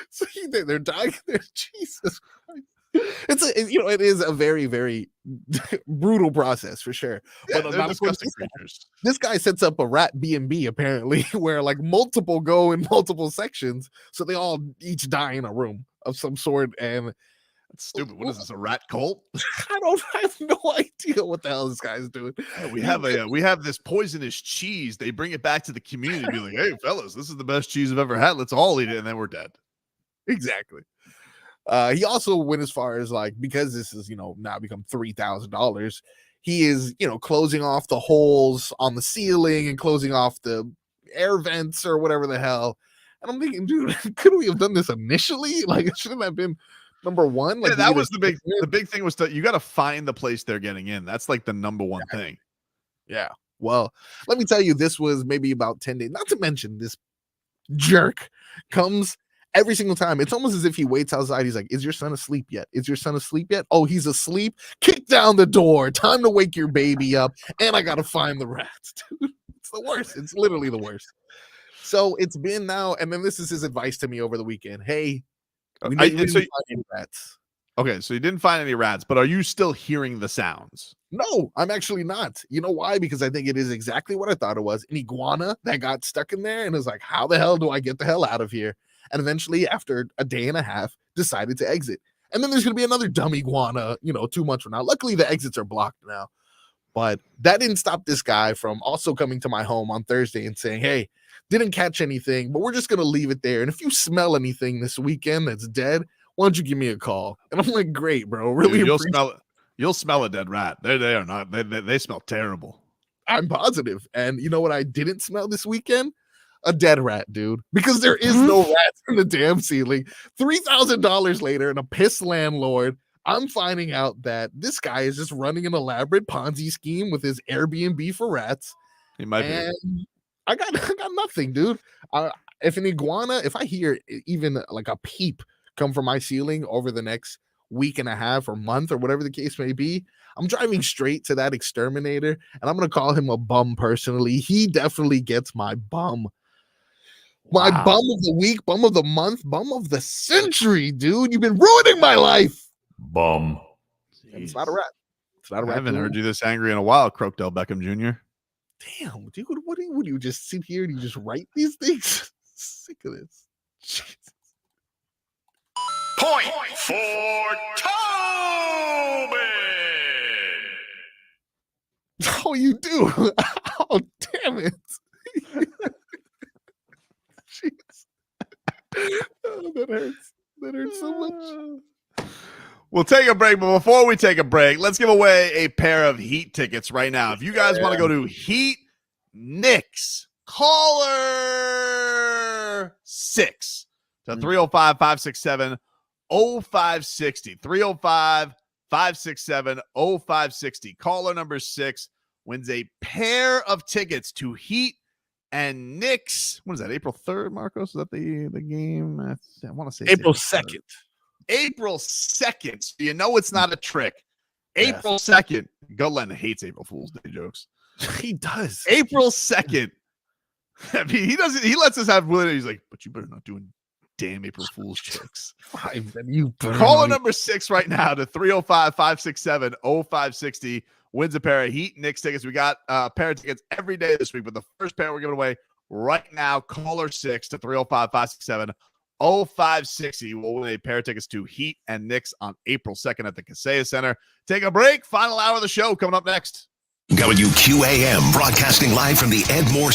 so they're dying there. Jesus Christ. It is a very, very brutal process for sure. Yeah, but they're disgusting creatures. This guy sets up a rat B&B apparently, where like multiple go in multiple sections, so they all each die in a room of some sort. And that's stupid. What is this? A rat cult? I have no idea what the hell this guy's doing. Yeah, we have this poisonous cheese. They bring it back to the community, be like, "Hey, fellas, this is the best cheese I've ever had. Let's all eat it," and then we're dead. Exactly. He also went as far as like, because this is now become $3,000. He is closing off the holes on the ceiling and closing off the air vents or whatever the hell. And I'm thinking, dude, couldn't we have done this initially? Like, shouldn't have been Number one, like Yeah, that was the big thing was that you got to find the place they're getting in. That's like the number one thing. Yeah. Well, let me tell you, this was maybe about 10 days. Not to mention, this jerk comes every single time. It's almost as if he waits outside. He's like, "Is your son asleep yet? Is your son asleep yet? Oh, he's asleep. Kick down the door. Time to wake your baby up. And I got to find the rats." Dude, it's the worst. It's literally the worst. So it's been now, and then this is his advice to me over the weekend. Hey, we didn't find any rats. Okay, so you didn't find any rats, but are you still hearing the sounds? No, I'm actually not. You know why? Because I think it is exactly what I thought it was. An iguana that got stuck in there and is like, how the hell do I get the hell out of here? And eventually, after a day and a half, decided to exit. And then there's going to be another dumb iguana, 2 months from now. Luckily, the exits are blocked now. But that didn't stop this guy from also coming to my home on Thursday and saying, hey, didn't catch anything, but we're just going to leave it there. And if you smell anything this weekend that's dead, why don't you give me a call? And I'm like, great, bro. Really, Dude, you'll smell a dead rat. They are not. They smell terrible. I'm positive. And you know what I didn't smell this weekend? A dead rat, dude. Because there is no rats in the damn ceiling. $3,000 later, and a pissed landlord, I'm finding out that this guy is just running an elaborate Ponzi scheme with his Airbnb for rats. He might be. I got nothing, dude. If an iguana, if I hear even like a peep come from my ceiling over the next week and a half or month or whatever the case may be, I'm driving straight to that exterminator and I'm going to call him a bum personally. He definitely gets my bum. My bum of the week, bum of the month, bum of the century, dude. You've been ruining my life. Bum. It's not a rat. It's not a rat. I haven't heard you this angry in a while, Croakdale Beckham Jr. Damn, dude. What do you just sit here and you just write these things? Sick of this. Jesus. Point for Tobin. Oh, you do? Oh, damn it. Jeez. Oh, that hurts. That hurts so much. We'll take a break, but before we take a break, let's give away a pair of Heat tickets right now. If you guys want to go to Heat Knicks, caller 6 to 305-567-0560. 305-567-0560. Caller number 6 wins a pair of tickets to Heat and Knicks. What is that, April 3rd, Marcos? Is that the game? I want to say April 2nd. April 2nd. So you know it's not a trick. April 2nd. Gutland hates April Fool's Day jokes. He does. April 2nd. I mean, he doesn't. He lets us have. He's like, but you better not do any damn April Fool's jokes. Caller number 6 right now to 305-567-0560 wins a pair of Heat Knicks tickets. We got a pair of tickets every day this week, but the first pair we're giving away right now. Caller 6 to 305-567-0560 will win a pair of tickets to Heat and Knicks on April 2nd at the Kaseya Center. Take a break. Final hour of the show coming up next. WQAM broadcasting live from the Ed Moore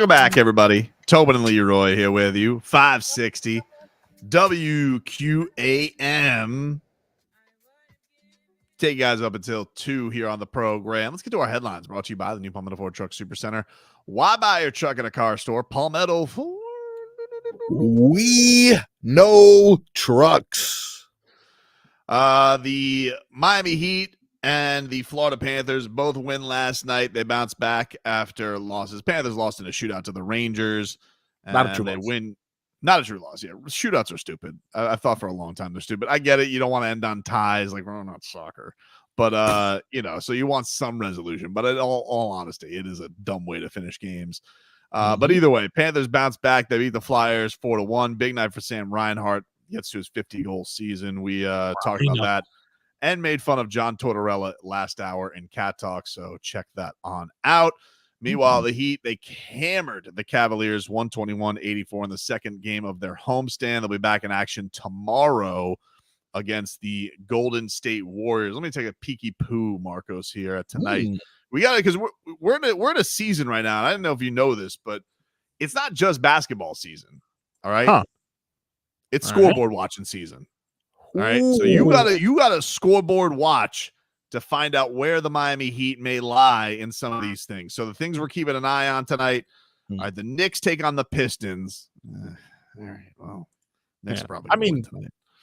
Welcome back, everybody. Tobin and Leroy here with you. 560 WQAM. Take you guys up until 2 here on the program. Let's get to our headlines. Brought to you by the new Palmetto Ford Truck Super Center. Why buy your truck at a car store? Palmetto Ford. We know trucks. The Miami Heat and the Florida Panthers both win last night. They bounced back after losses. Panthers lost in a shootout to the Rangers. Not a true they loss. win. Not a true loss. Yeah, shootouts are stupid. I thought for a long time they're stupid. I get it. You don't want to end on ties, like we're not soccer. But so you want some resolution. But in all honesty, it is a dumb way to finish games. But either way, Panthers bounce back. They beat the Flyers 4-1. Big night for Sam Reinhart. Gets to his 50-goal season. We talked about that and made fun of John Tortorella last hour in Cat Talk. So check that on out. Meanwhile, the Heat, they hammered the Cavaliers 121-84 in the second game of their homestand. They'll be back in action tomorrow against the Golden State Warriors. Let me take a peeky poo, Marcos, here tonight. We got it because we're in a season right now. And I don't know if you know this, but it's not just basketball season. All right. Huh. It's scoreboard watching season. All right. So you got a scoreboard watch to find out where the Miami Heat may lie in some of these things. So the things we're keeping an eye on tonight are the Knicks take on the Pistons. All right. Well, Knicks probably. I mean,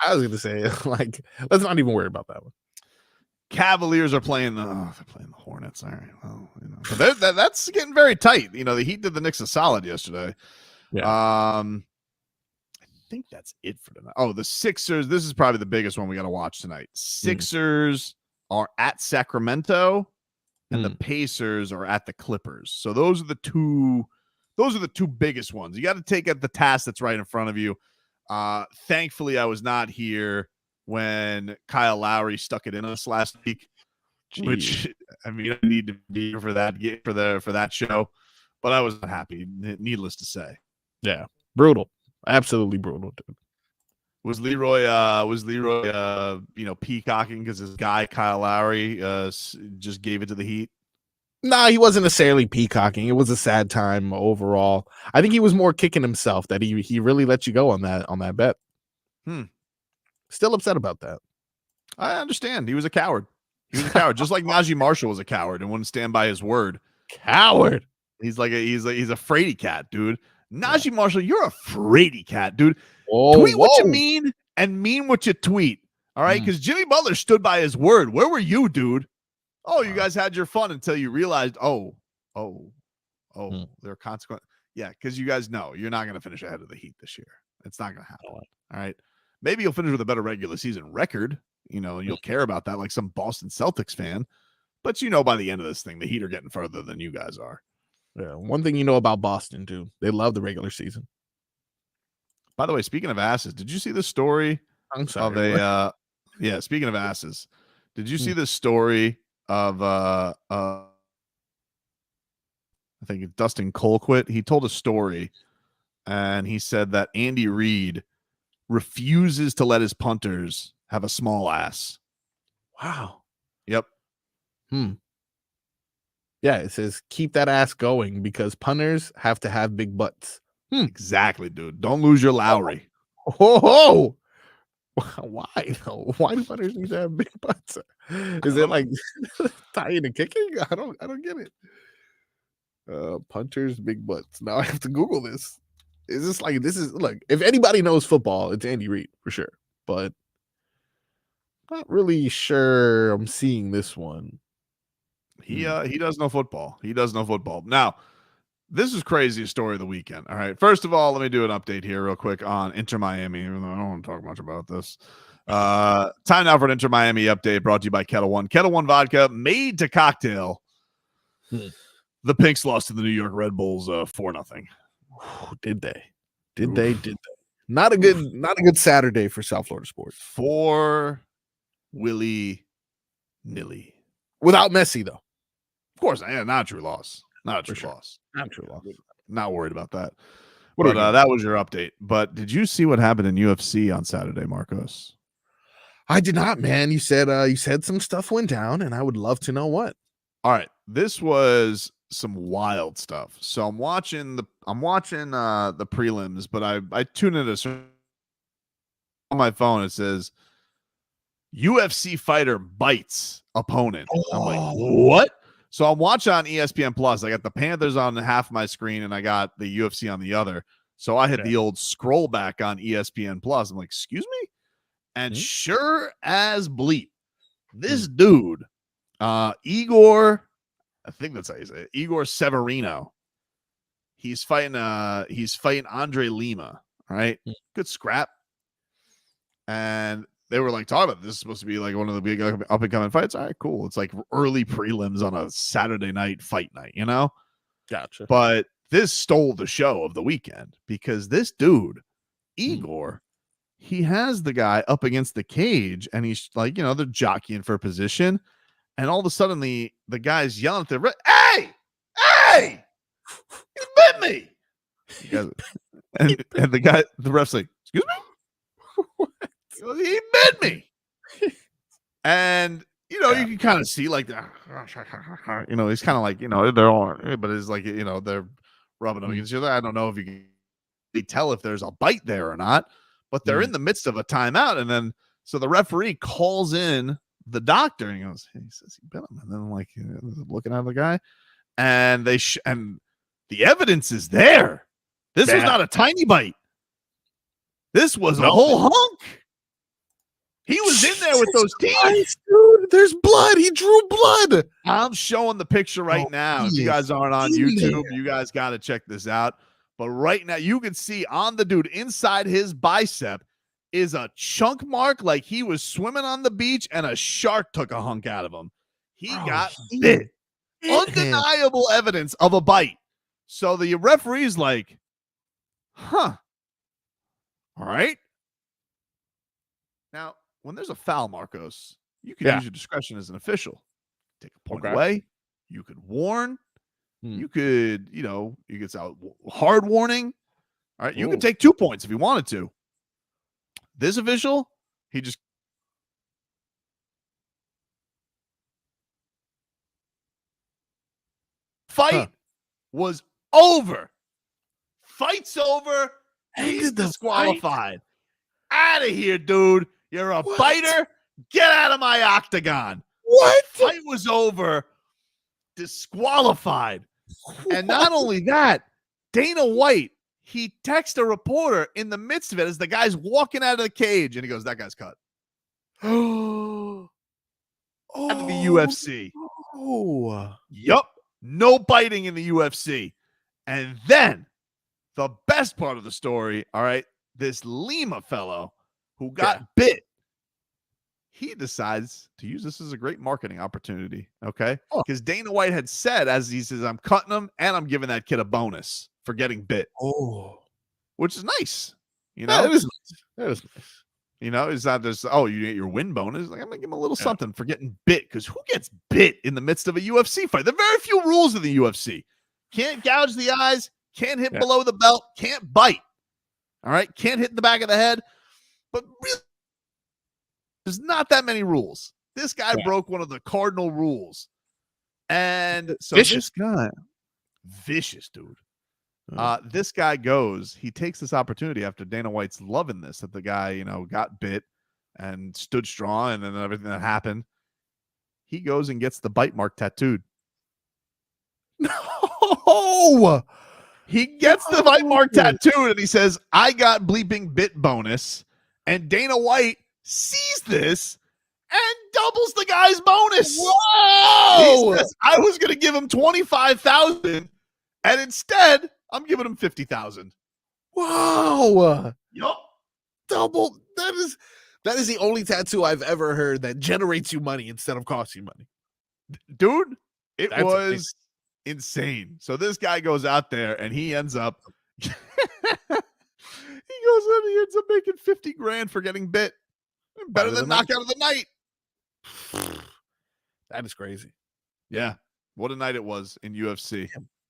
I was going to say, like, let's not even worry about that one. Cavaliers are playing the Hornets. All right. Well, but that's getting very tight. The Heat did the Knicks a solid yesterday. Yeah. I think that's it for tonight. Oh, the Sixers. This is probably the biggest one we got to watch tonight. Sixers are at Sacramento, and the Pacers are at the Clippers. So those are the two biggest ones. You got to take at the task that's right in front of you. Thankfully, I was not here when Kyle Lowry stuck it in us last week. Which I need to be here for that show, but I was not happy. Needless to say, yeah, brutal, absolutely brutal, dude. Was Leroy peacocking because his guy Kyle Lowry just gave it to the Heat? Nah, he wasn't necessarily peacocking. It was a sad time overall. I think he was more kicking himself that he really let you go on that bet. Still upset about that. I understand. He was a coward. Just like Najee Marshall was a coward and wouldn't stand by his word. Coward. He's a fraidy cat, dude. Najee Marshall, you're a fraidy cat, dude. Tweet what you mean and mean what you tweet. All right. Because Jimmy Butler stood by his word. Where were you, dude? Oh, you guys had your fun until you realized, there are consequences. Yeah. Because you guys know you're not going to finish ahead of the Heat this year. It's not going to happen. All right. Maybe you'll finish with a better regular season record. You'll care about that like some Boston Celtics fan. But by the end of this thing, the Heat are getting further than you guys are. Yeah. One thing you know about Boston, too, they love the regular season. By the way, speaking of asses, did you see the story of speaking of asses, did you see the story of I think Dustin Colquitt? He told a story and he said that Andy Reid refuses to let his punters have a small ass. Wow. Yep. Yeah, it says keep that ass going because punters have to have big butts. Exactly, dude. Don't lose your Lowry. Oh, why though? Why do punters need to have big butts? Is it like tying and kicking? I don't get it. Punters big butts. Now I have to Google this. Is this look, if anybody knows football, it's Andy Reid for sure. But not really sure I'm seeing this one. He does know football. Now, this is craziest story of the weekend. All right. First of all, let me do an update here real quick on Inter Miami, even though I don't want to talk much about this. Time now for an Inter Miami update brought to you by Kettle One. Kettle One vodka made to cocktail. The Pinks lost to the New York Red Bulls 4-0. Did they? Not a good Saturday for South Florida sports. For willy-nilly. Without Messi, though. Of course, not a true loss. Not a true loss. Not worried about that. But that was your update. But did you see what happened in UFC on Saturday, Marcos? I did not, man. You said some stuff went down, and I would love to know what. All right. This was some wild stuff. So I'm watching the prelims, but I tune in on my phone. It says UFC fighter bites opponent. I'm like, what? So I'm watching on ESPN Plus. I got the Panthers on half my screen and I got the UFC on the other. So I had the old scroll back on ESPN Plus. I'm like, excuse me? And sure as bleep, this dude, Igor, I think that's how you say it, Igor Severino. He's fighting Andre Lima, right? Good scrap. And they were like talking about this is supposed to be like one of the big up and coming fights. All right, cool. It's like early prelims on a Saturday night fight night, you know? Gotcha. But this stole the show of the weekend because this dude, Igor, he has the guy up against the cage and he's like, they're jockeying for position. And all of a sudden the guy's yelling at the hey, he bit me. And the ref's like, excuse me? He bit me. And you can kind of see like he's kind of like, they're all, but it's like, they're rubbing them against each other. I don't know if you can tell if there's a bite there or not, but they're in the midst of a timeout. And then, so the referee calls in the doctor and he goes, he says he bit him. And then like looking at the guy and and the evidence is there. This was not a tiny bite. This was a whole hunk. He was in there with those teeth. Dude, there's blood. He drew blood. I'm showing the picture right now. If you guys aren't on YouTube, you guys got to check this out. But right now, you can see on the dude inside his bicep is a chunk mark like he was swimming on the beach and a shark took a hunk out of him. He got bit. Undeniable evidence of a bite. So the referee's like, all right. Now, when there's a foul, Marcos, you can use your discretion as an official. Take a point away. You could warn. You could, you could say hard warning. All right. You could take 2 points if you wanted to. This official, he just fight was over. Fight's over. He's disqualified. Out of here, dude. You're a biter. Get out of my octagon. What? Fight was over. Disqualified. And not only that, Dana White, he texts a reporter in the midst of it as the guy's walking out of the cage, and he goes, that guy's cut. Out of the UFC. Yup. No biting in the UFC. And then the best part of the story, all right, this Lima fellow who got bit, he decides to use this as a great marketing opportunity, okay? Because Dana White had said, as he says, I'm cutting him and I'm giving that kid a bonus for getting bit. Which is nice. That is nice. That is nice. It's not just, you get your win bonus. Like, I'm going to give him a little something for getting bit, because who gets bit in the midst of a UFC fight? There are very few rules in the UFC. Can't gouge the eyes, can't hit below the belt, can't bite. All right? Can't hit in the back of the head. But really, there's not that many rules. This guy broke one of the cardinal rules. And so this guy, vicious dude. This guy he takes this opportunity after Dana White's loving this, that the guy, got bit and stood strong and then everything that happened. He goes and gets the bite mark tattooed. No! He gets the bite mark tattooed and he says, I got bleeping bit bonus. And Dana White sees this and doubles the guy's bonus. Whoa! He says, I was going to give him $25,000 and instead I'm giving him $50,000. Wow. Yup. Double. That is the only tattoo I've ever heard that generates you money instead of costing you money. Dude, it was insane. So this guy goes out there and he ends up he ends up making $50,000 for getting bit. Better than knockout of the night. That is crazy. Yeah. What a night it was in UFC.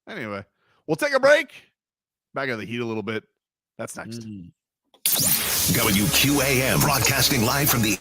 Anyway, we'll take a break. Back out of the heat a little bit. That's next. WQAM broadcasting live from the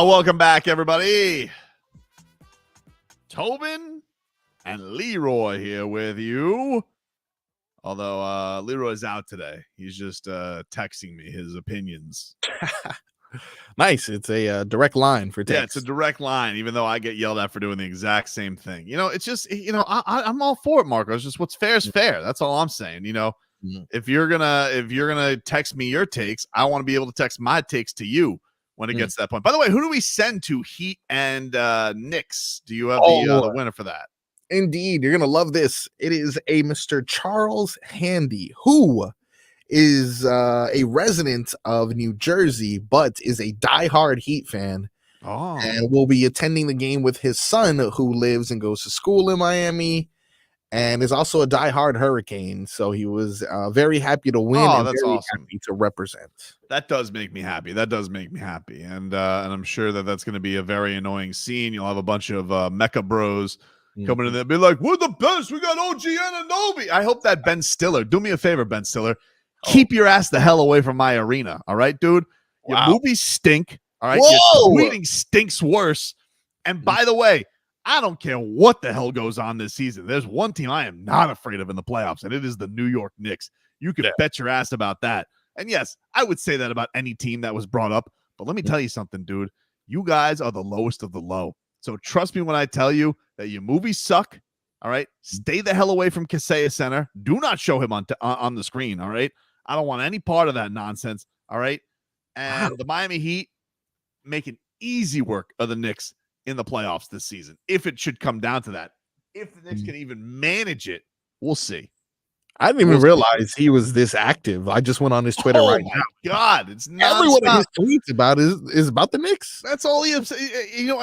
welcome back, everybody. Tobin and Leroy here with you. Although Leroy's out today. He's just texting me his opinions. Nice. It's a direct line for text. Yeah, it's a direct line, even though I get yelled at for doing the exact same thing. It's just, I'm all for it, Marco. It's just what's fair is fair. That's all I'm saying. If you're gonna text me your takes, I want to be able to text my takes to you when it gets to that point. By the way, who do we send to Heat and Knicks? Do you have the winner for that? Indeed, you're gonna love this. It is a Mr. Charles Handy, who is a resident of New Jersey, but is a diehard Heat fan. Oh, and will be attending the game with his son, who lives and goes to school in Miami, and is also a diehard Hurricane. So he was very happy to win. Oh, and that's very awesome. happy to represent. That does make me happy. And I'm sure that's going to be a very annoying scene. You'll have a bunch of Mecha Bros coming in there and be like, "We're the best. We got OG Anunoby." I hope that Ben Stiller. Do me a favor, Ben Stiller. Keep your ass the hell away from my arena. All right, dude. Your movies stink. All right. Whoa! Your tweeting stinks worse. And by the way, I don't care what the hell goes on this season. There's one team I am not afraid of in the playoffs, and it is the New York Knicks. You can bet your ass about that. And yes, I would say that about any team that was brought up. But let me tell you something, dude. You guys are the lowest of the low. So trust me when I tell you that your movies suck. All right. Stay the hell away from Kaseya Center. Do not show him on the screen. All right. I don't want any part of that nonsense. All right. And the Miami Heat making easy work of the Knicks in the playoffs this season. If it should come down to that, if the Knicks can even manage it, we'll see. I didn't even realize he was this active. I just went on his Twitter right now. God, it's not every one of his tweets about is about the Knicks. That's all he. And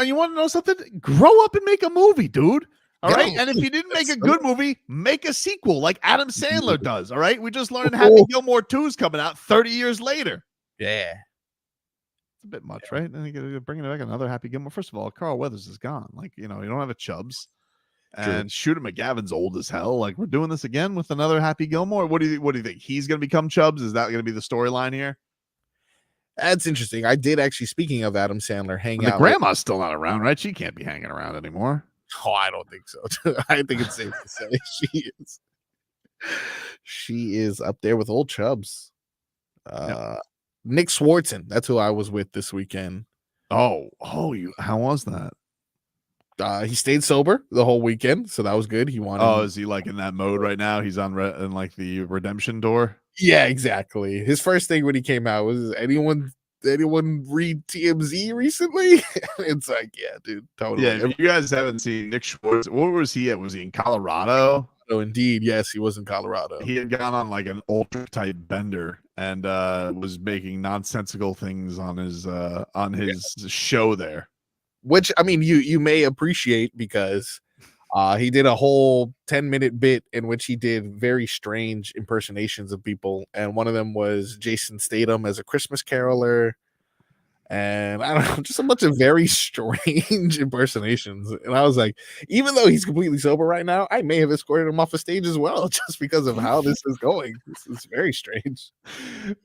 you want to know something? Grow up and make a movie, dude. All right. And if you didn't make a good movie, make a sequel like Adam Sandler does. All right. We just learned Happy Gilmore 2 is coming out 30 years later. Yeah. It's a bit much, right? I think bringing back another Happy Gilmore. First of all, Carl Weathers is gone. Like, you don't have a Chubbs. And Shooter McGavin's old as hell. Like, we're doing this again with another Happy Gilmore. What do you think? He's going to become Chubbs? Is that going to be the storyline here? That's interesting. I did actually, speaking of Adam Sandler, hang out. The grandma's still not around, right? She can't be hanging around anymore. Oh, I don't think so. I think it's safe to say she is up there with old Chubbs. Nick Swartzen, that's who I was with this weekend. How was that? He stayed sober the whole weekend, so that was good. He wanted. Oh, is he like in that mode right now? He's on in like the redemption door. Yeah, exactly. His first thing when he came out was, anyone read TMZ recently? It's like, yeah, dude, totally. Yeah, if you guys haven't seen Nick Schwartz, where was he at? Was he in Colorado? Oh, indeed. Yes, he was in Colorado. He had gone on like an ultra tight bender and was making nonsensical things on his show there. Which, I mean, you may appreciate, because he did a whole 10-minute bit in which he did very strange impersonations of people. And one of them was Jason Statham as a Christmas caroler. And I don't know, just a bunch of very strange impersonations. And I was like, even though he's completely sober right now, I may have escorted him off a stage as well, just because of how this is going. This is very strange.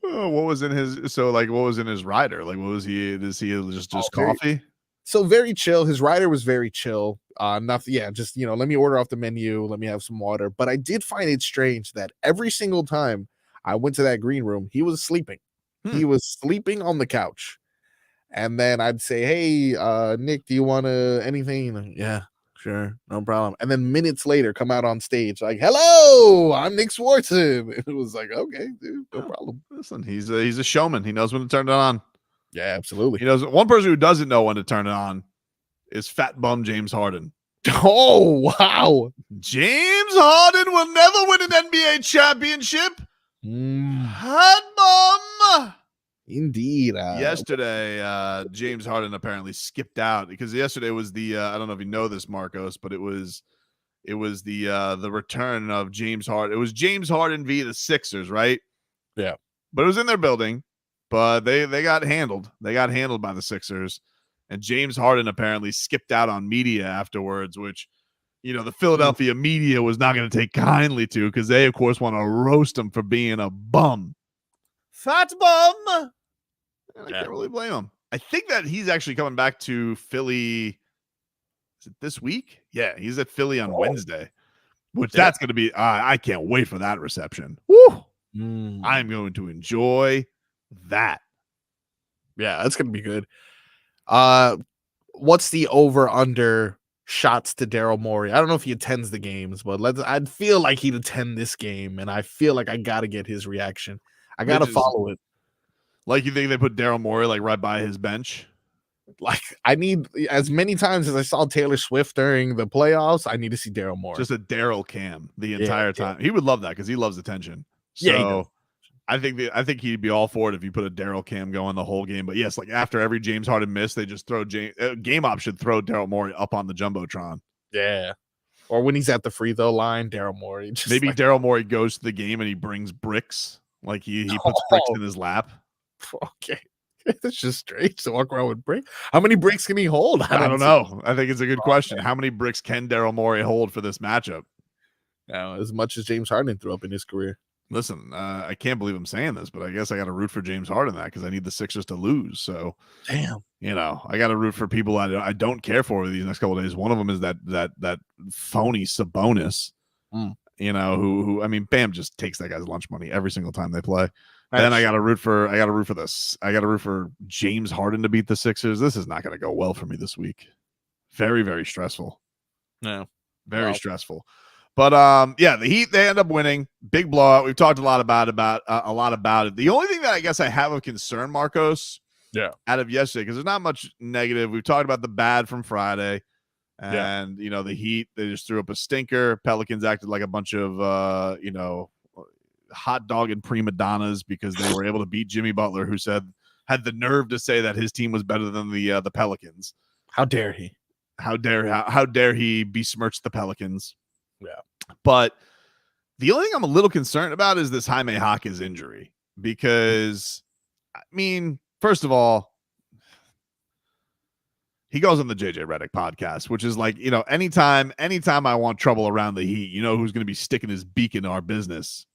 What was in his rider? Like, what was he? Does he just coffee? So very chill. His rider was very chill. Nothing. Yeah, just, let me order off the menu. Let me have some water. But I did find it strange that every single time I went to that green room, he was sleeping. He was sleeping on the couch. And then I'd say, "Hey, Nick, do you want anything?" Like, yeah, sure, no problem. And then minutes later, come out on stage like, "Hello, I'm Nick Swartzen." It was like, okay, dude, no problem. Listen, he's a showman. He knows when to turn it on. Yeah, absolutely. He knows. One person who doesn't know when to turn it on is fat bum James Harden. Oh, wow. James Harden will never win an NBA championship. Fat bum. Indeed. Yesterday, James Harden apparently skipped out because yesterday was the I don't know if you know this, Marcos, but it was the return of James Harden. It was James Harden via the Sixers, right? Yeah. But it was in their building, but they got handled. They got handled by the Sixers, and James Harden apparently skipped out on media afterwards, which, the Philadelphia media was not going to take kindly to, because they, of course, want to roast him for being a bum. Fat bum. I can't really blame him. I think that he's actually coming back to Philly. Is it this week? Yeah, he's at Philly on Wednesday, which that's going to be. I can't wait for that reception. Woo! I'm going to enjoy that. Yeah, that's gonna be good. What's the over under shots to Daryl Morey? I don't know if he attends the games, but I'd feel like he'd attend this game, and I feel like I gotta get his reaction. I gotta follow it. Like, you think they put Daryl Morey like right by his bench? Like, I need as many times as I saw Taylor Swift during the playoffs. I need to see Daryl Morey. Just a Daryl cam the entire time. He would love that because he loves attention. So I think he'd be all for it if you put a Daryl cam going the whole game. But yes, like after every James Harden miss, they just throw Game Op should throw Daryl Morey up on the jumbotron. Yeah. Or when he's at the free throw line, Daryl Morey. Maybe like, Daryl Morey goes to the game and he brings bricks. Like he puts bricks in his lap. Okay. That's just strange to walk around with bricks. How many bricks can he hold? I don't know. I think it's a good question. How many bricks can Daryl Morey hold for this matchup? Now, as much as James Harden threw up in his career. Listen, I can't believe I'm saying this, but I guess I got to root for James Harden that because I need the Sixers to lose. So, damn, I got to root for people I don't care for these next couple of days. One of them is that phony Sabonis, who I mean, Bam just takes that guy's lunch money every single time they play. Then I got to root for this. I got to root for James Harden to beat the Sixers. This is not going to go well for me this week. Very, very stressful. No, very stressful. But the Heat, they end up winning. Big blowout. We've talked a lot about it. The only thing that I guess I have of concern, Marcos, out of yesterday, because there's not much negative. We've talked about the bad from Friday, and the Heat, they just threw up a stinker. Pelicans acted like a bunch of hot dog and prima donnas because they were able to beat Jimmy Butler, who had the nerve to say that his team was better than the Pelicans. How dare he? How dare he besmirch the Pelicans? Yeah. But the only thing I'm a little concerned about is this Jaime Jaquez injury, because, I mean, first of all, he goes on the JJ Redick podcast, which is like, anytime I want trouble around the Heat, who's going to be sticking his beak in our business?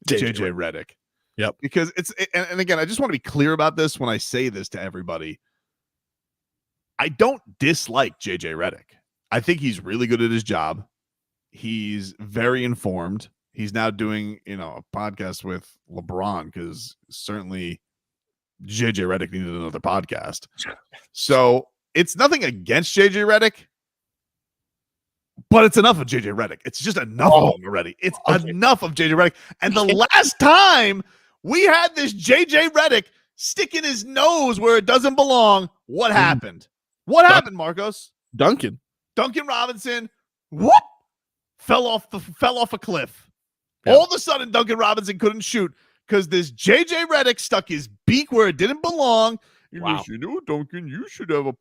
JJ Redick. Yep. Because and again, I just want to be clear about this when I say this to everybody. I don't dislike JJ Redick. I think he's really good at his job. He's very informed. He's now doing, a podcast with LeBron because certainly JJ Redick needed another podcast. So it's nothing against JJ Redick, but it's enough of JJ Redick. It's just enough of him already. It's enough of JJ Redick. And the last time we had this JJ Redick sticking his nose where it doesn't belong, what happened? What happened, Marcos? Duncan Robinson. What? Fell off a cliff. Yeah. All of a sudden, Duncan Robinson couldn't shoot because this JJ Redick stuck his beak where it didn't belong. Wow. Duncan, you should have a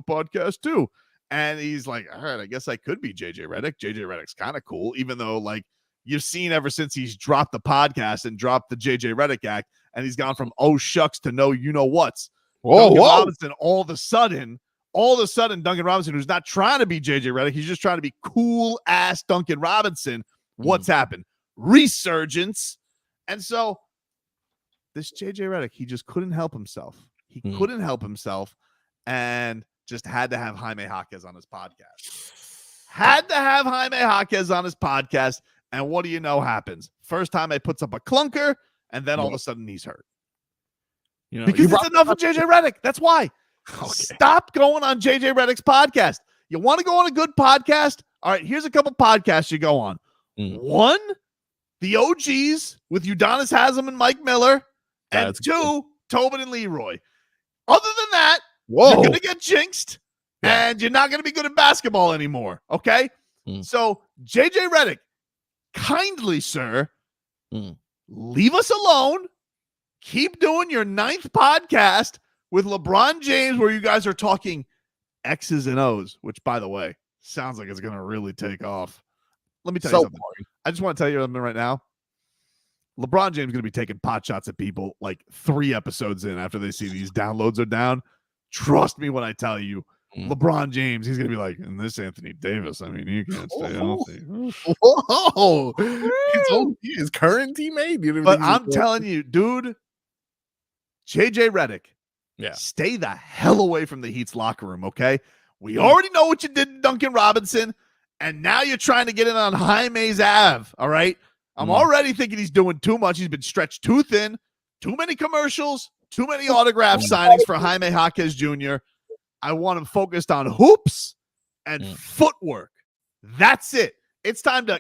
podcast too. And he's like, all right, I guess I could be JJ Redick. JJ Redick's kind of cool, even though like you've seen ever since he's dropped the podcast and dropped the JJ Redick act, and he's gone from oh shucks to no you know what's. Duncan Robinson, all of a sudden, Duncan Robinson, who's not trying to be JJ Redick, he's just trying to be cool ass Duncan Robinson. What's happened? Resurgence. And so this JJ Redick, he just couldn't help himself. Couldn't help himself and just had to have Jaime Jaquez on his podcast. And what do you know happens? First time he puts up a clunker, and then all of a sudden he's hurt. Because it's enough of JJ Redick. That's why. Okay. Stop going on JJ Redick's podcast. You want to go on a good podcast? All right, here's a couple podcasts you go on. One, the OGs with Udonis Haslem and Mike Miller. And two, Tobin and Leroy. Other than that, you're going to get jinxed, and you're not going to be good at basketball anymore, okay? So, JJ Redick, kindly, sir, leave us alone. Keep doing your 9th podcast with LeBron James where you guys are talking X's and O's, which, by the way, sounds like it's going to really take off. Let me tell you something. I just want to tell you something right now. LeBron James is going to be taking pot shots at people like 3 episodes in after they see these downloads are down. Trust me when I tell you, LeBron James, he's going to be like, and this Anthony Davis, I mean, he can't stay healthy. Whoa. His current teammate? But I'm telling you, dude, JJ Redick, Yeah. Stay the hell away from the Heat's locker room, okay? We already know what you did to Duncan Robinson, and now you're trying to get in on Jaime's Ave, all right? I'm already thinking he's doing too much. He's been stretched too thin, too many commercials, too many autograph signings for Jaime Jaquez Jr. I want him focused on hoops and footwork. That's it. It's time to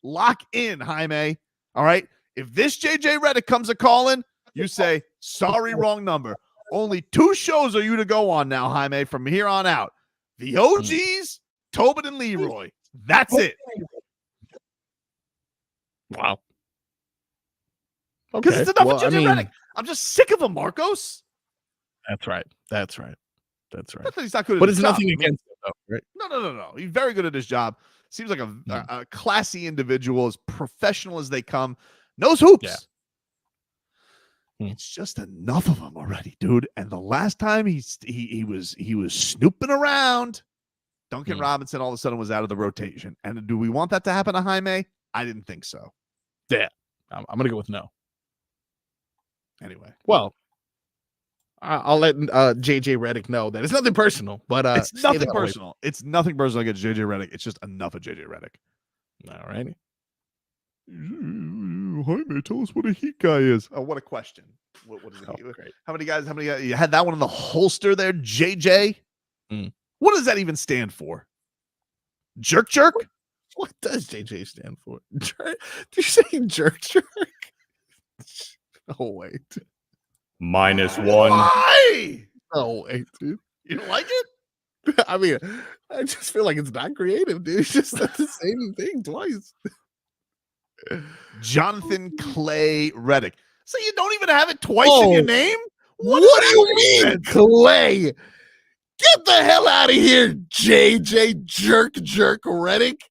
lock in, Jaime. All right? If this JJ Redick comes a-calling, you say, sorry, wrong number. Only 2 shows are you to go on now, Jaime, from here on out. The OGs, Tobin and Leroy. That's it. Wow. Because it's enough of JJ Redick. I'm just sick of him, Marcos. That's right. That's right. That's right. Not that he's not good at But his it's job. nothing against him, though, right? No. He's very good at his job. Seems like a classy individual, as professional as they come. Knows hoops. Yeah. It's just enough of them already, dude. And the last time he was snooping around, Duncan Robinson all of a sudden was out of the rotation. And do we want that to happen to Jaime? I didn't think so. Yeah. I'm gonna go with no. Anyway. Well, I'll let JJ Redick know that it's nothing personal, but it's nothing personal. It's nothing personal against JJ Redick. It's just enough of JJ Redick. All righty. Jaime, tell us what a Heat guy is. Oh, what a question. What is it? Great. How many guys? You had that one in the holster there, JJ? What does that even stand for? Jerk? What does JJ stand for? Did you say jerk? Oh, wait. -1. Why? Oh, wait, dude. You don't like it? I mean, I just feel like it's not creative, dude. It's just not the same thing twice. Jonathan Clay Redick. So you don't even have it twice in your name? What do you mean, Clay? Get the hell out of here, JJ Jerk Redick.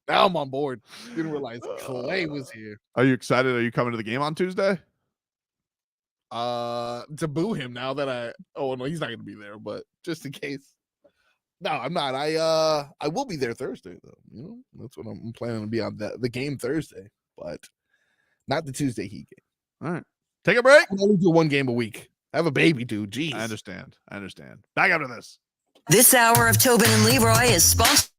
Now I'm on board. Didn't realize Clay was here. Are you excited? Are you coming to the game on Tuesday? To boo him now that no, he's not gonna be there, but just in case. No, I'm not. I will be there Thursday though. You know, that's what I'm planning to be on the game Thursday, but not the Tuesday Heat game. All right. Take a break. I only do 1 game a week. I have a baby, dude. Jeez. I understand. Back after this. This hour of Tobin and Leroy is sponsored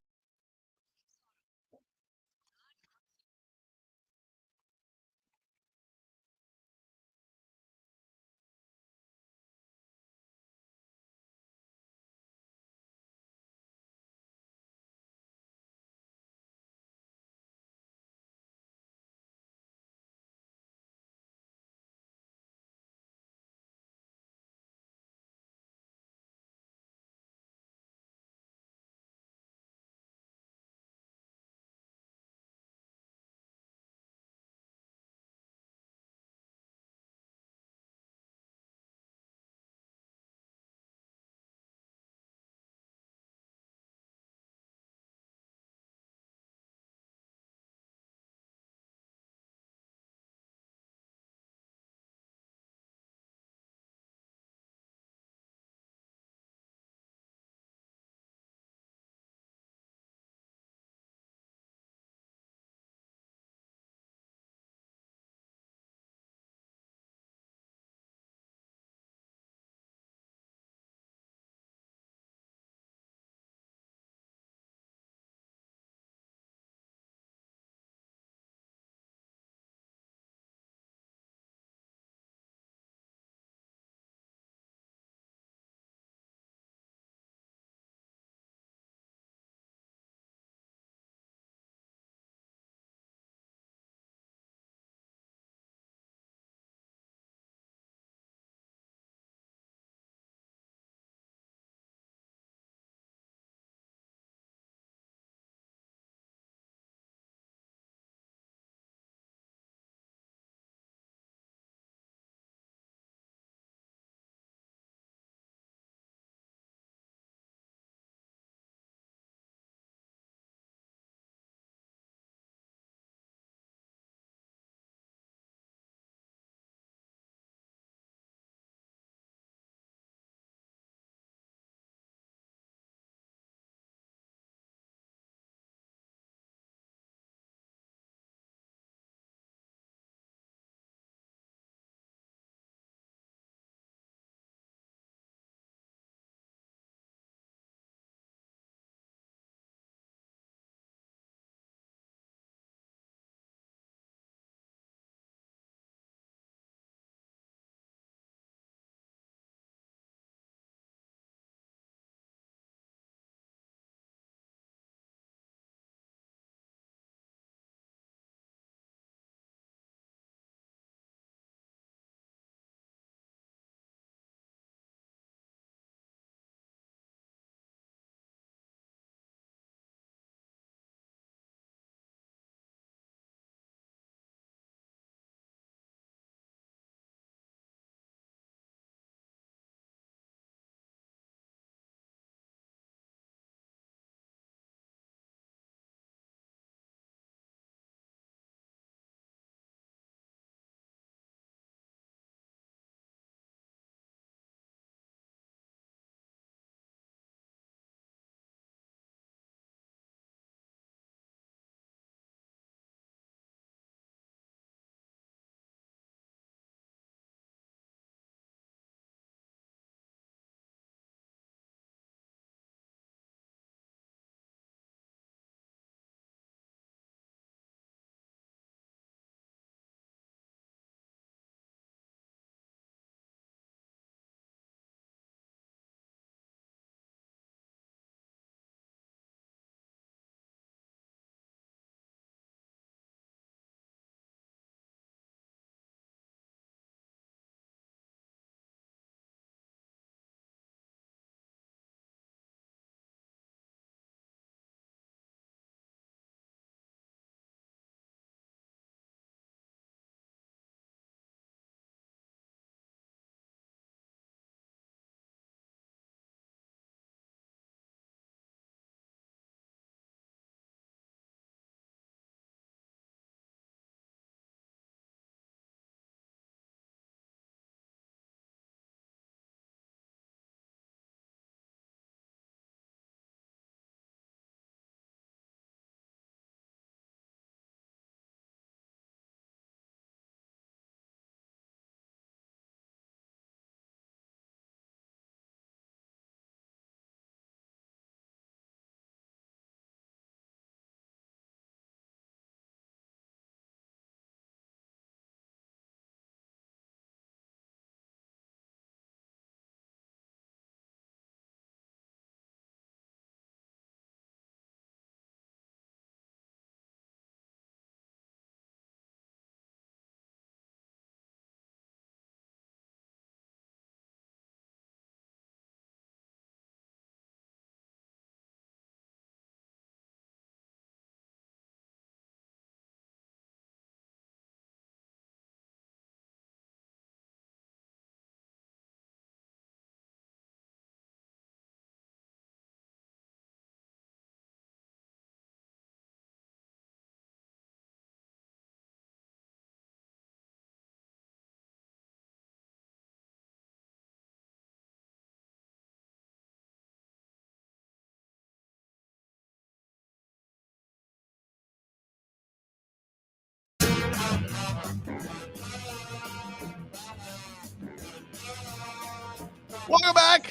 Welcome back.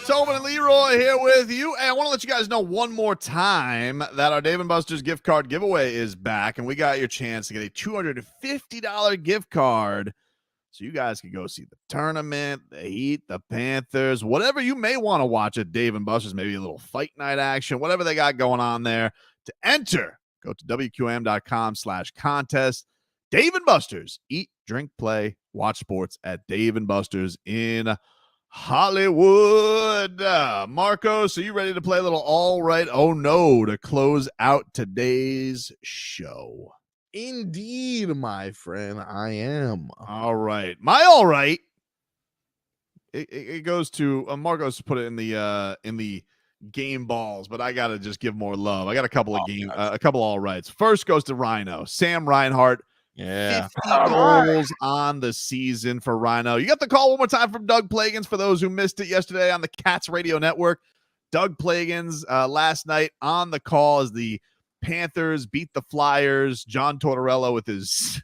Tobin and Leroy here with you. And I want to let you guys know one more time that our Dave & Buster's gift card giveaway is back, and we got your chance to get a $250 gift card so you guys can go see the tournament, the Heat, the Panthers, whatever you may want to watch at Dave & Buster's, maybe a little fight night action, whatever they got going on there. To enter, go to WQM.com/contest. Dave & Buster's. Eat, drink, play, watch sports at Dave & Buster's in Hollywood. Marcos, are you ready to play a little All Right Oh No to close out today's show? Indeed, my friend, I am. All right. My all right. It goes to Marcos put it in the game balls, but I gotta just give more love. I got a couple of a couple all rights. First goes to Rhino, Sam Reinhart. Yeah. 50 goals on the season for Rhino. You got the call one more time from Doug Plagans for those who missed it yesterday on the Cats Radio Network. Doug Plagans last night on the call as the Panthers beat the Flyers. John Tortorella with his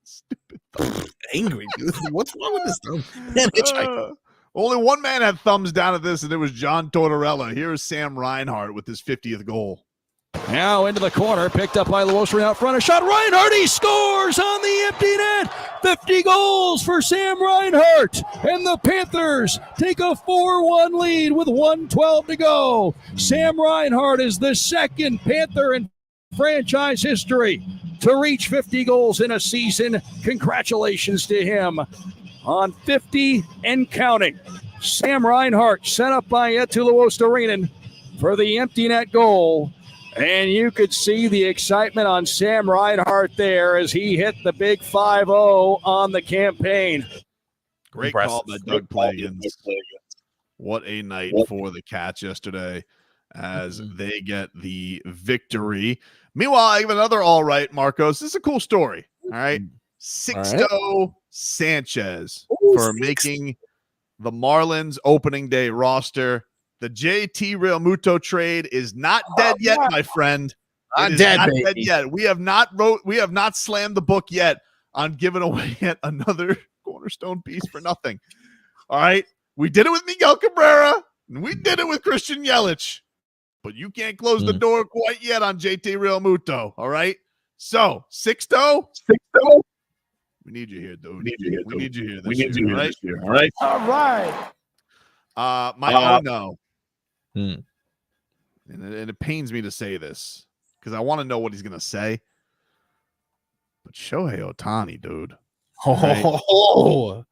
stupid thumbs. Angry, dude. What's wrong with this thumb? Only one man had thumbs down at this, and it was John Tortorella. Here's Sam Reinhart with his 50th goal. Now into the corner, picked up by Lewosery out front. A shot, Reinhart, he scores on the empty net. 50 goals for Sam Reinhart. And the Panthers take a 4-1 lead with 1:12 to go. Sam Reinhart is the second Panther in franchise history to reach 50 goals in a season. Congratulations to him on 50 and counting. Sam Reinhart set up by Eetu Luostarinen for the empty net goal. And you could see the excitement on Sam Reinhart there as he hit the big 5-0 on the campaign. Great call by Doug Plagans. What a night for the Cats yesterday as they get the victory. Meanwhile, I have another all right, Marcos. This is a cool story. All right. Sixto Sanchez for making the Marlins opening day roster. The JT Realmuto trade is not dead yet, my friend. Not dead, not baby. dead yet. We have not slammed the book yet on giving away yet another cornerstone piece for nothing. All right. We did it with Miguel Cabrera, and we did it with Christian Yelich. But you can't close the door quite yet on JT Realmuto. All right. So, Sixto, we need you here, dude. We need you here this year. All right. All right. My no. And it pains me to say this because I want to know what he's going to say. But Shohei Ohtani, dude. Right? Oh,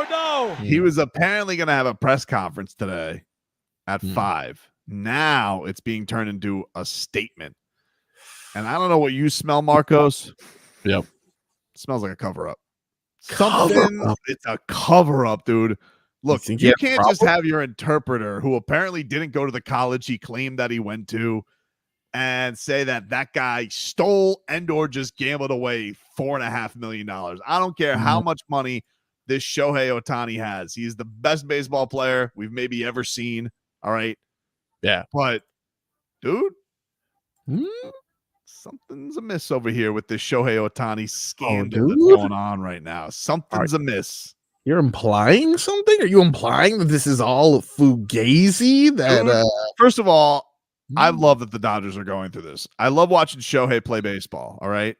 no. He was apparently going to have a press conference today at 5. Now it's being turned into a statement. And I don't know what you smell, Marcos. Yep. It smells like a cover-up. It's a cover-up, dude. Look, you can't just have your interpreter, who apparently didn't go to the college he claimed that he went to, and say that guy stole and or just gambled away $4.5 million. I don't care how much money this Shohei Ohtani has. He's the best baseball player we've maybe ever seen. All right. Yeah. But, dude, something's amiss over here with this Shohei Ohtani scandal that's going on right now. Something's amiss. You're implying something? Are you implying that this is all fugazi? That first of all, I love that the Dodgers are going through this. I love watching Shohei play baseball. All right.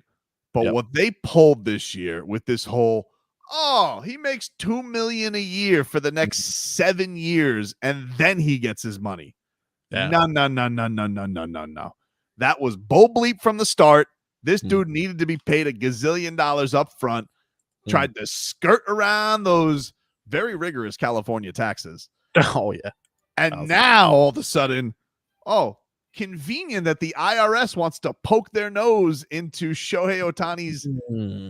But what they pulled this year with this whole, he makes $2 million a year for the next 7 years, and then he gets his money. Yeah. No. That was bull bleep from the start. This dude needed to be paid $1 gazillion up front. Tried to skirt around those very rigorous California taxes. Oh, yeah. And now all of a sudden, convenient that the IRS wants to poke their nose into Shohei Ohtani's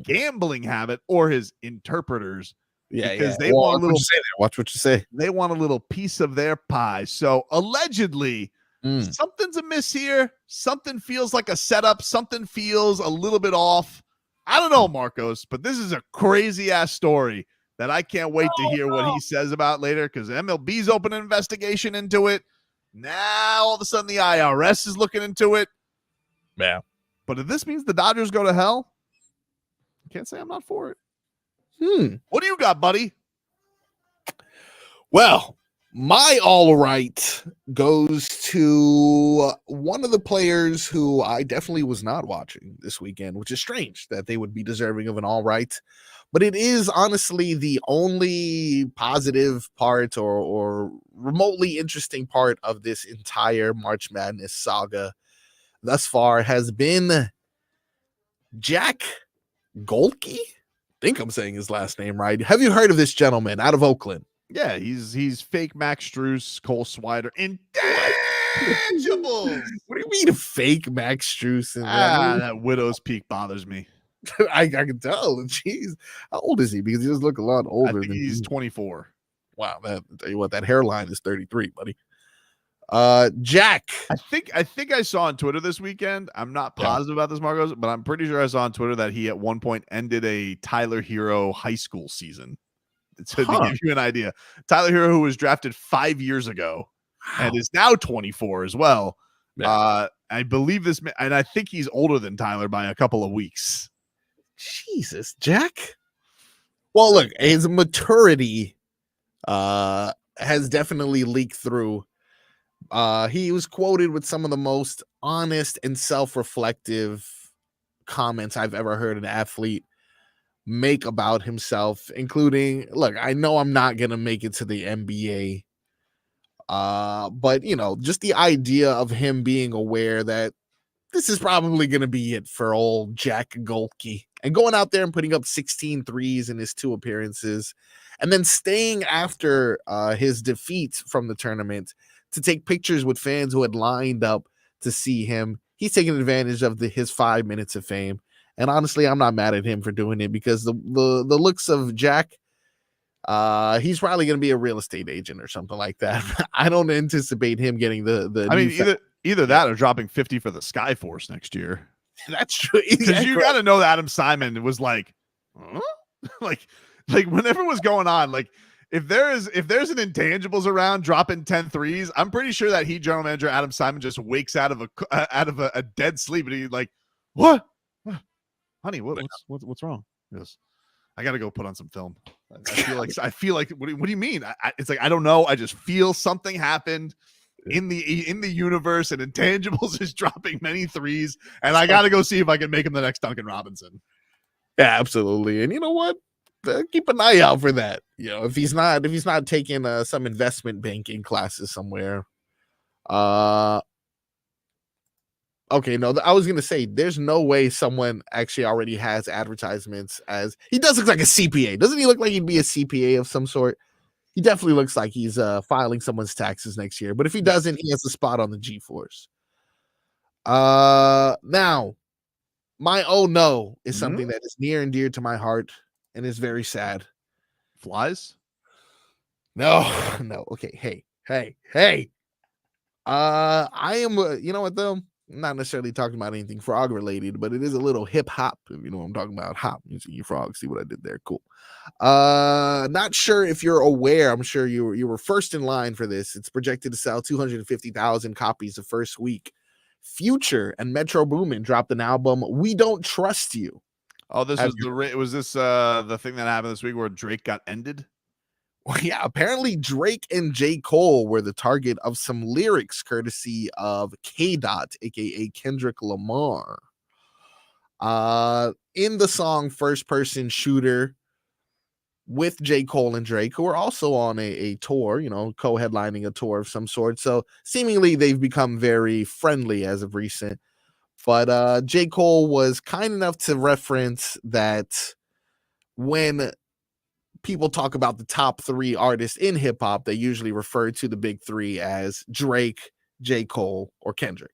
gambling habit or his interpreters. Because they want a little, watch what you say. They want a little piece of their pie. So allegedly, something's amiss here. Something feels like a setup. Something feels a little bit off. I don't know, Marcos, but this is a crazy-ass story that I can't wait to hear what he says about later because MLB's opened an investigation into it. Now, all of a sudden, the IRS is looking into it. Yeah. But if this means the Dodgers go to hell, can't say I'm not for it. What do you got, buddy? Well, my all right goes to one of the players who I definitely was not watching this weekend, which is strange that they would be deserving of an all right. But it is honestly the only positive part or remotely interesting part of this entire March Madness saga thus far has been Jack Golke. I think I'm saying his last name right. Have you heard of this gentleman out of Oakland? Yeah, he's fake Max Strus, Cole Swider, intangibles. What do you mean fake Max Strus? That widow's peak bothers me. I can tell. Jeez, how old is he? Because he does look a lot older. I think he's 24. Wow, man! I'll tell you what, that hairline is 33, buddy. Jack. I think I saw on Twitter this weekend. I'm not positive about this, Marcos, but I'm pretty sure I saw on Twitter that he at one point ended a Tyler Hero high school season. To give you an idea, Tyler Hero, who was drafted 5 years ago and is now 24 as well. I believe this, and I think he's older than Tyler by a couple of weeks. Jesus, Jack. Well, look, his maturity has definitely leaked through. He was quoted with some of the most honest and self-reflective comments I've ever heard an athlete make about himself, including, look, I know I'm not going to make it to the NBA, but, you know, just the idea of him being aware that this is probably going to be it for old Jack Golke and going out there and putting up 16 threes in his 2 appearances and then staying after his defeat from the tournament to take pictures with fans who had lined up to see him. He's taking advantage of his 5 minutes of fame. And honestly, I'm not mad at him for doing it because the looks of Jack, he's probably going to be a real estate agent or something like that. I don't anticipate him getting the I mean, either that or dropping 50 for the Skyforce next year. That's true. Because you got to know that Adam Simon was like, huh? like whenever it was going on, like if there's an intangibles around dropping 10 threes, I'm pretty sure that general manager Adam Simon just wakes out of a dead sleep and he's like, what? Honey, what's wrong? Yes, I got to go put on some film. I feel like. What do you mean? It's like I don't know. I just feel something happened in the universe, and intangibles is dropping many threes, and I got to go see if I can make him the next Duncan Robinson. Yeah, absolutely. And you know what? Keep an eye out for that. You know, if he's not taking some investment banking classes somewhere. Okay, no, I was going to say there's no way someone actually already has advertisements as he does look like a CPA. Doesn't he look like he'd be a CPA of some sort? He definitely looks like he's filing someone's taxes next year. But if he doesn't, he has a spot on the G-Force. Now, my oh no is something that is near and dear to my heart and is very sad. Flies? No. Okay. Hey. I am, you know what though? I'm not necessarily talking about anything frog related, but it is a little hip hop. If you know what I'm talking about, hop. You see your frog. See what I did there? Cool. Not sure if you're aware. I'm sure you were first in line for this. It's projected to sell 250,000 copies the first week. Future and Metro Boomin dropped an album, We Don't Trust You. Oh, this was the thing that happened this week where Drake got ended. Well, yeah, apparently Drake and J. Cole were the target of some lyrics courtesy of K-Dot, aka Kendrick Lamar. In the song First Person Shooter with J. Cole and Drake, who are also on a tour, you know, co-headlining a tour of some sort. So seemingly they've become very friendly as of recent. But J. Cole was kind enough to reference that when people talk about the top 3 artists in hip hop, they usually refer to the big 3 as Drake, J. Cole, or Kendrick.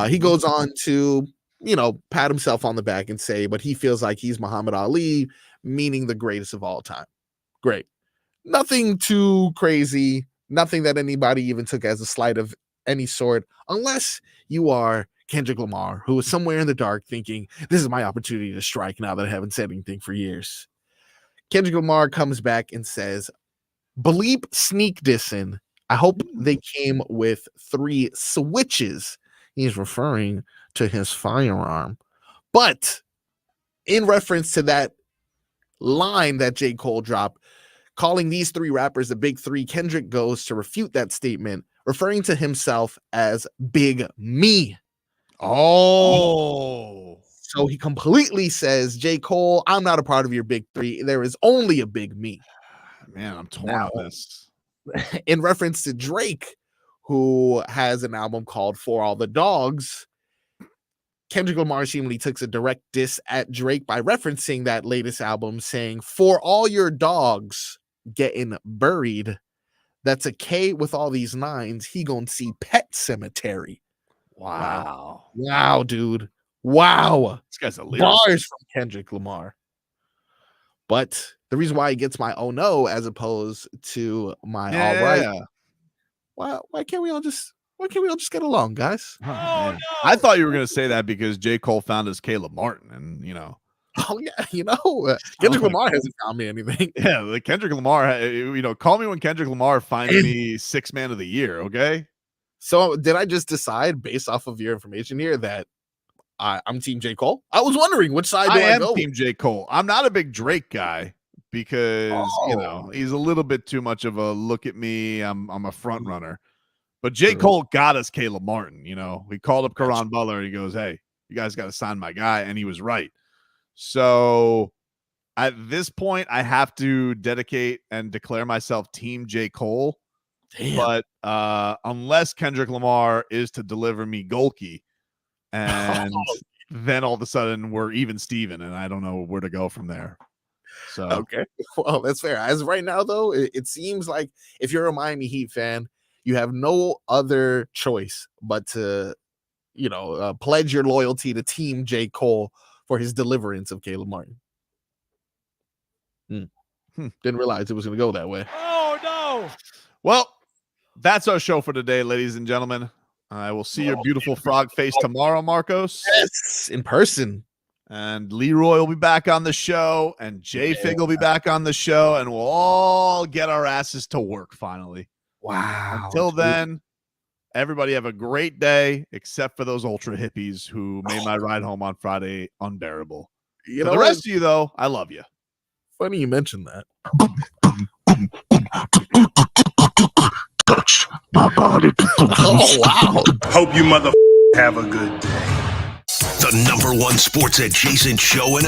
He goes on to, you know, pat himself on the back and say, but he feels like he's Muhammad Ali, meaning the greatest of all time. Great. Nothing too crazy. Nothing that anybody even took as a slight of any sort, unless you are Kendrick Lamar, who is somewhere in the dark thinking, this is my opportunity to strike now that I haven't said anything for years. Kendrick Lamar comes back and says, bleep sneak dissing. I hope they came with 3 switches. He's referring to his firearm. But in reference to that line that J. Cole dropped, calling these three rappers the big three, Kendrick goes to refute that statement, referring to himself as Big Me. Oh. So he completely says, J. Cole, I'm not a part of your big three. There is only a Big Me. Man, I'm torn on this. In reference to Drake, who has an album called For All the Dogs, Kendrick Lamar seemingly took a direct diss at Drake by referencing that latest album, saying, for all your dogs getting buried, that's a K with all these nines. He gonna see Pet Cemetery. Wow. Wow, dude. Wow. This guy's a lyricist. Bars from Kendrick Lamar. But the reason why he gets my oh no as opposed to my all right. Why can't we all just get along, guys? Oh, no. I thought you were gonna say that because J. Cole found his Caleb Martin, and Oh yeah, Kendrick Lamar hasn't found me anything. Yeah, like Kendrick Lamar, call me when Kendrick Lamar finds me sixth man of the year, okay? So did I just decide based off of your information here that I'm Team J. Cole? I was wondering which side do I go Team J. Cole. I'm not a big Drake guy because he's a little bit too much of a look at me. I'm a front runner. But J. Cole got us Caleb Martin. We called up Karan Butler and he goes, hey, you guys got to sign my guy. And he was right. So at this point, I have to dedicate and declare myself Team J. Cole. Damn. But unless Kendrick Lamar is to deliver me Golke, and then all of a sudden we're even Steven, and I don't know where to go from there. So okay, well, that's fair. As of right now, though, it seems like if you're a Miami Heat fan, you have no other choice but to, pledge your loyalty to Team J. Cole for his deliverance of Caleb Martin. Didn't realize it was going to go that way. Oh, no. Well, that's our show for today, ladies and gentlemen. I will see your beautiful frog face tomorrow, Marcos. Yes, in person. And Leroy will be back on the show, and J-Fig will be back on the show, and we'll all get our asses to work finally. Wow. Until then, everybody have a great day, except for those ultra hippies who made my ride home on Friday unbearable. For the rest of you, though, I love you. Funny you mentioned that. Touch my body. Oh, wow. Hope you mother have a good day. The #1 sports adjacent show in